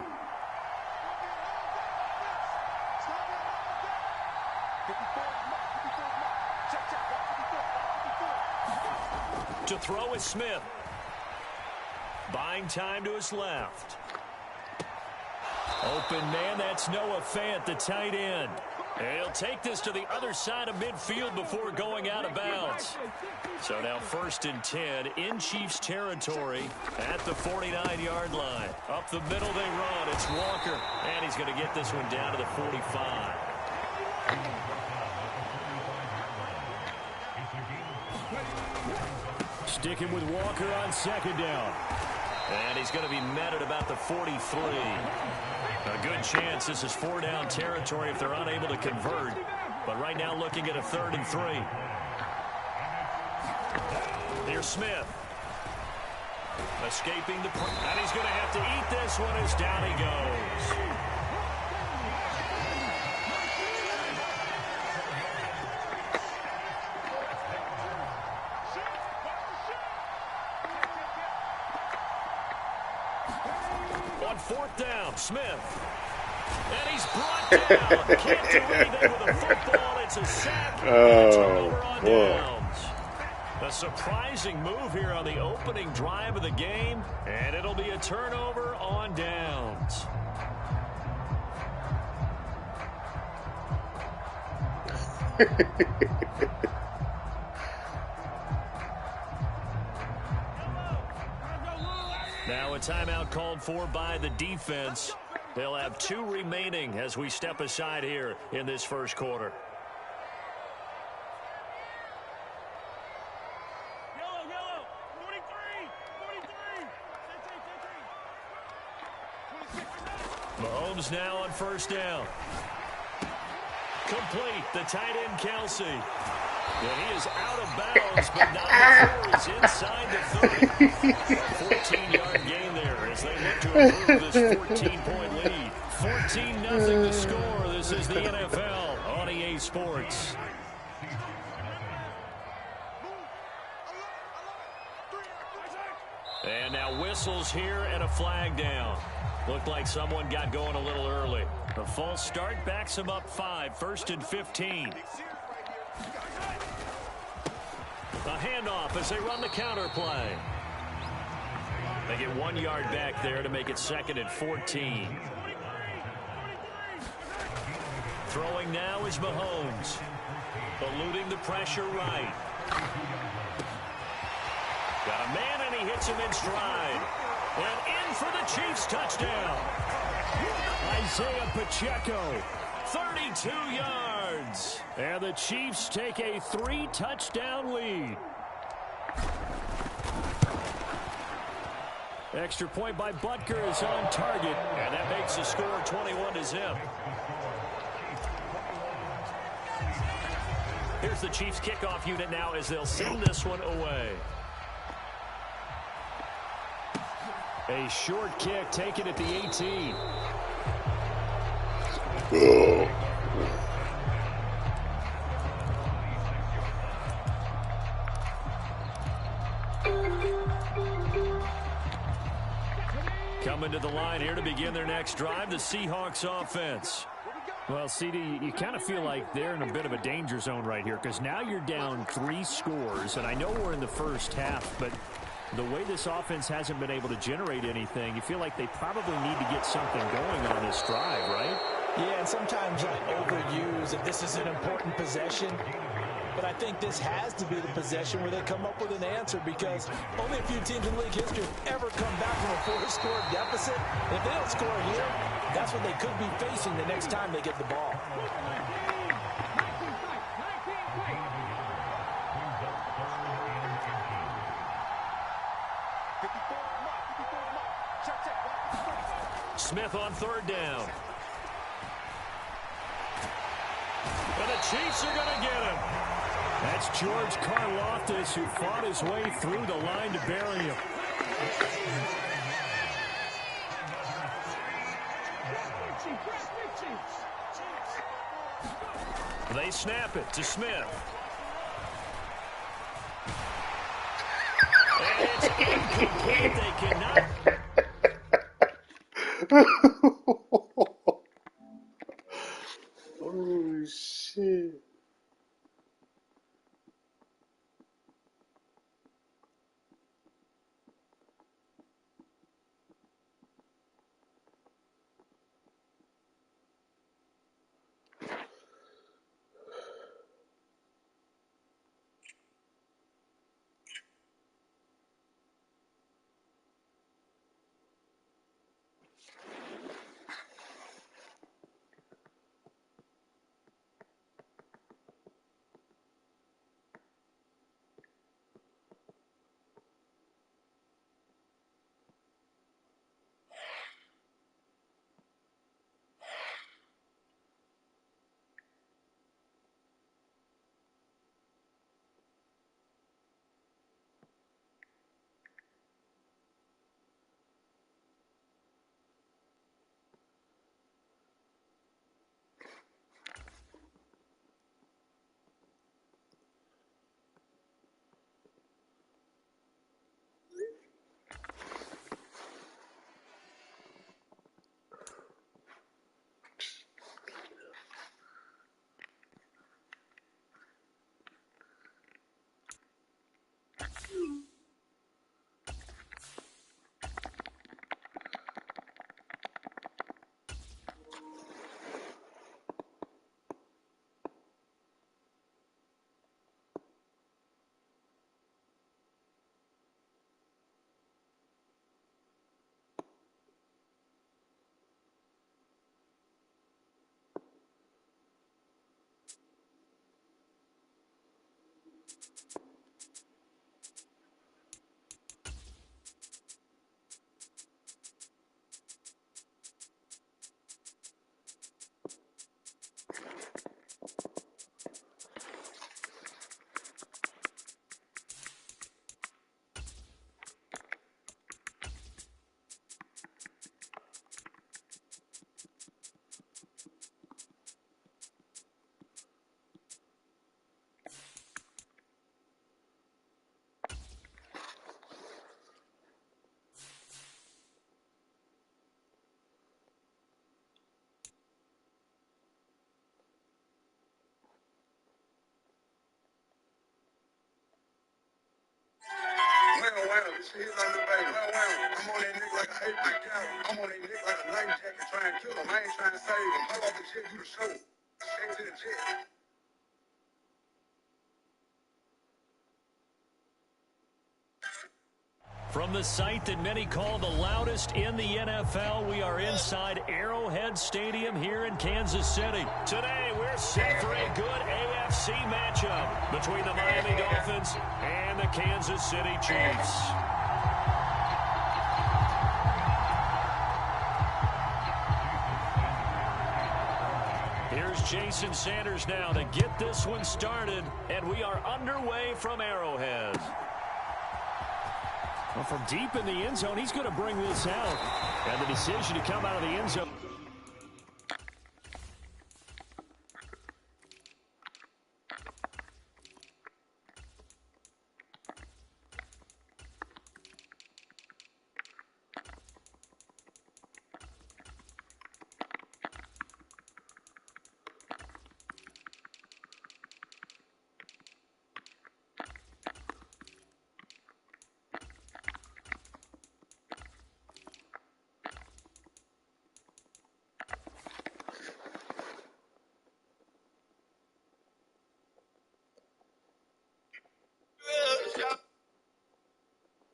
To throw is Smith. Buying time to his left. Open man, that's Noah Fant, the tight end. And he'll take this to the other side of midfield before going out of bounds. So now 1st and 10 in Chiefs territory at the 49-yard line. Up the middle they run. It's Walker. And he's going to get this one down to the 45. Sticking with Walker on 2nd down. And he's going to be met at about the 43. A good chance this is 4-down territory if they're unable to convert. But right now looking at a 3rd and 3. Here's Smith. Escaping the... And he's going to have to eat this one as down he goes. On 4th down, Smith. And he's brought down. Can't do anything with a football. It's a sack and a turnover on downs. A surprising move here on the opening drive of the game, and it'll be a turnover on downs. Now a timeout called for by the defense. They'll have 2 remaining as we step aside here in this first quarter. Mahomes now on first down. Complete. The tight end, Kelsey. And he is out of bounds, but not before he's inside the 30. 14-yard gain there as they look to improve this 14-point lead. 14-0 the score. This is the NFL on EA Sports. And now whistles here and a flag down. Looked like someone got going a little early. The false start backs him up 5, 1st and 15. A handoff as they run the counter play. They get 1 yard back there to make it 2nd and 14. Throwing now is Mahomes. Eluding the pressure right. Got a man and he hits him in stride. And in for the Chiefs touchdown. Isaiah Pacheco, 32 yards. And the Chiefs take a 3-touchdown lead. Extra point by Butker is on target. And that makes the score 21-0. Here's the Chiefs kickoff unit now as they'll send this one away. A short kick taken at the 18. Coming to the line here to begin their next drive, the Seahawks offense. Well, CD, you kind of feel like they're in a bit of a danger zone right here because now you're down 3 scores, and I know we're in the first half, but the way this offense hasn't been able to generate anything, you feel like they probably need to get something going on this drive, right? Yeah, and sometimes I overuse if this is an important possession. But I think this has to be the possession where they come up with an answer because only a few teams in league history have ever come back from a 4-score deficit. And if they don't score here, that's what they could be facing the next time they get the ball. Smith on 3rd down. And the Chiefs are going to get him. That's George Karlaftis who fought his way through the line to bury him. They snap it to Smith. And it's incomplete. They cannot. Oh, shit. From the site that many call the loudest in the NFL, we are inside Arrowhead Stadium here in Kansas City. Today, we're set for a good AFC matchup between the Miami Dolphins and the Kansas City Chiefs. Here's Jason Sanders now to get this one started, and we are underway from Arrowhead. Well, from deep in the end zone, he's going to bring this out. And the decision to come out of the end zone.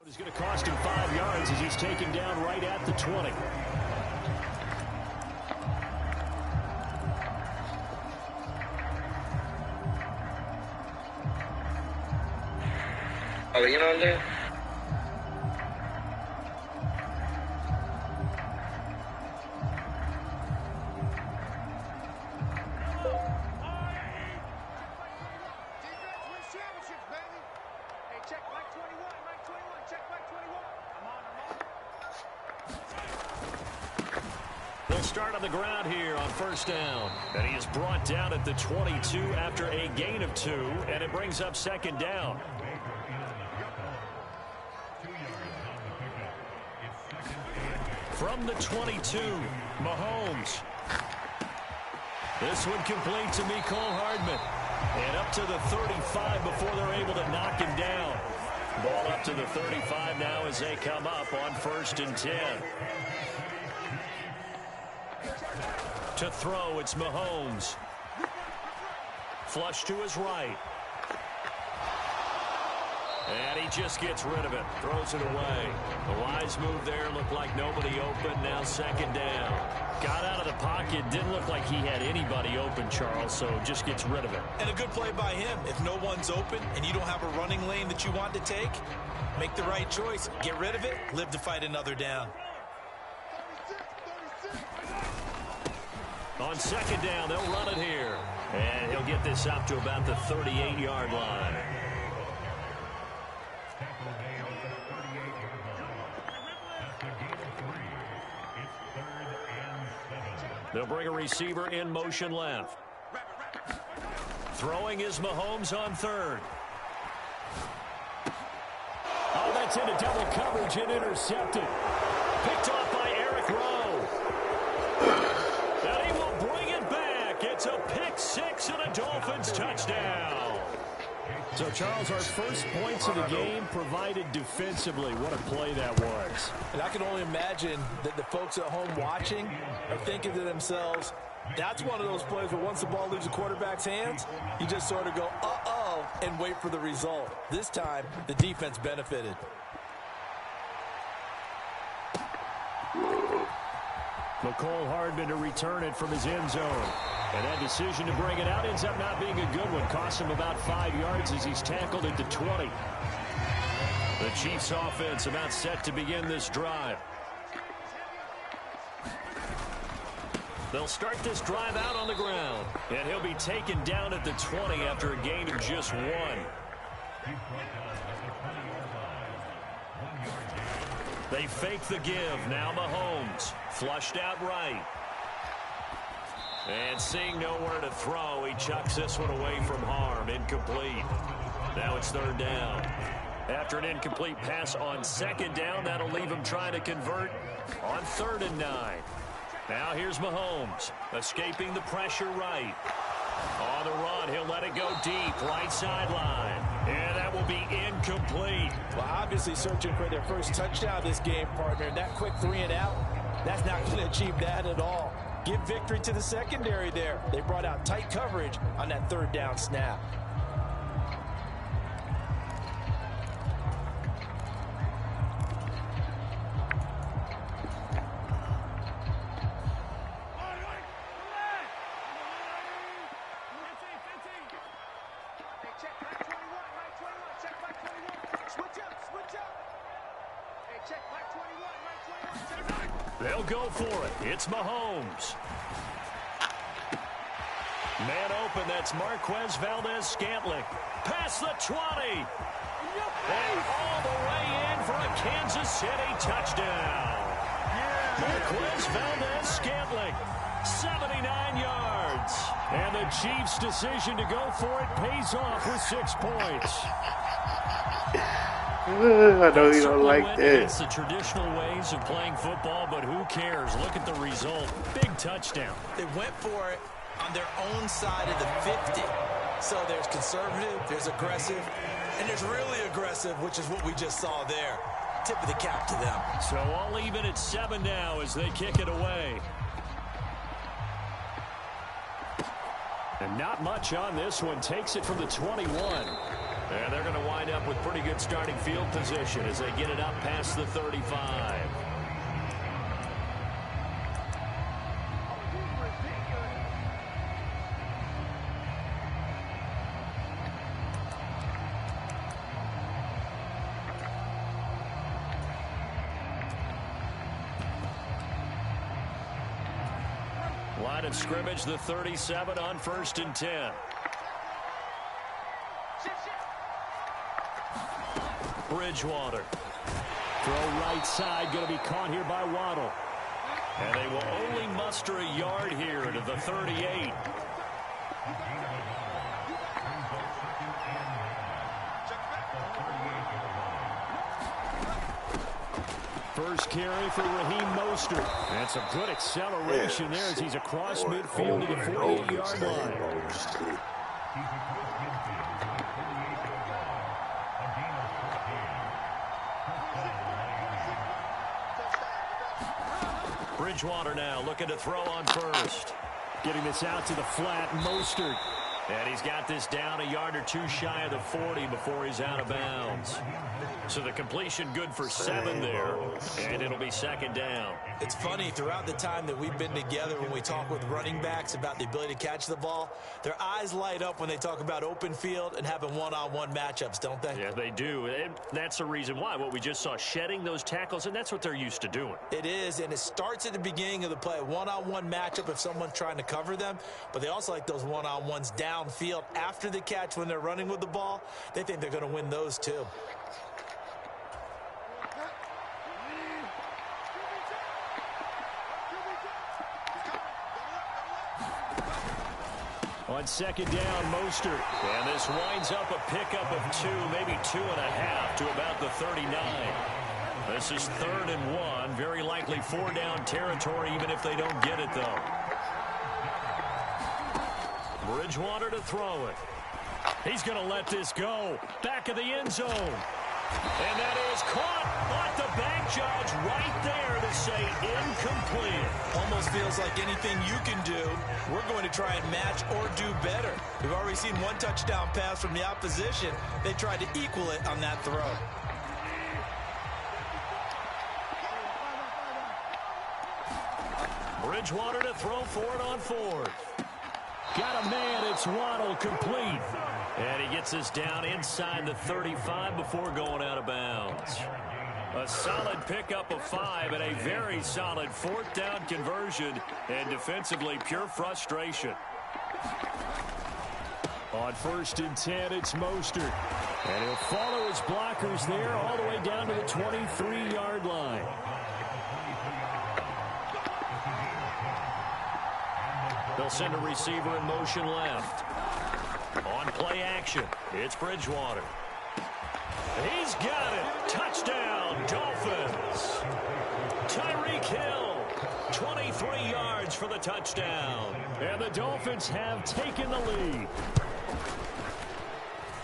It's going to cost him 5 yards as he's taken down right at the 20. Oh, you know that? They'll start on the ground here on first down. And he is brought down at the 22 after a gain of 2, and it brings up second down. From the 22, Mahomes. This one complete to Mecole Hardman. And up to the 35 before they're able to knock him down. Ball up to the 35 now as they come up on 1st and 10. To throw, it's Mahomes. Flush to his right. And he just gets rid of it. Throws it away. The wise move there. Looked like nobody open. Now second down. Got out of the pocket. Didn't look like he had anybody open, Charles, so just gets rid of it. And a good play by him. If no one's open and you don't have a running lane that you want to take, make the right choice. Get rid of it. Live to fight another down. On second down, they'll run it here. And he'll get this up to about the 38-yard line. They'll bring a receiver in motion left. Throwing is Mahomes on 3rd. Oh, that's into double coverage and intercepted. Picked off by Eric Rowe. And he will bring it back. It's a pick 6 and a Dolphins touchdown. So, Charles, our first points of the game provided defensively. What a play that was. And I can only imagine that the folks at home watching are thinking to themselves, that's one of those plays where once the ball leaves the quarterback's hands, you just sort of go, uh-oh, and wait for the result. This time, the defense benefited. Mecole Hardman to return it from his end zone. And that decision to bring it out ends up not being a good one. Costs him about 5 yards as he's tackled at the 20. The Chiefs offense about set to begin this drive. They'll start this drive out on the ground. And he'll be taken down at the 20 after a gain of just 1. They fake the give. Now Mahomes. Flushed out right. And seeing nowhere to throw, he chucks this one away from harm. Incomplete. Now it's 3rd down. After an incomplete pass on second down, that'll leave him trying to convert on 3rd and 9. Now here's Mahomes, escaping the pressure right. On the run, he'll let it go deep, right sideline. And that will be incomplete. Well, obviously searching for their first touchdown this game, partner. And that quick 3 and out, that's not going to achieve that at all. Give victory to the secondary there. They brought out tight coverage on that 3rd down snap. They'll go for it. It's Mahomes. Man open, that's Marquez Valdes-Scantling. Past the 20. And all the way in for a Kansas City touchdown. Marquez Valdes-Scantling, 79 yards. And the Chiefs' decision to go for it pays off with 6 points. I know you don't like that. It's the traditional ways of playing football, but who cares? Look at the result. Big touchdown. They went for it on their own side of the 50. So there's conservative, there's aggressive, and there's really aggressive, which is what we just saw there. Tip of the cap to them. So all even at 7 now as they kick it away. And not much on this one. Takes it from the 21. And they're going to wind up with pretty good starting field position as they get it up past the 35. Line of scrimmage, the 37 on 1st and 10. Bridgewater. Throw right side, going to be caught here by Waddle. And they will only muster a yard here to the 38. First carry for Raheem Mostert. And some good acceleration there as he's across midfield to the 48-yard line. Bridgewater now looking to throw on first. Getting this out to the flat, Mostert. And he's got this down a yard or 2 shy of the 40 before he's out of bounds. So the completion good for 7 there, and it'll be 2nd down. It's funny, throughout the time that we've been together when we talk with running backs about the ability to catch the ball, their eyes light up when they talk about open field and having one-on-one matchups, don't they? Yeah, they do. And that's the reason why. What we just saw, shedding those tackles, and that's what they're used to doing. It is, and it starts at the beginning of the play. One-on-one matchup if someone's trying to cover them, but they also like those one-on-ones downfield after the catch when they're running with the ball. They think they're going to win those too. On 2nd down, Mostert. And this winds up a pickup of 2, maybe 2.5 to about the 39. This is 3rd and 1. Very likely 4-down territory, even if they don't get it, though. Bridgewater to throw it. He's going to let this go. Back of the end zone. And that is caught off the back, Judge, right there to say incomplete. Almost feels like anything you can do, we're going to try and match or do better. We've already seen 1 touchdown pass from the opposition. They tried to equal it on that throw. Bridgewater to throw for it on 4th. Got a man, it's Waddle, complete. And he gets us down inside the 35 before going out of bounds. A solid pickup of 5 and a very solid 4th down conversion. And defensively, pure frustration. On 1st and 10, it's Mostert. And he'll follow his blockers there all the way down to the 23-yard line. They'll send a receiver in motion left. On play action, it's Bridgewater. He's got it. Touchdown, Dolphins. Tyreek Hill, 23 yards for the touchdown. And the Dolphins have taken the lead.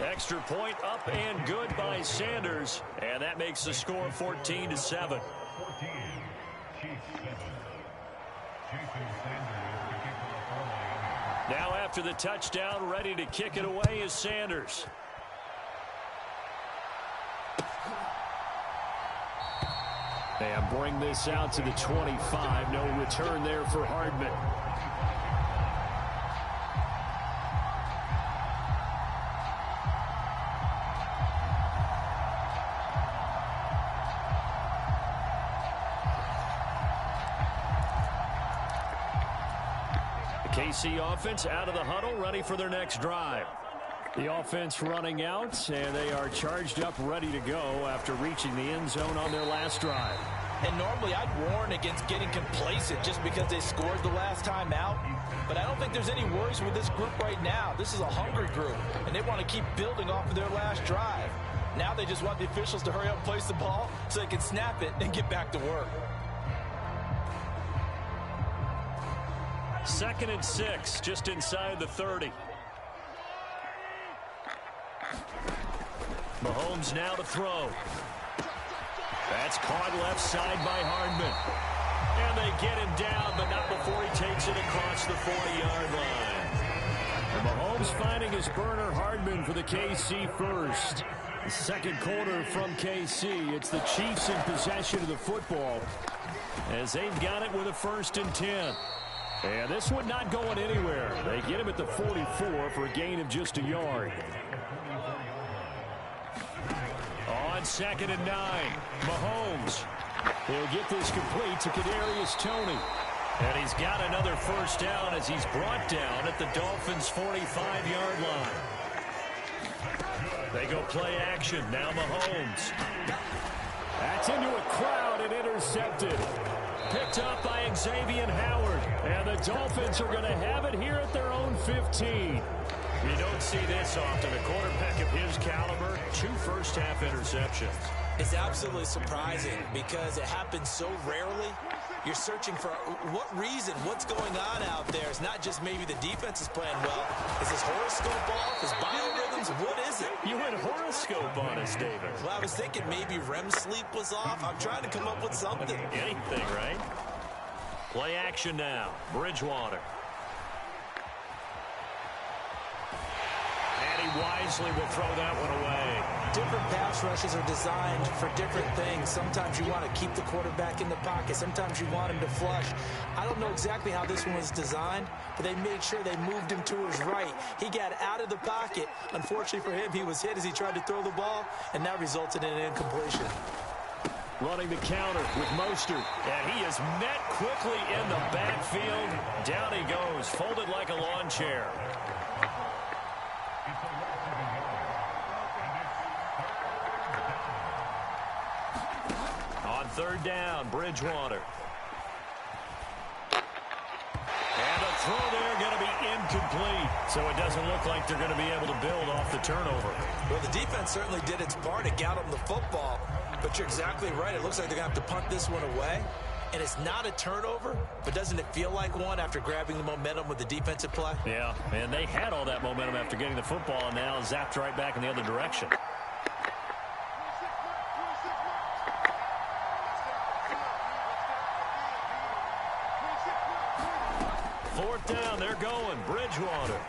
Extra point up and good by Sanders. And that makes the score 14-7. Now after the touchdown, ready to kick it away is Sanders. And bring this out to the 25. No return there for Hardman. KC offense out of the huddle, ready for their next drive. The offense running out, and they are charged up, ready to go after reaching the end zone on their last drive. And normally I'd warn against getting complacent just because they scored the last time out. But I don't think there's any worries with this group right now. This is a hungry group, and they want to keep building off of their last drive. Now they just want the officials to hurry up and place the ball so they can snap it and get back to work. 2nd and 6, just inside the 30. Mahomes now to throw. That's caught left side by Hardman. And they get him down, but not before he takes it across the 40-yard line. And Mahomes finding his burner, Hardman, for the KC first. The second quarter from KC. It's the Chiefs in possession of the football as they've got it with a 1st and 10. And this one not going anywhere. They get him at the 44 for a gain of just a yard. On 2nd and 9, Mahomes. He'll get this complete to Kadarius Toney. And he's got another 1st down as he's brought down at the Dolphins' 45-yard line. They go play action. Now Mahomes. That's into a crowd and intercepted. Picked up by Xavier Howard. And the Dolphins are going to have it here at their own 15. You don't see this often. A quarterback of his caliber, 2 first-half interceptions. It's absolutely surprising because it happens so rarely. You're searching for what reason, what's going on out there. It's not just maybe the defense is playing well. Is his horoscope off? His biorhythms? What is it? You went horoscope on us, David. Well, I was thinking maybe REM sleep was off. I'm trying to come up with something. Anything, right? Play action now. Bridgewater. And he wisely will throw that one away. Different pass rushes are designed for different things. Sometimes you want to keep the quarterback in the pocket. Sometimes you want him to flush. I don't know exactly how this one was designed, but they made sure they moved him to his right. He got out of the pocket. Unfortunately for him, he was hit as he tried to throw the ball, and that resulted in an incompletion. Running the counter with Mostert. And he is met quickly in the backfield. Down he goes, folded like a lawn chair. On 3rd down, Bridgewater. And a throw there going to be incomplete. So it doesn't look like they're going to be able to build off the turnover. Well, the defense certainly did its part to get them the football. But you're exactly right. It looks like they're going to have to punt this one away. And it's not a turnover, but doesn't it feel like one after grabbing the momentum with the defensive play? Yeah, and they had all that momentum after getting the football and now zapped right back in the other direction. 4th down, they're going. Bridgewater.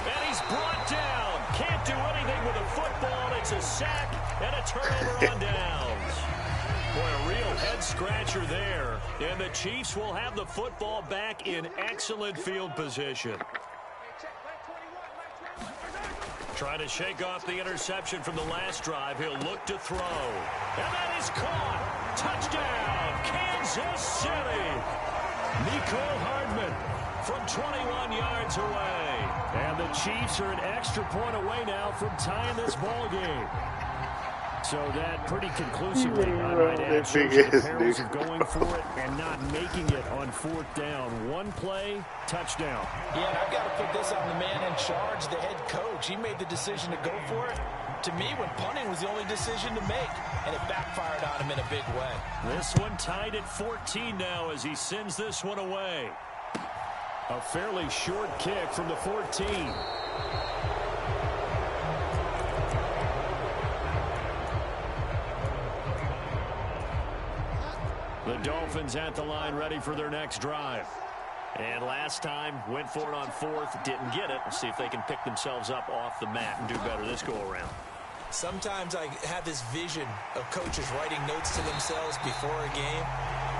And he's brought down. Can't do anything with a football. It's a sack and a turnover on downs. Boy, a real head-scratcher there. And the Chiefs will have the football back in excellent field position. Trying to shake off the interception from the last drive. He'll look to throw. And that is caught. Touchdown, Kansas City. Mecole Hardman from 21 yards away. And the Chiefs are an extra point away now from tying this ball game. So that pretty conclusively, I might add, shows the perils of going for it and not making it on 4th down. One play, touchdown. Yeah, and I've got to put this on the man in charge, the head coach. He made the decision to go for it. To me, when punting was the only decision to make, and it backfired on him in a big way. This one tied at 14 now as he sends this one away. A fairly short kick from the 14. The Dolphins at the line ready for their next drive. And last time, went for it on fourth, didn't get it. Let's see if they can pick themselves up off the mat and do better this go-around. Sometimes I have this vision of coaches writing notes to themselves before a game.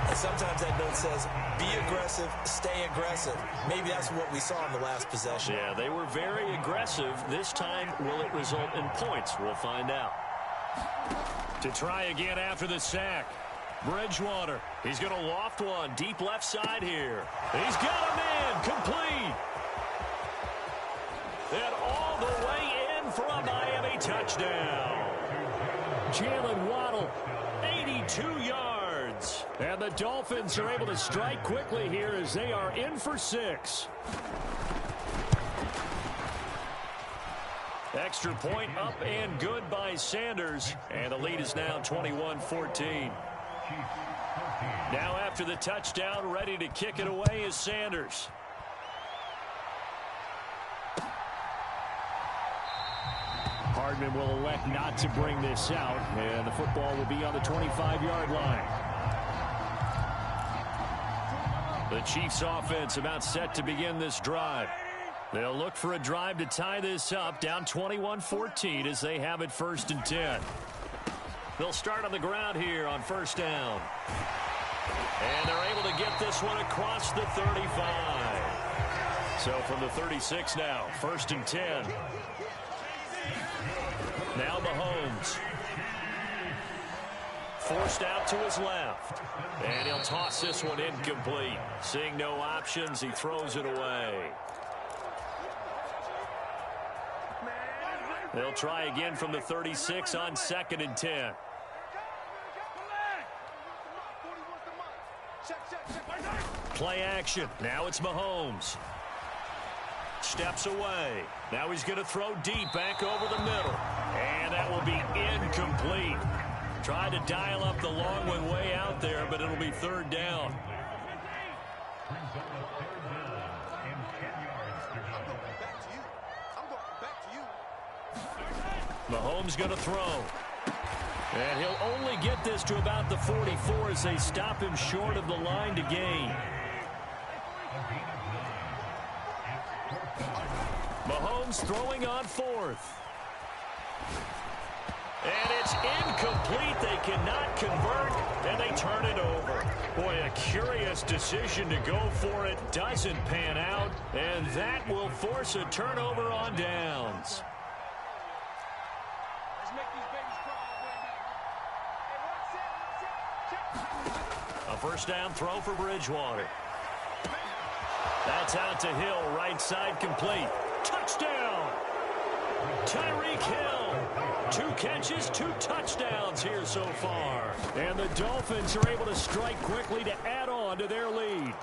And sometimes that note says, be aggressive, stay aggressive. Maybe that's what we saw in the last possession. Yeah, they were very aggressive. This time, will it result in points? We'll find out. To try again after the sack. Bridgewater, he's going to loft one deep left side here. He's got a man complete. And all the way in for a Miami touchdown. Jalen Waddle, 82 yards. And the Dolphins are able to strike quickly here as they are in for 6. Extra point up and good by Sanders. And the lead is now 21-14. Now after the touchdown, ready to kick it away is Sanders. Hardman will elect not to bring this out, and the football will be on the 25-yard line. The Chiefs offense about set to begin this drive. They'll look for a drive to tie this up, down 21-14 as they have it 1st and 10. They'll start on the ground here on 1st down. And they're able to get this one across the 35. So from the 36 now, 1st and 10. Now Mahomes. Forced out to his left. And he'll toss this one incomplete. Seeing no options, he throws it away. They'll try again from the 36 on 2nd and 10. Play action. Now it's Mahomes. Steps away. Now he's going to throw deep back over the middle. And that will be incomplete. Tried to dial up the long one way out there, but it'll be 3rd down. Mahomes going to throw. And he'll only get this to about the 44 as they stop him short of the line to gain. Mahomes throwing on 4th. And it's incomplete. They cannot convert, and they turn it over. Boy, a curious decision to go for it. Doesn't pan out, and that will force a turnover on downs. A 1st down throw for Bridgewater. That's out to Hill, right side complete. Touchdown! Tyreek Hill. 2 catches, 2 touchdowns here so far. And the Dolphins are able to strike quickly to add on to their lead.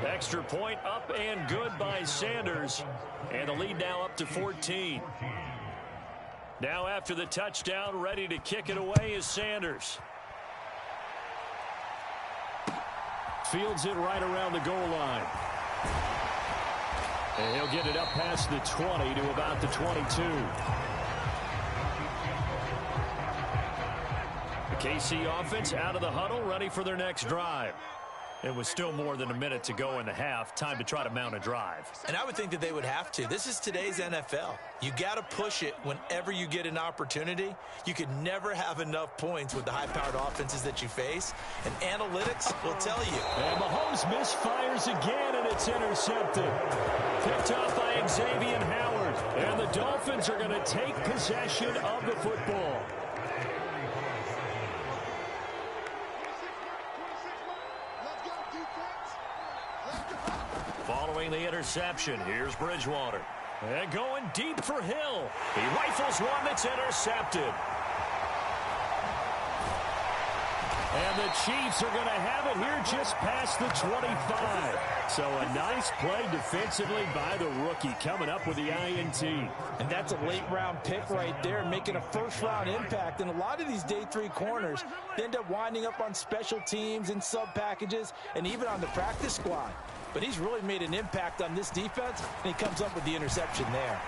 Extra point up and good by Sanders. And the lead now up to 14. Now after the touchdown, ready to kick it away is Sanders. Fields it right around the goal line. And he'll get it up past the 20 to about the 22. The KC offense out of the huddle, ready for their next drive. It was still more than a minute to go in the half. Time to try to mount a drive. And I would think that they would have to. This is today's NFL. You got to push it whenever you get an opportunity. You could never have enough points with the high-powered offenses that you face. And analytics will tell you. And Mahomes misfires again, and it's intercepted. Picked up by Xavier Howard. And the Dolphins are going to take possession of the football. Following the interception, here's Bridgewater. And going deep for Hill. He rifles one that's intercepted. And the Chiefs are going to have it here just past the 25. So a nice play defensively by the rookie coming up with the INT. And that's a late-round pick right there, making a first-round impact. And a lot of these day 3 corners end up winding up on special teams and sub-packages and even on the practice squad. But he's really made an impact on this defense, and he comes up with the interception there.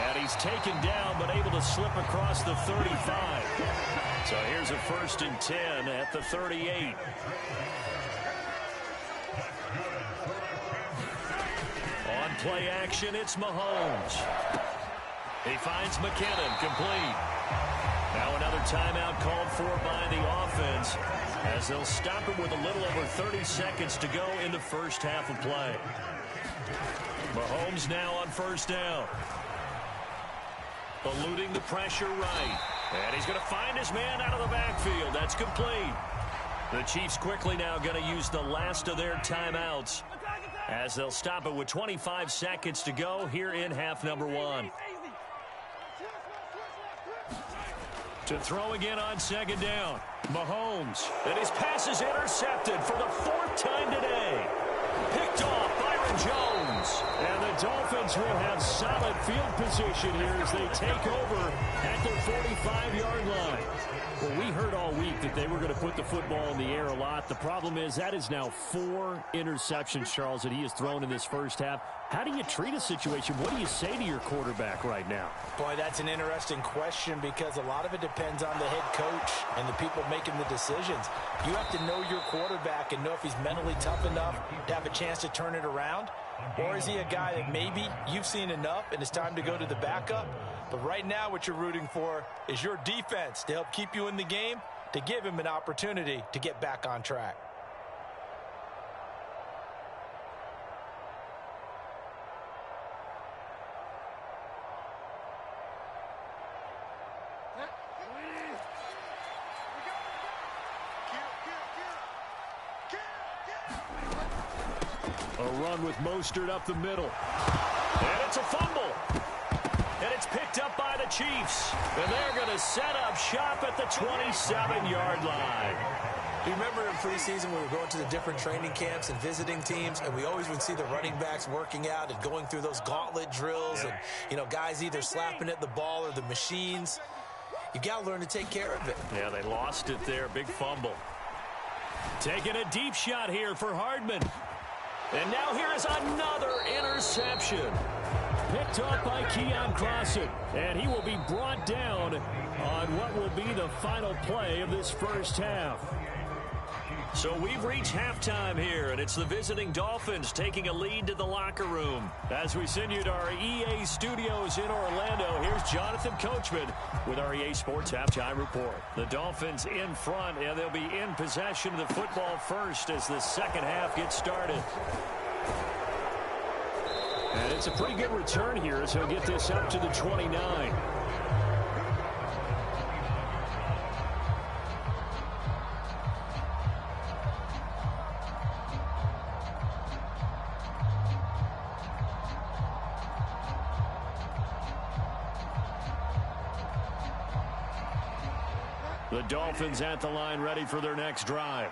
And he's taken down, but able to slip across the 35. So here's a 1st and 10 at the 38. On play action, it's Mahomes. He finds McKinnon, complete. Now another timeout called for by the offense as they'll stop it with a little over 30 seconds to go in the first half of play. Mahomes now on 1st down. Eluding the pressure right. And he's going to find his man out of the backfield. That's complete. The Chiefs quickly now going to use the last of their timeouts as they'll stop it with 25 seconds to go here in half number 1. To throw again on 2nd down. Mahomes. And his pass is intercepted for the 4th time today. Picked off Byron Jones. And the Dolphins will have solid field position here as they take over at their 45-yard line. Well, we heard all week that they were going to put the football in the air a lot. The problem is that is now 4 interceptions, Charles, that he has thrown in this first half. How do you treat a situation? What do you say to your quarterback right now? Boy, that's an interesting question because a lot of it depends on the head coach and the people making the decisions. You have to know your quarterback and know if he's mentally tough enough to have a chance to turn it around. Or is he a guy that maybe you've seen enough and it's time to go to the backup? But right now what you're rooting for is your defense to help keep you in the game, to give him an opportunity to get back on track. A run with Mostert up the middle. And it's a fumble. And it's picked up by the Chiefs. And they're going to set up shop at the 27-yard line. You remember in preseason we were going to the different training camps and visiting teams, and we always would see the running backs working out and going through those gauntlet drills and, you know, guys either slapping at the ball or the machines. You got to learn to take care of it. Yeah, they lost it there. Big fumble. Taking a deep shot here for Hardman. And now here is another interception. Picked up by Keon Crossen. And he will be brought down on what will be the final play of this first half. So we've reached halftime here, and it's the visiting Dolphins taking a lead to the locker room. As we send you to our EA studios in Orlando, here's Jonathan Coachman with our EA Sports Halftime Report. The Dolphins in front, and they'll be in possession of the football first as the second half gets started. And it's a pretty good return here as he'll get this up to the 29. The Dolphins at the line ready for their next drive.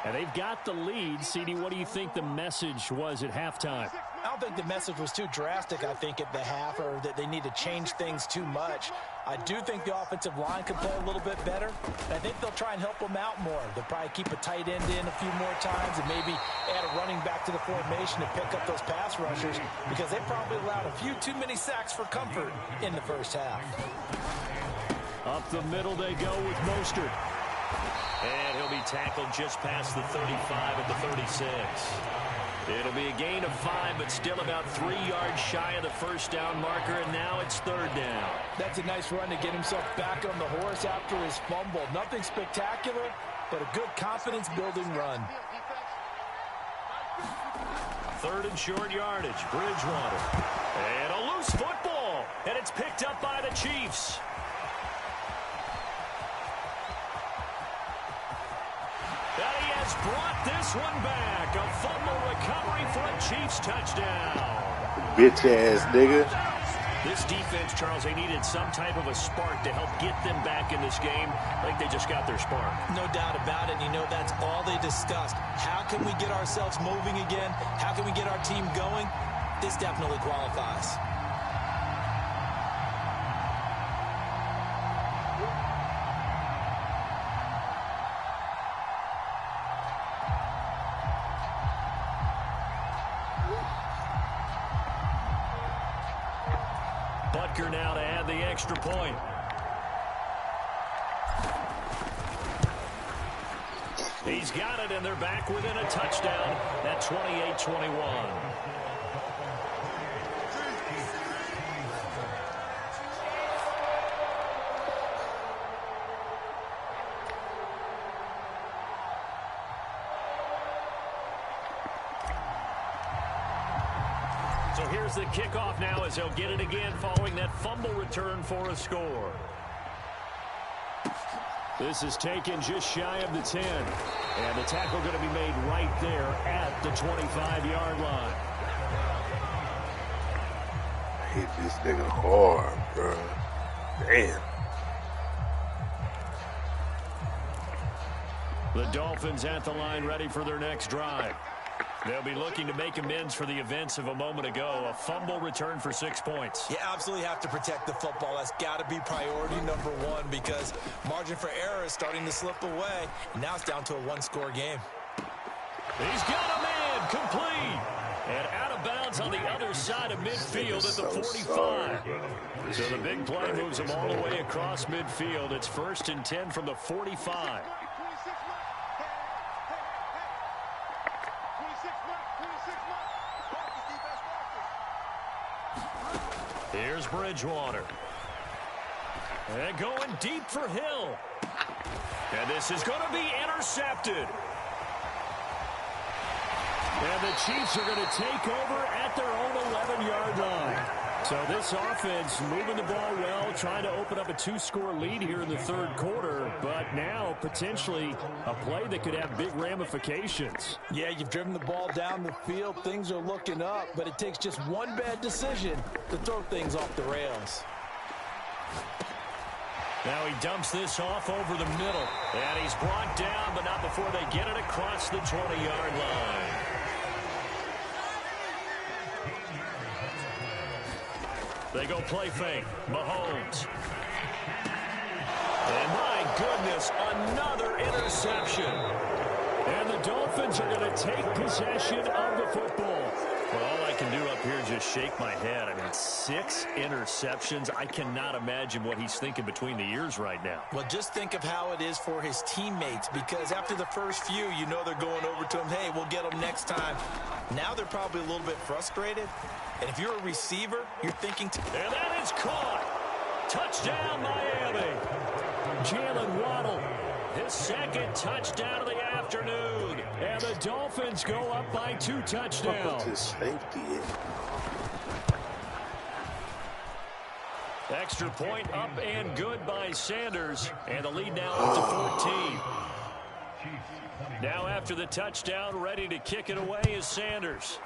And they've got the lead. CD, what do you think the message was at halftime? I don't think the message was too drastic, I think, at the half, or that they need to change things too much. I do think the offensive line could play a little bit better. And I think they'll try and help them out more. They'll probably keep a tight end in a few more times and maybe add a running back to the formation to pick up those pass rushers because they probably allowed a few too many sacks for comfort in the first half. Up the middle they go with Mostert. And he'll be tackled just past the 35 at the 36. It'll be a gain of 5, but still about 3 yards shy of the first down marker, and now it's 3rd down. That's a nice run to get himself back on the horse after his fumble. Nothing spectacular, but a good confidence-building run. 3rd and short yardage, Bridgewater. And a loose football, and it's picked up by the Chiefs. And he has brought this one back. A fumble recovery for a Chiefs touchdown. Bitch ass nigga. This defense, Charles, they needed some type of a spark to help get them back in this game. I think they just got their spark. No doubt about it. You know, that's all they discussed. How can we get ourselves moving again? How can we get our team going? This definitely qualifies. Butker now to add the extra point. He's got it, and they're back within a touchdown at 28-21. So here's the kickoff now as they'll get it again following that fumble return for a score. This is taken just shy of the 10. And the tackle going to be made right there at the 25-yard line. I hit this nigga hard, bro. Damn. The Dolphins at the line ready for their next drive. They'll be looking to make amends for the events of a moment ago. A fumble return for 6 points. You absolutely have to protect the football. That's got to be priority number one because margin for error is starting to slip away. Now it's down to a one-score game. He's got a man complete. And out of bounds on the other side of midfield at the 45. So the big play moves him all the way across midfield. It's 1st and 10 from the 45. Here's Bridgewater. And going deep for Hill. And this is going to be intercepted. And the Chiefs are going to take over at their own 11-yard line. So this offense moving the ball well, trying to open up a 2-score lead here in the third quarter, but now potentially a play that could have big ramifications. Yeah, you've driven the ball down the field. Things are looking up, but it takes just one bad decision to throw things off the rails. Now he dumps this off over the middle, and he's brought down, but not before they get it across the 20-yard line. They go play fake. Mahomes. And my goodness, another interception. And the Dolphins are going to take possession of the football. Well, all I can do up here is just shake my head. I mean, 6 interceptions. I cannot imagine what he's thinking between the ears right now. Well, just think of how it is for his teammates because after the first few, you know they're going over to him, hey, we'll get them next time. Now they're probably a little bit frustrated. And if you're a receiver, you're thinking... And that is caught. Touchdown, Miami. Jalen Waddle, his 2nd touchdown of the afternoon. And the Dolphins go up by 2 touchdowns. Extra point up and good by Sanders. And the lead now up to 14. Now after the touchdown, ready to kick it away is Sanders.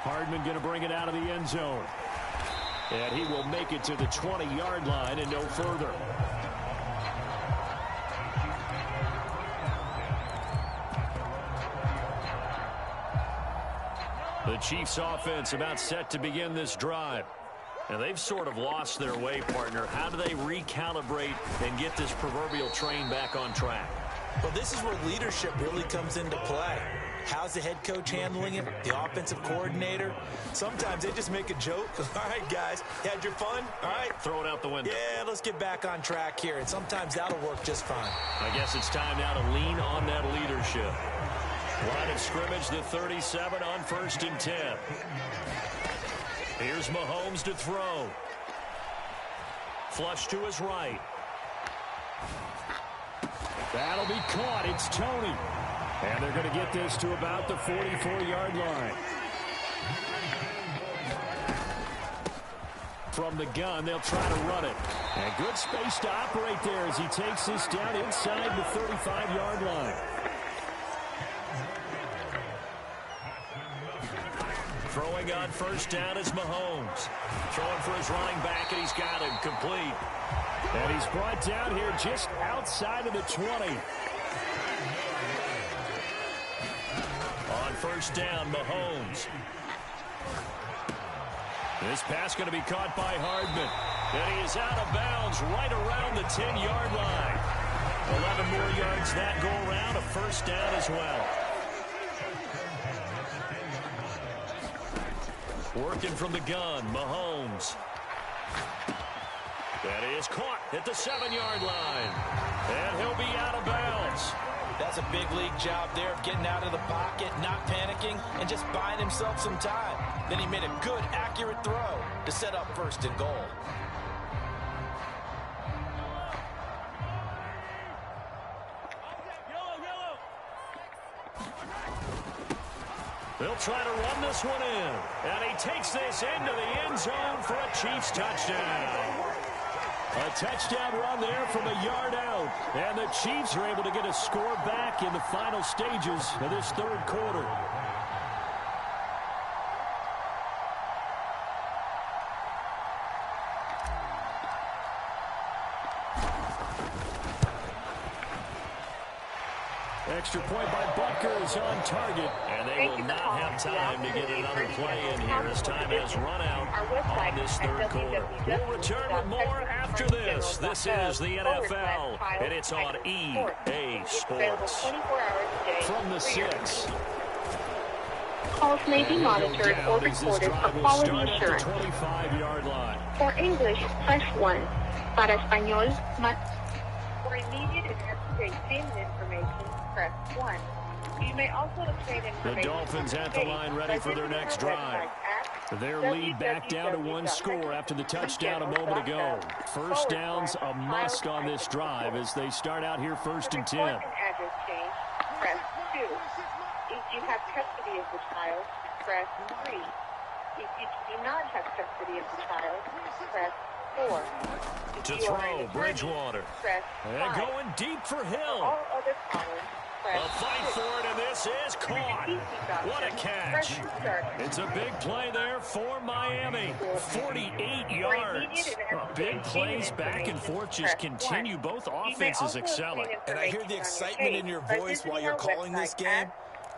Hardman going to bring it out of the end zone. And he will make it to the 20-yard line and no further. The Chiefs offense about set to begin this drive. And they've sort of lost their way, partner. How do they recalibrate and get this proverbial train back on track? Well, this is where leadership really comes into play. How's the head coach handling it? The offensive coordinator? Sometimes they just make a joke. All right, guys, you had your fun? All right. Throw it out the window. Yeah, let's get back on track here. And sometimes that'll work just fine. I guess it's time now to lean on that leadership. Line of scrimmage, the 37 on 1st and 10. Here's Mahomes to throw. Flush to his right. That'll be caught. It's Tony. And they're going to get this to about the 44-yard line. From the gun, they'll try to run it. And good space to operate there as he takes this down inside the 35-yard line. Throwing on 1st down is Mahomes. Throwing for his running back, and he's got him complete. And he's brought down here just outside of the 20. On 1st down, Mahomes. This pass going to be caught by Hardman. And he is out of bounds right around the 10-yard line. 11 more yards that go around, a 1st down as well. Working from the gun, Mahomes. That is caught at the 7-yard line. And he'll be out of bounds. That's a big league job there of getting out of the pocket, not panicking, and just buying himself some time. Then he made a good, accurate throw to set up 1st and goal. They'll try to run this one in. And he takes this into the end zone for a Chiefs touchdown. A touchdown run there from a yard out. And the Chiefs are able to get a score back in the final stages of this 3rd quarter. Extra point by Butker is on target. And they will not have time to get another play in here as time has run out on this 3rd quarter. We'll return with more after this. This is the NFL, and it's on EA Sports. From the 6. Calls may be monitored or recorded for quality assurance. 25-yard line. For English, press 1. Para español, for immediate and up-to-date payment information, press 1. You may also obtain information. The Dolphins at the line ready for their next drive. Their lead back down to 1 score after the touchdown a moment ago. First down's a must on this drive as they start out here 1st and 10. Address change, press 2. If you have custody of the child, press 3. If you do not have custody of the child, press 4. To throw, Bridgewater. Press 5. And going deep for Hill. All other callers, press A fight 6. for it, and this is caught. What a catch. It's a big play there for Miami. 48 yards. Big plays back and forth just continue. Both offenses excelling. And I hear the excitement in your voice while you're calling this game.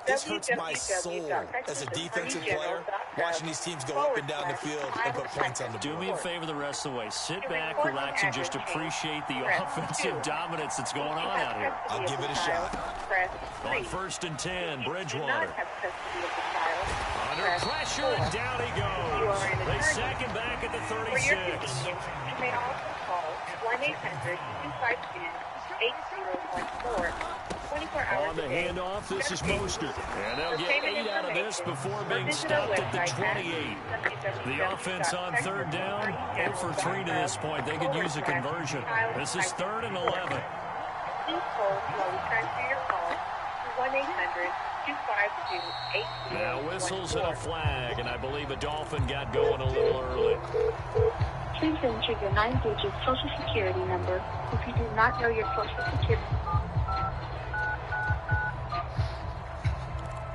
This hurts my soul as a defensive player, watching these teams go up and down the field and put points on the board. Do me a favor the rest of the way. Sit back, relax, and just appreciate the offensive dominance that's going on out here. I'll give it a shot. On 1st and 10, Bridgewater. Under pressure, and down he goes. They sack him back at the 36. You may also call 1-800-252-8014. 24 hours On the handoff, this is Mostert. And they'll get 8 out of this before being Visit stopped our at the website 28. The offense on 3rd down, 0 for 3 to this point. They could use a conversion. This is 3rd and 11. Please hold while we transfer your call to 1-800-252-8014. Now whistles and a flag, and I believe a Dolphin got going a little early. Please enter your 9-digit social security number if you do not know your social security.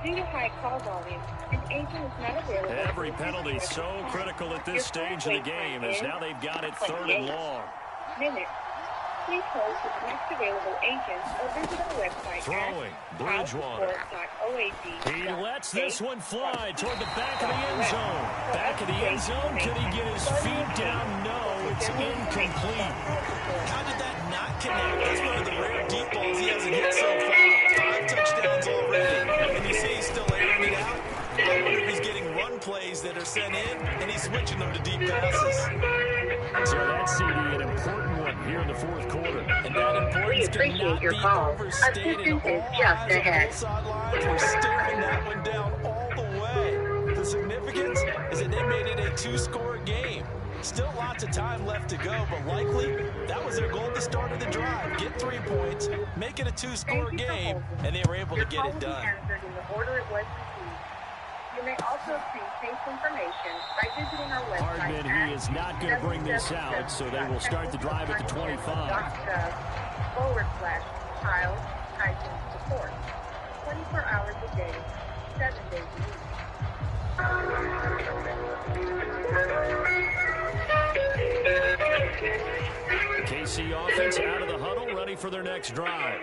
Due to high call volume, an agent is not available. Every penalty so critical at this stage of the game as now they've got it 3rd and long. Minutes. Please hold for the next available agent or visit our website Throwing, Bridgewater. He lets this one fly toward the back of the end zone. Back of the end zone, can he get his feet down? No, it's incomplete. How did that not connect? That's one of the rare deep balls he hasn't hit so far. 5 touchdowns already. And you say he's still airing it out? I wonder if he's getting run plays that are sent in, and he's switching them to deep passes. So that's CD, an important one here in the 4th quarter. And that importance cannot be overstated. All eyes on both sidelines were staring that one down all the way. The significance is that they made it a 2-score game. Still lots of time left to go, but likely that was their goal at the start of the drive. Get 3 points, make it a 2-score game, and they were able to get it done. You may also obtain case information by visiting our website. Hardman, he is not going to bring this out, so they will start the drive at the 25. /child-support. 24 hours a day, 7 days a week. The KC offense out of the huddle, ready for their next drive.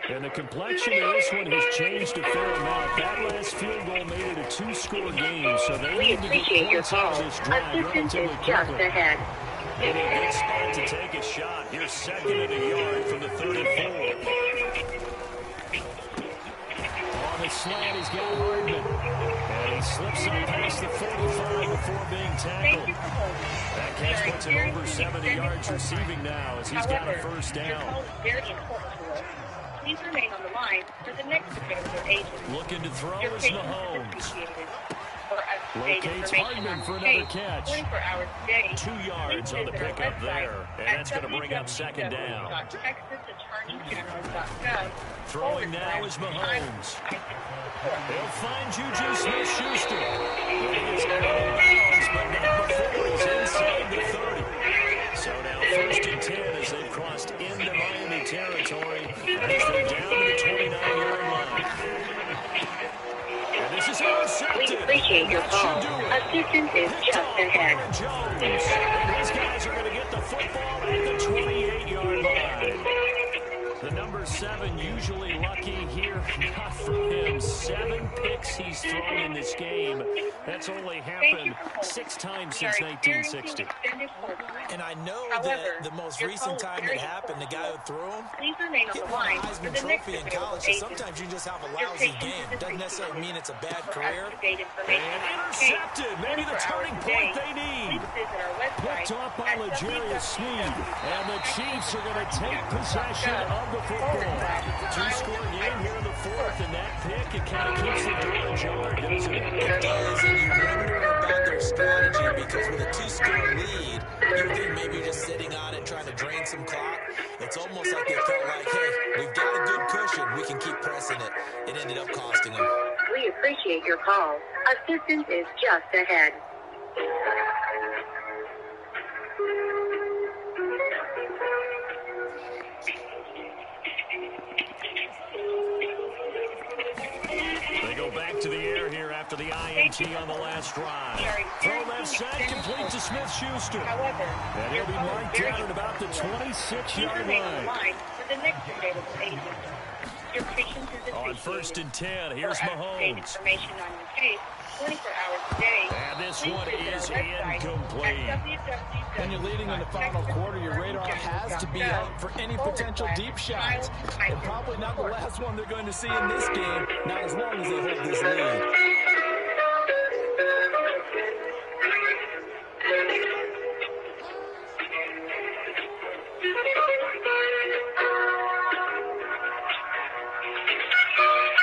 And the complexion of this one has changed a fair amount. That last field goal made it a 2-score game, so they need to get points out of this drive relatively quickly. In a good spot to take a shot. Here's 2nd and a yard from the 34. On the slant, he's got Hardman. And he slips up past the 45 before being tackled. That catch puts him over 70 yards receiving now as he's got a first down. Very important to us. Please remain on the line for the next available agent. Looking to throw Your is patience is Mahomes. appreciated. For up-to-date Locates information Hardman on for this another case, catch. 24 hours a day, 2 yards on the please visit our pickup website there. And at that's going to bring up second down. www.texasattorneygeneral.gov. Throwing now is Mahomes. He'll find Juju Smith-Schuster. He is out of bounds, but not before he's inside the 30. So now 1st and 10 as they've crossed into Miami territory as they're down to the 29-yard line. And this is intercepted. We appreciate your call. Assistance is just ahead. Jones. And these guys are going to get the football at the 28-yard line. The number 7 usually lucky here. Not for him. 7 picks he's thrown in this game. That's only happened 6 times since 1960. And I know However, that the most your recent call time is it happened, the guy who threw him, Please remain on he the won a line for Heisman the next Trophy in available college, so agent. sometimes you just have a Your lousy patience game. is Doesn't necessarily mean it's a bad For career. up-to-date information And on this case, intercepted. Maybe the 24 turning hours a point day, they need. Please visit our website Picked off by at L'Jarius Sneed. And the Chiefs are going to take possession of the football. 2-score game here in the 4th, and that pick, it kind of keeps the door ajar, doesn't it? It does, and you wonder about their strategy because with a 2-score lead, you think maybe you're just sitting on it trying to drain some clock. It's almost like they felt like, hey, we've got a good cushion. We can keep pressing it. It ended up costing them. We appreciate your call. Assistance is just ahead. They go back to the air here after the INT on the last drive. Throw left side, complete to Smith-Schuster. However, And he'll be marked down at about the 26-yard line. for the next available agent. Your patience is On appreciated. 1st and 10, here's For up-to-date Mahomes. information on your case, 24 hours a day. And this please one visit is our website incomplete. at www.texasattorneygeneral.gov. When you're leading in the final quarter, your radar has to be up for any potential deep shots. And probably not the last one they're going to see in this game, not as long as they hold this lead.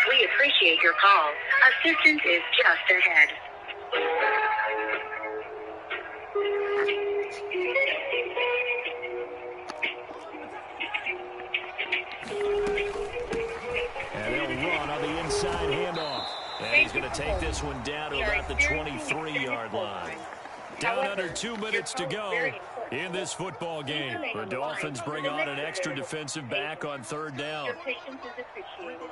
We appreciate your call. Assistance is just ahead. And they'll run on the inside handoff. And he's going to take this one down to about the 23-yard line. Down under 2 minutes to go in this football game. The Dolphins bring on an extra defensive back on 3rd down. Your patience is appreciated.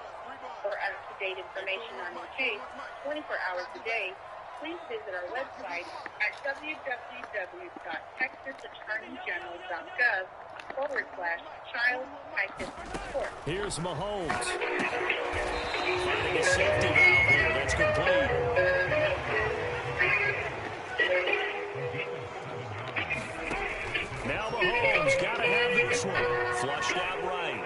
For up-to-date information on your case, 24 hours a day, please visit our website at www.texasattorneygeneral.gov/child-support. Here's Mahomes. Finding a safety valve here. That's complete. Now Mahomes got to have this one. Flushed out right.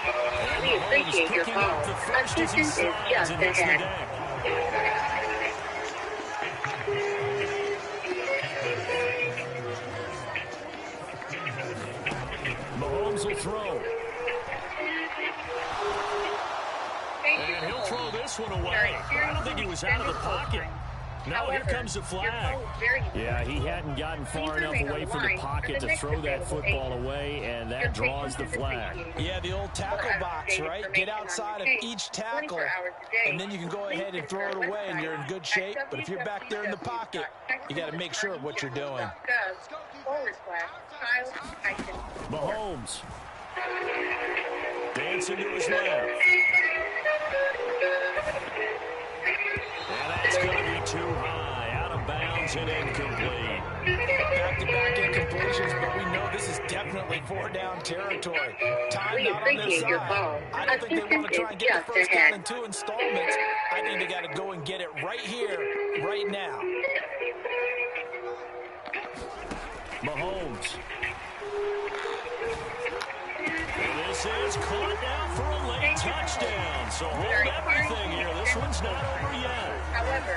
And We Mahomes appreciate your picking up call. the first as he Assistance is slides just and hits the ahead. deck. Mahomes will throw. And he'll throw this one away. I don't think he was out of the pocket. Now here comes the flag. Yeah, he hadn't gotten far enough away from the pocket to throw that football away, and that draws the flag. Yeah, the old tackle box, right? Get outside of each tackle, and then you can go ahead and throw it away, and you're in good shape. But if you're back there in the pocket, you got to make sure of what you're doing. Mahomes. Dancing to his left. And that's going to be too high. Out of bounds and incomplete. Back-to-back incompletions, but we know this is definitely 4-down territory. Time not on their side. I don't think they want to try and get the first down in 2 installments. I think they got to go and get it right here, right now. Mahomes. And this this is caught now for a late touchdown. So hold everything here. This one's not over yet.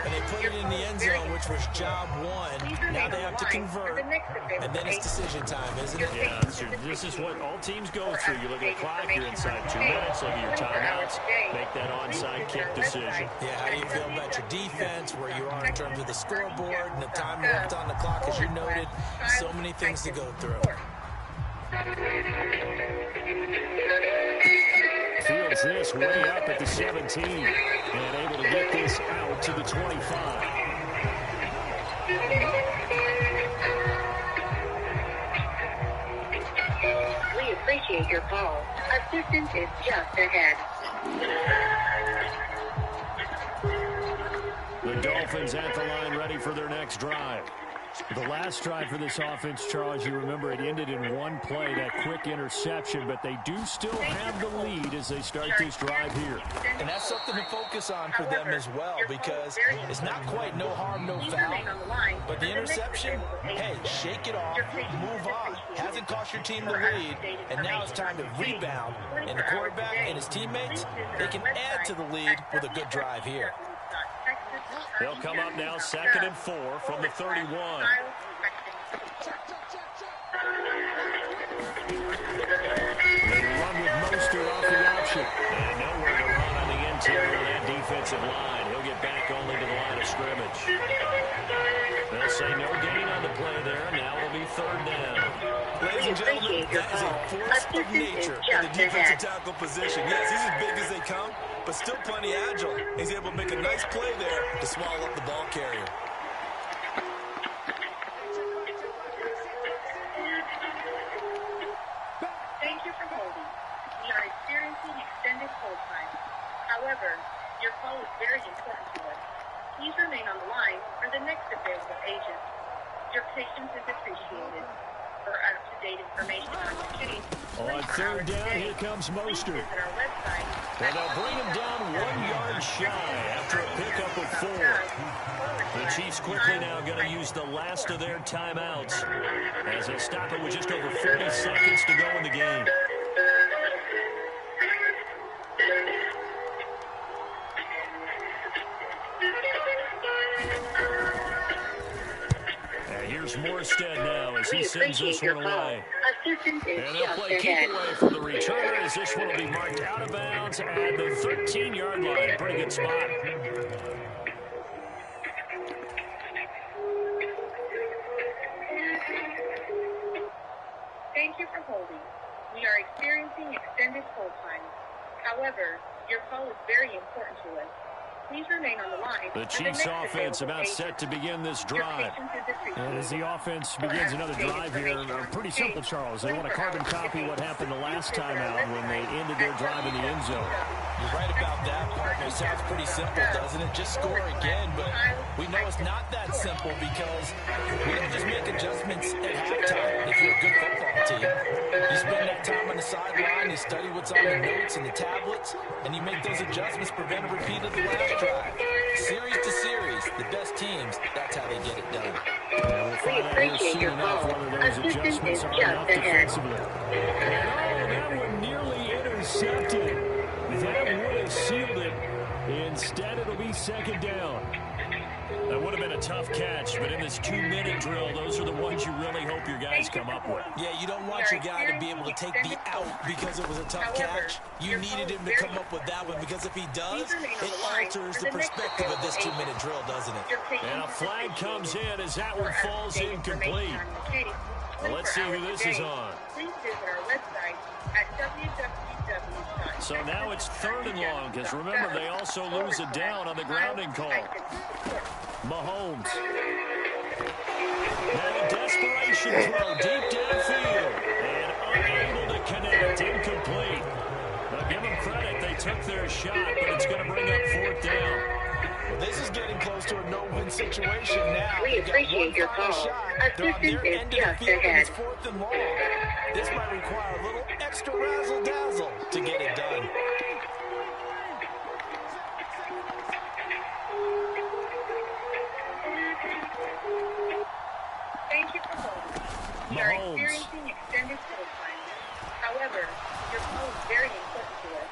And they put it in the end zone, which was job one. Now they have to convert, and then it's decision time, isn't it? Yeah, this is what all teams go through. You look at the clock, you're inside 2 minutes, look at your timeouts, make that onside kick decision. Yeah, how do you feel about your defense, where you are in terms of the scoreboard, and the time left on the clock, as you noted, so many things to go through. Fields this way up at the 17 and able to get this out to the 25. We appreciate your call. Assistance is just ahead. The Dolphins at the line ready for their next drive. The last drive for this offense, Charles, you remember it ended in one play, that quick interception, but they do still have the lead as they start this drive here. And that's something to focus on for them as well, because it's not quite no harm, no foul, but the interception, hey, shake it off, move on. Hasn't cost your team the lead, and now it's time to rebound. And the quarterback and his teammates, they can add to the lead with a good drive here. They'll come up now 2nd and 4 from the 31. They run with Mostert off the option. And nowhere to run on the interior of that defensive line. He'll get back only to the line of scrimmage. They'll say no gain on the play there. Now it'll be 3rd down. Ladies and gentlemen, that is a force of nature in the defensive tackle position. Yes, he's as big as they come, but still plenty agile. He's able to make a nice play there to swallow up the ball carrier. Thank you for holding. We are experiencing extended hold time. However, your call is very important to us. Please remain on the line for the next available agent. Your patience is appreciated. For up-to-date information on the case, On 3rd down, here comes Mostert. visit our website. And they'll bring him down 1 yard shy after a pickup of 4. The Chiefs quickly now going to use the last of their timeouts as they stop it with just over 40 seconds to go in the game. And here's Morstead now as he sends this one away. Assistance is And they'll just play ahead. keep away from the returner as this one will be marked out of bounds at the 13-yard line. Pretty good spot. Thank you for holding. We are experiencing extended hold time. However, your call is very important to us. Please remain on the line. The Chiefs offense about set to begin this drive. And as the offense begins another drive here, pretty simple, Charles. They want to carbon copy what happened the last time out when they ended their drive in the end zone. You're right about that, partner. It sounds pretty simple, doesn't it? Just score again, but we know it's not that simple because we don't just make adjustments at halftime if you're a good football team. You spend that time on the sideline, you study what's on the notes and the tablets, and you make those adjustments, prevent a repeat of the last drive. Series to series, the best teams, that's how they get it done. We'll find out here soon enough whether those adjustments are enough defensively. And that one nearly intercepted. That would have sealed it. Instead, it'll be 2nd down. That would have been a tough catch, but in this 2-minute drill, those are the ones you really hope your guys come up with. Yeah, you don't want your guy to be able to take the out because it was a tough catch. You needed him to come up with that one because if he does, it alters the perspective of this 2-minute drill, doesn't it? And a flag comes in as that one falls incomplete. Well, let's see who this is on. Please visit our website at www. So now it's 3rd and long, because remember, they also lose a down on the grounding call. Mahomes. Now a desperation throw deep downfield. And unable to connect, incomplete. Now give them credit, they took their shot, but it's going to bring up 4th down. Well, this is getting close to a no-win situation now. We appreciate your call. They're on their Assistance end is of the just field, and ahead. it's 4th and long. This might require a little extra razzle-dazzle to get it done. Thank you for holding. We are experiencing extended hold time. However, your call is very important to us.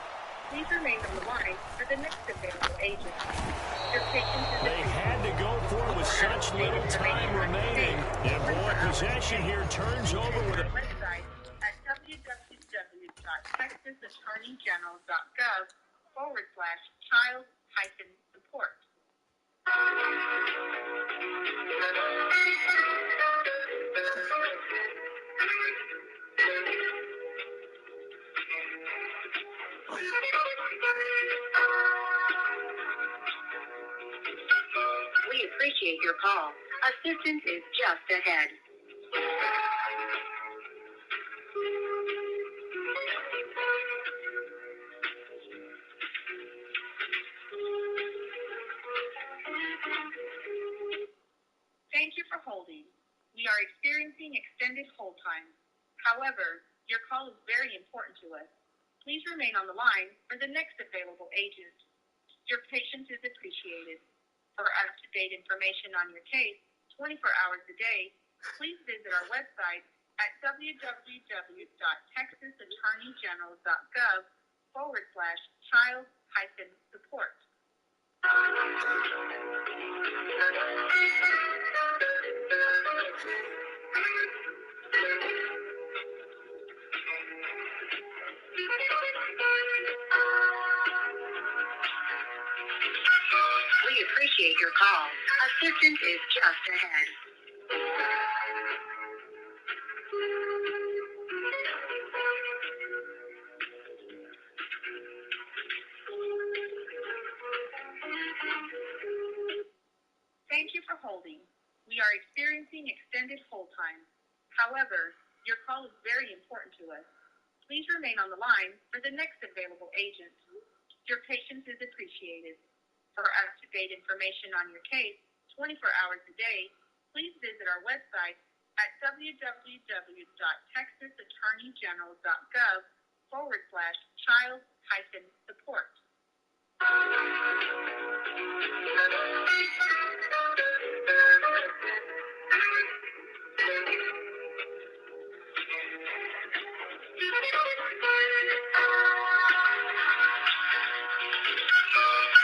Please remain on the line for the next available agent. Your patience is They had to go for it with such little time remaining. And boy, possession here turns over with a... website at www.texasattorneygeneral.gov/child-support. We appreciate your call. Assistance is just ahead. Thank you for holding. We are experiencing extended hold times. However, your call is very important to us. Please remain on the line for the next available agent. Your patience is appreciated. For up-to-date information on your case, 24 hours a day, please visit our website at www.texasattorneygeneral.gov/child-support. We appreciate your call. Assistance is just ahead. Thank you for holding. We are experiencing extended hold times. However, your call is very important to us. Please remain on the line for the next available agent. Your patience is appreciated. For up-to-date information on your case, 24 hours a day, please visit our website at www.texasattorneygeneral.gov/child-support.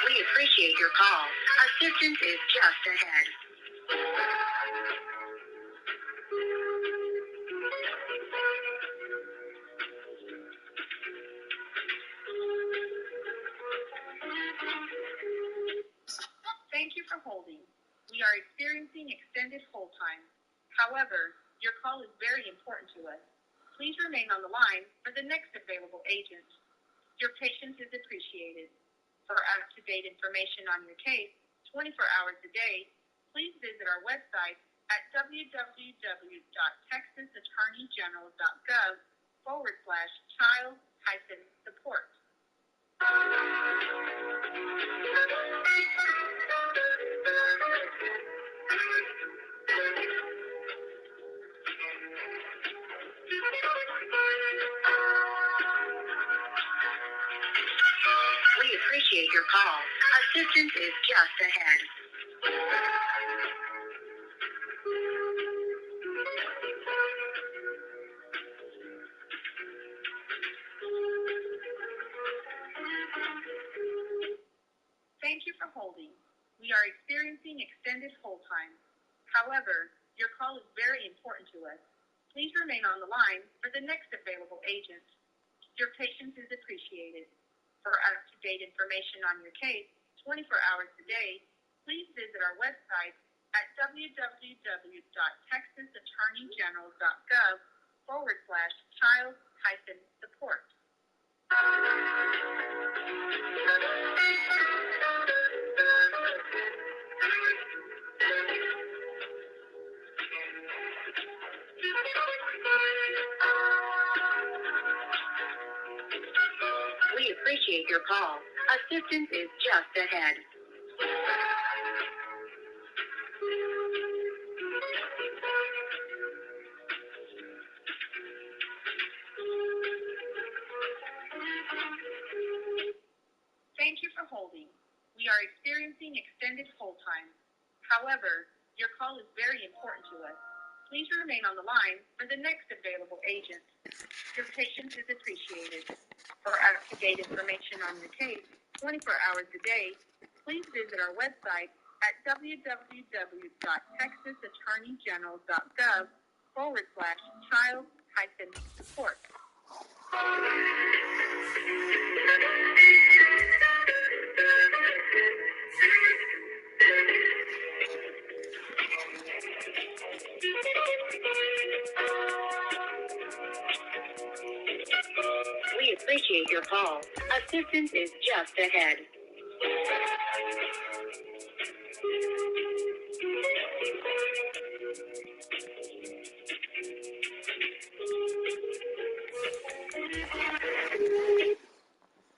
We appreciate your call. Assistance is just ahead. Thank you for holding. We are experiencing extended hold times. However, your call is very important to us. Please remain on the line for the next available agent. Your patience is appreciated. For up-to-date information on your case, 24 hours a day, please visit our website at www.texasattorneygeneral.gov/child-support. We appreciate your call. Assistance is just ahead. Thank you for holding. We are experiencing extended hold times. However, your call is very important to us. Please remain on the line for the next available agent. Your patience is appreciated. For up-to-date information on your case, 24 hours a day, please visit our website at www.texasattorneygeneral.gov/child-support. We appreciate your call. Assistance is just ahead. Thank you for holding. We are experiencing extended hold times. However, your call is very important to us. Please remain on the line for the next available agent. Your patience is appreciated. For up-to-date information on your case, 24 hours a day, please visit our website at www.texasattorneygeneral.gov/child-support. We appreciate your call. Assistance is just ahead.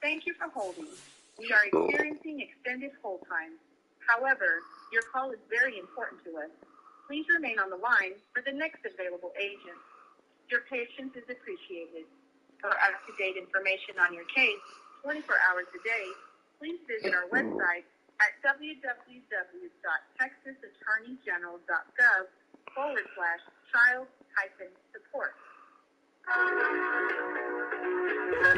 Thank you for holding. We are experiencing extended hold times. However, your call is very important to us. Please remain on the line for the next available agent. Your patience is appreciated. For up-to-date information on your case, 24 hours a day, please visit our website at www.texasattorneygeneral.gov/child-support.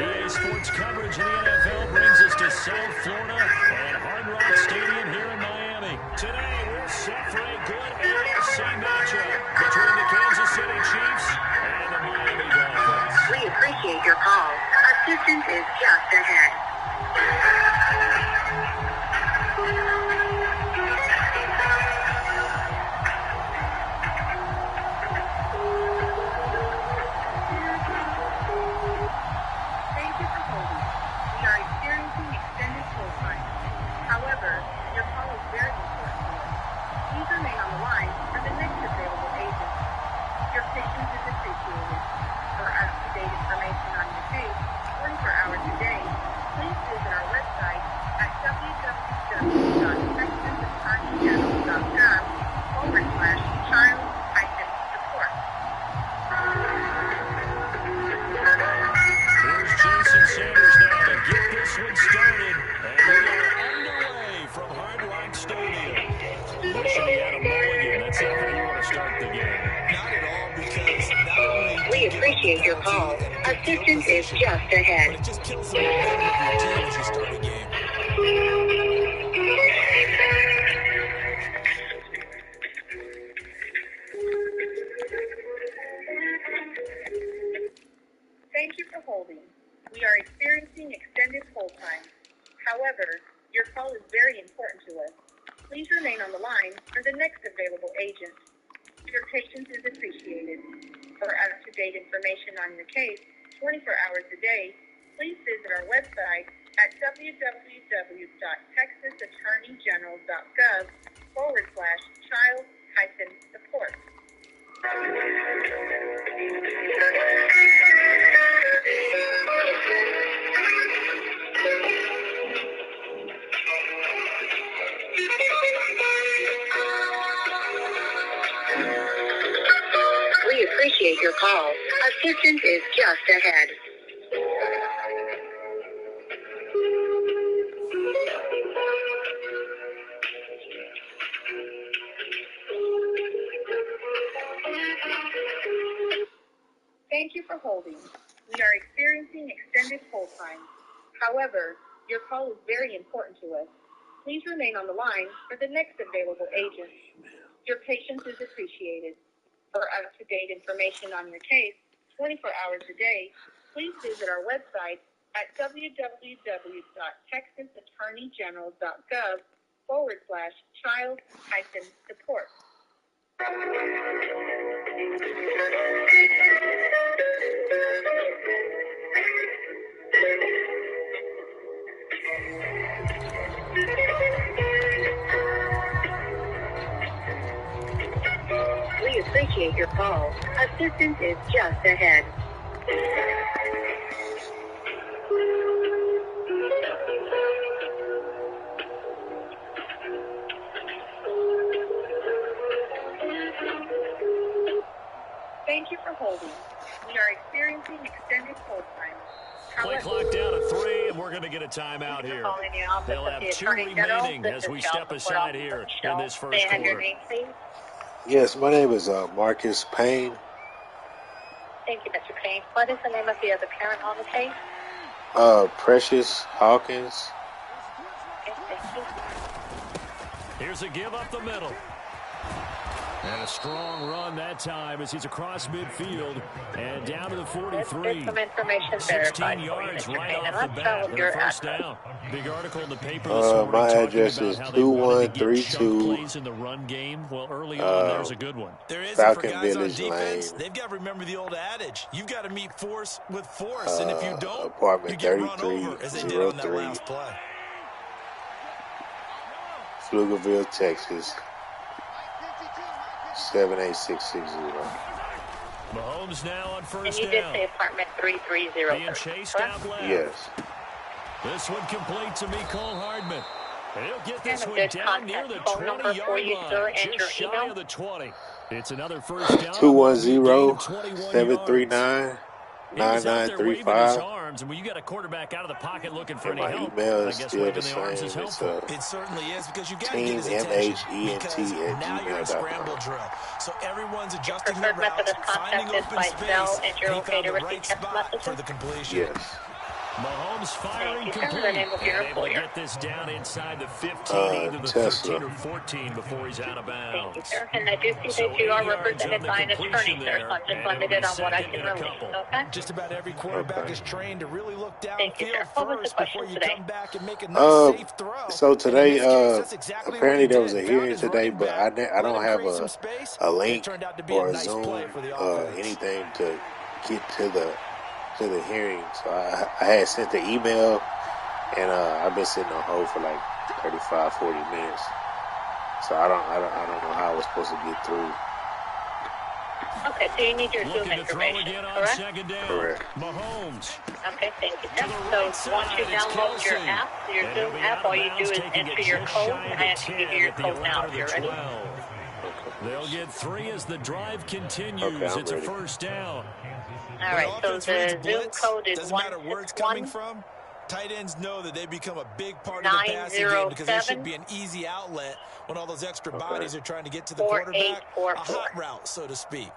EA Sports coverage of the NFL brings us to South Florida and Hard Rock Stadium here in Miami. Today, we're set for a good AFC matchup between the Kansas City Chiefs and the Miami Dolphins. We appreciate your call. Assistance is just ahead. Thank you for holding. We are experiencing extended hold time. However, your call is very important to us. Please remain on the line for the next available agent. Your patience is appreciated. For up-to-date information on your case, 24 hours a day, please visit our website at www.texasattorneygeneral.gov/child-support. Here's Jason Sanders now to get this one started. And we are underway from Hard Rock Stadium. Wishing he had a mulligan. That's not how you want to start the game. Not at all, because not only We appreciate your call. Assistance is just ahead. but it just kills the momentum of your team as you start a game. Thank you for holding. We are experiencing extended hold time. However, your call is very important to us. Please remain on the line for the next available agent. Your patience is appreciated. For up-to-date information on your case, 24 hours a day, please visit our website at www.texasattorneygeneral.gov/child-support. We appreciate your call. Assistance is just ahead. Thank you for holding. We are experiencing extended hold time. However, your call is very important to us. Please remain on the line for the next available agent. Your patience is appreciated. For up-to-date information on your case, 24 hours a day, please visit our website at www.texasattorneygeneral.gov/child-support. We appreciate your call. Assistance is just ahead. Thank you for holding. We are experiencing extended hold time. Play clock down to 3, and we're going to get a timeout here. They'll have 2 remaining as we step aside here in this first quarter. Name, please. Yes, my name is Marcus Payne. Thank you, Mr. Payne. What is the name of the other parent on the case? Precious Hawkins. Okay, thank you. Here's a give up the middle. And a strong run that time as he's across midfield and down to the 43. Let's get some information 16 yards right off the bat for the first down. Big article in the paper this morning My talking address about is how they wanted to get chunk 2132 plays in the run game. Well, early on, there's a good one. There is, Falcon for guys Village on defense, Lane. they've got to remember the old adage. You've got to meet force with force, and if you don't, apartment you get run over, as they did on that 3303. last play. Pflugerville, Texas. 78660. Mahomes now on And first you did down. say apartment 3303. Being chased out left. Yes. This one complete to Mecole Hardman. And he'll get this And a one good down near contact the phone number for 20-yard you, sir, line, and your just shy email. of the 20. It's another first down. 210-739-9935. He was out there waving his arms, and when you got a quarterback out of the pocket looking for And any my help, email I is guess still waving the the arms is same. It's helpful. It certainly is, because you got to Team get his attention, MHENT because at now you're in gmail.com. scramble drill. So everyone's adjusting their Preferred method routes, of finding contact is open by space, cell, and you're he okay found to the receive right text spot for messages? the completion. Yes. Mahomes firing Thank you, sir. complete. The name of your And able to employer. get this down inside the 15, either the Tesla. 13 or 14 before he's out of Thank you, bounds. sir. And I do see So that you are 8 yards represented on the by an completion attorney, sir, there, so I'm just and it'll limited be on what I second can and a release. couple. Okay? Just about every quarterback Okay. is trained to really look Thank you, downfield sir. What was the first question before you today? come back and make a nice, safe throw. So today, And in this case, that's exactly apparently what he there was did. a Found hearing his today, running but I back, don't let him have create some space, a and it link turned out to be or a a nice Zoom, play for the offense. anything to get to the hearing. So I had sent the email, and I've been sitting on hold for like 35, 40 minutes. So I don't know how I was supposed to get through. Okay, so you need your Zoom Looking to throw information, again on correct? second down. Correct. Mahomes. Okay, thank you, To sir. the So right once side, you it's download your Kelsey. app, your And he'll Zoom be app, out all of you do bounds, is taking enter it your just code. shy of I the have to 10 give you your at the code now 11 if of you're the ready. 12. They'll get 3 as the drive continues. Okay, I'm It's a ready. first down. All right, so offense reads the Zoom blitz, code is doesn't matter where it's coming from. Tight ends know that they become a big part of the passing game because they should be an easy outlet when all those extra bodies are trying to get to the quarterback. A hot route, so to speak.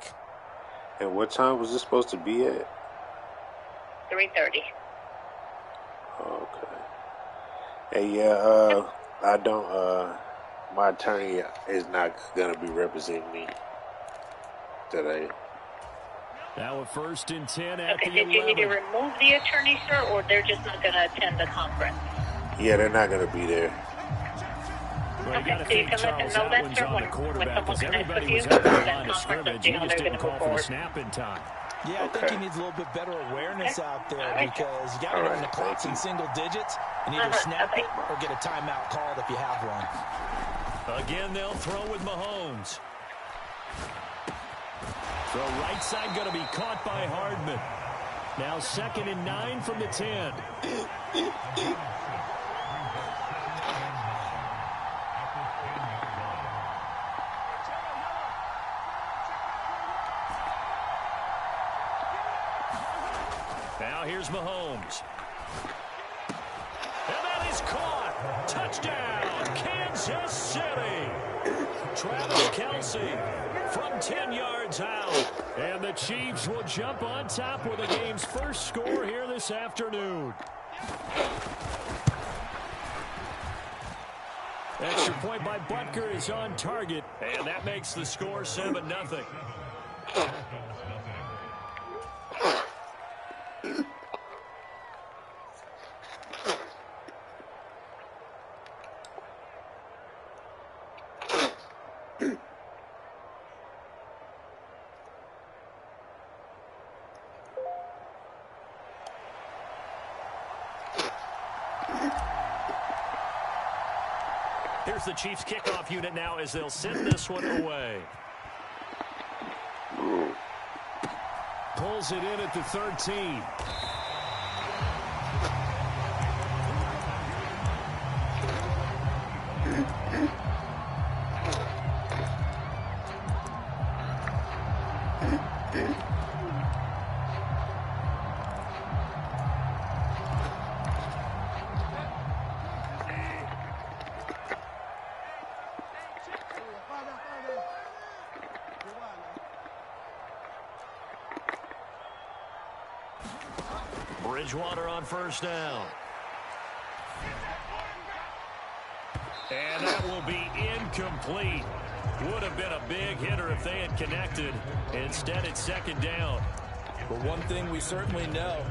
And what time was this supposed to be at? 3:30. Okay. Hey, I don't, my attorney is not going to be representing me today. Now a first and 10 at Okay, the did you need to 11. remove the attorney, sir, or they're just not going to attend the conference? Yeah, they're not going to be there. Well, you got to Okay, so you think can let them Charles know that, Atwin's sir, on the when quarterback someone because connects with everybody you, was at the that line of conference scrimmage. and You see how just they're didn't going to call move for the forward. snap in time. Yeah, I think he needs a little bit better awareness out there because you got to run the clocks in single digits and either snap it or get a timeout called if you have one. Again, they'll throw with Mahomes. Throw right side going to be caught by Hardman. Now 2nd and 9 from the 10. Now here's Mahomes. And that is caught. Touchdown, Kansas City. Travis Kelce from 10 yards out. And the Chiefs will jump on top with the game's first score here this afternoon. Extra point by Butker is on target. And that makes the score 7-0. Here's the Chiefs kickoff unit now as they'll send this one away. Pulls it in at the 13. Bridgewater on first down. And that will be incomplete. Would have been a big hitter if they had connected. Instead, it's second down. But one thing we certainly know,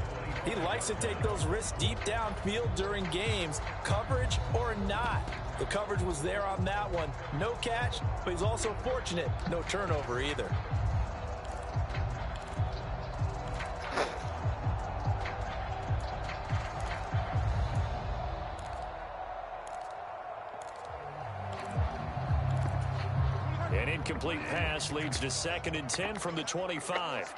he likes to take those risks deep downfield during games, coverage or not. The coverage was there on that one. No catch, but he's also fortunate. No turnover either. An incomplete pass leads to 2nd and 10 from the 25.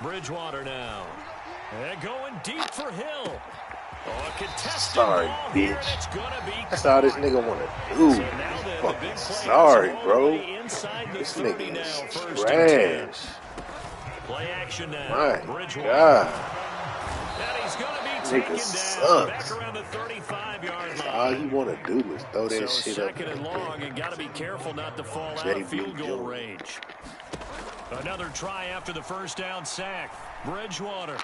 Bridgewater now. And going deep for Hill. Oh, a contested Sorry, ball here, bitch. and it's gonna be That's all this nigga want to do. So now the Fucking big play sorry, is all bro. the way inside the This 30 nigga now, is 1st and 10. trash. Play action now. My Bridgewater. God. And he's going to be Nigga taken down sucks. back around the 35-yard line. All you want to do is throw that So shit up. 2nd and long, and got to be careful not to fall out J.B. of field goal Jones. range. Another try after the first down sack. Bridgewater.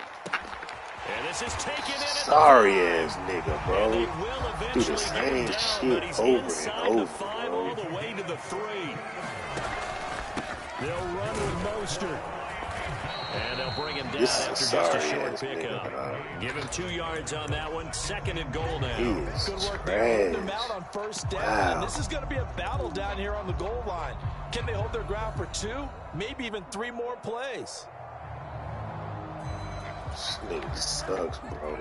And this is taken in at Sorry the 5. ass nigga, And bro. they will Do the eventually same get down, shit but he's over inside and the over, 5 bro. all the way to the 3. They'll run with Mostert. And they'll bring him down This is after a just a sorry short ass nigga, pickup. bro. Give him 2 yards on that one. 2nd and goal now. He is Good work there, holding them trash. out on first down. Wow. And this is going to be a battle down here on the goal line. Can they hold their ground for 2, maybe even 3 more plays? This nigga sucks, bro.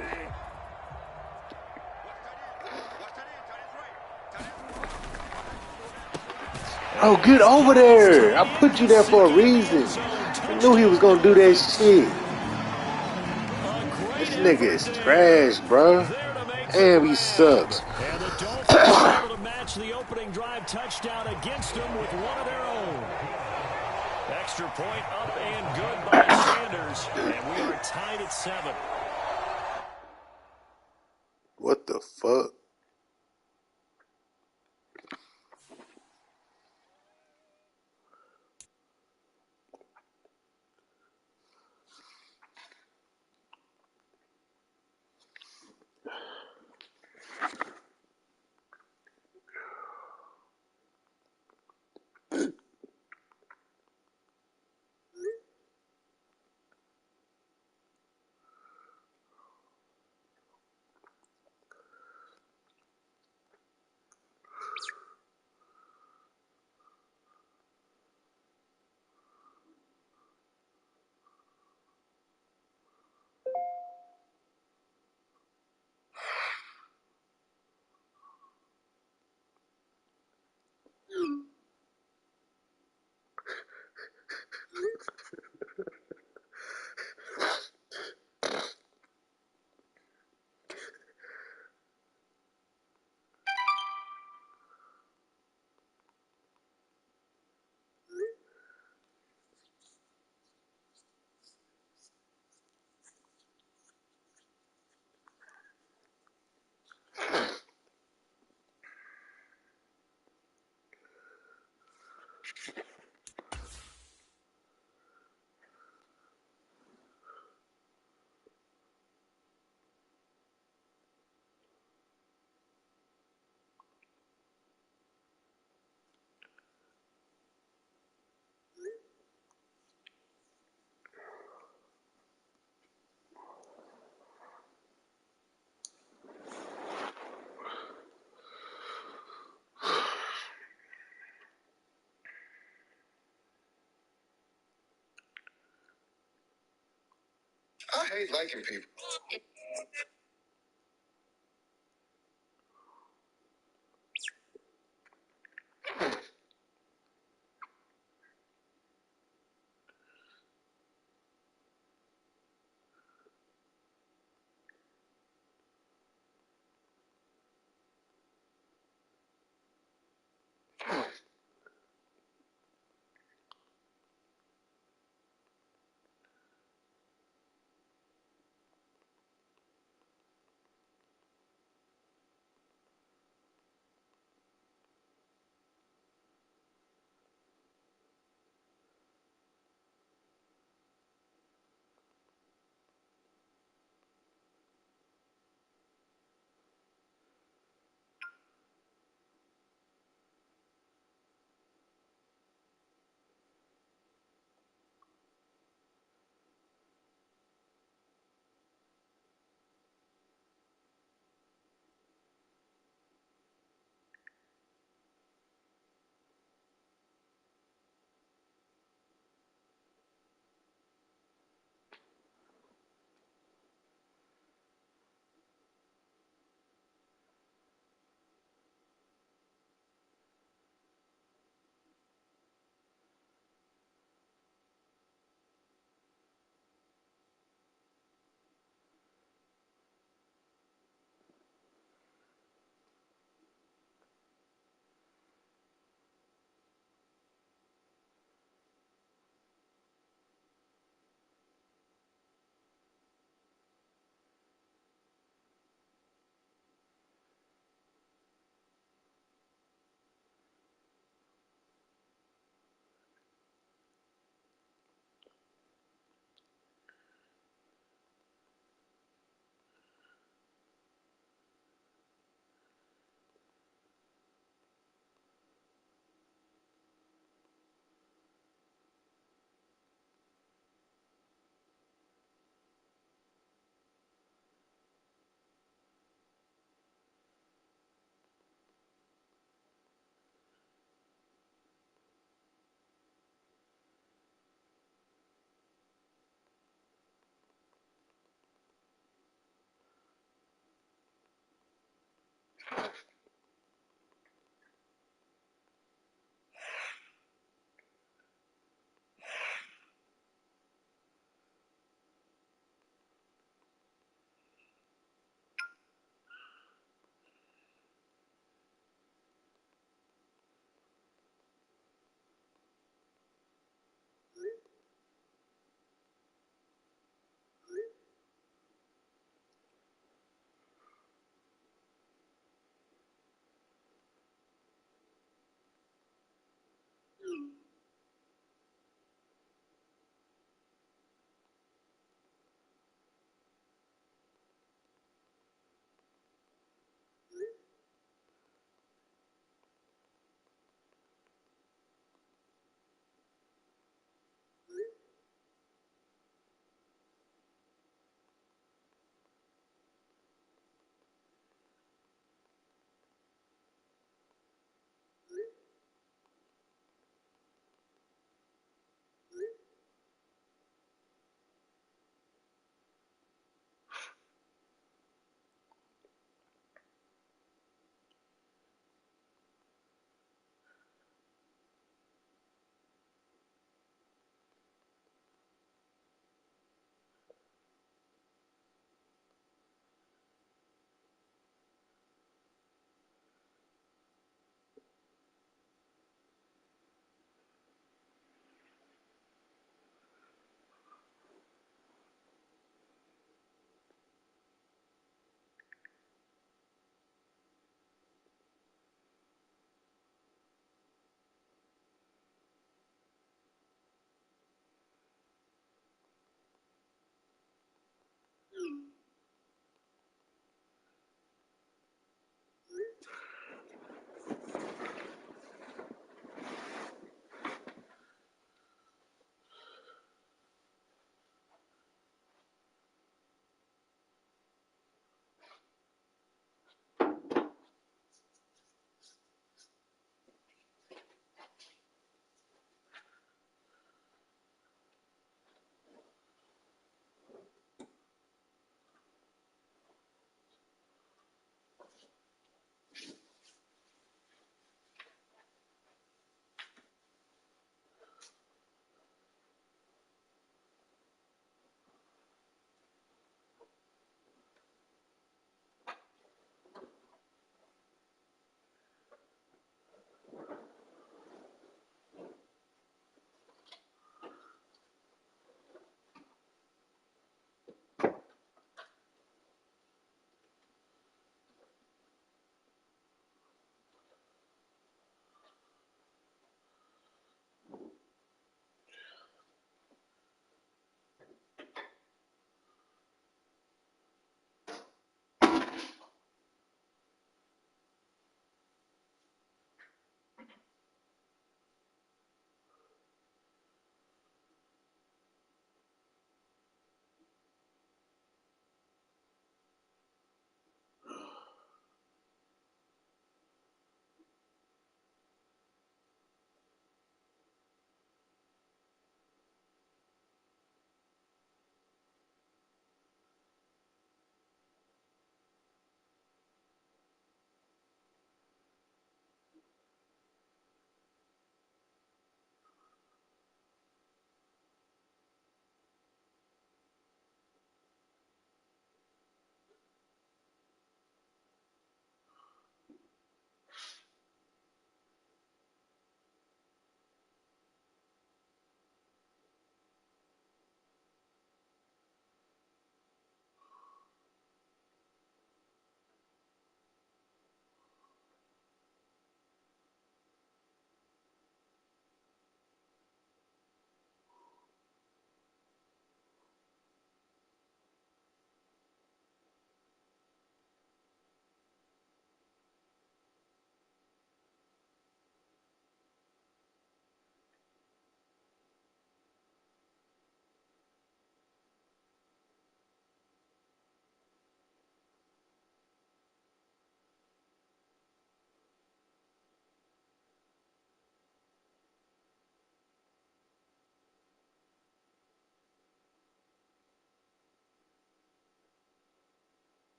Oh, get over there. I put you there for a reason. I knew he was going to do that shit. This nigga is trash, bro. Damn, he sucks. And the Dolphins are able to match the opening drive touchdown against them with one of their own. Extra point up and good by Sanders. And we are tied at 7. What the fuck? I hate liking people.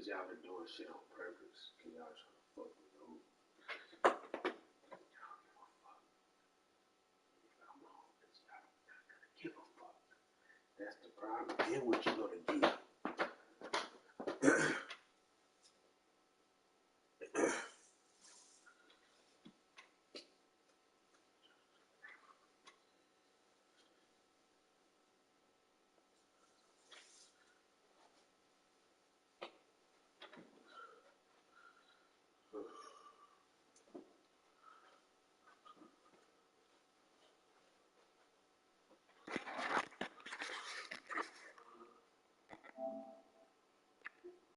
Cause y'all been doing shit on purpose. Cause y'all trying to fuck with me. Y'all give a fuck. Come on, cause y'all not gonna give a fuck. That's the problem. Then what you gonna give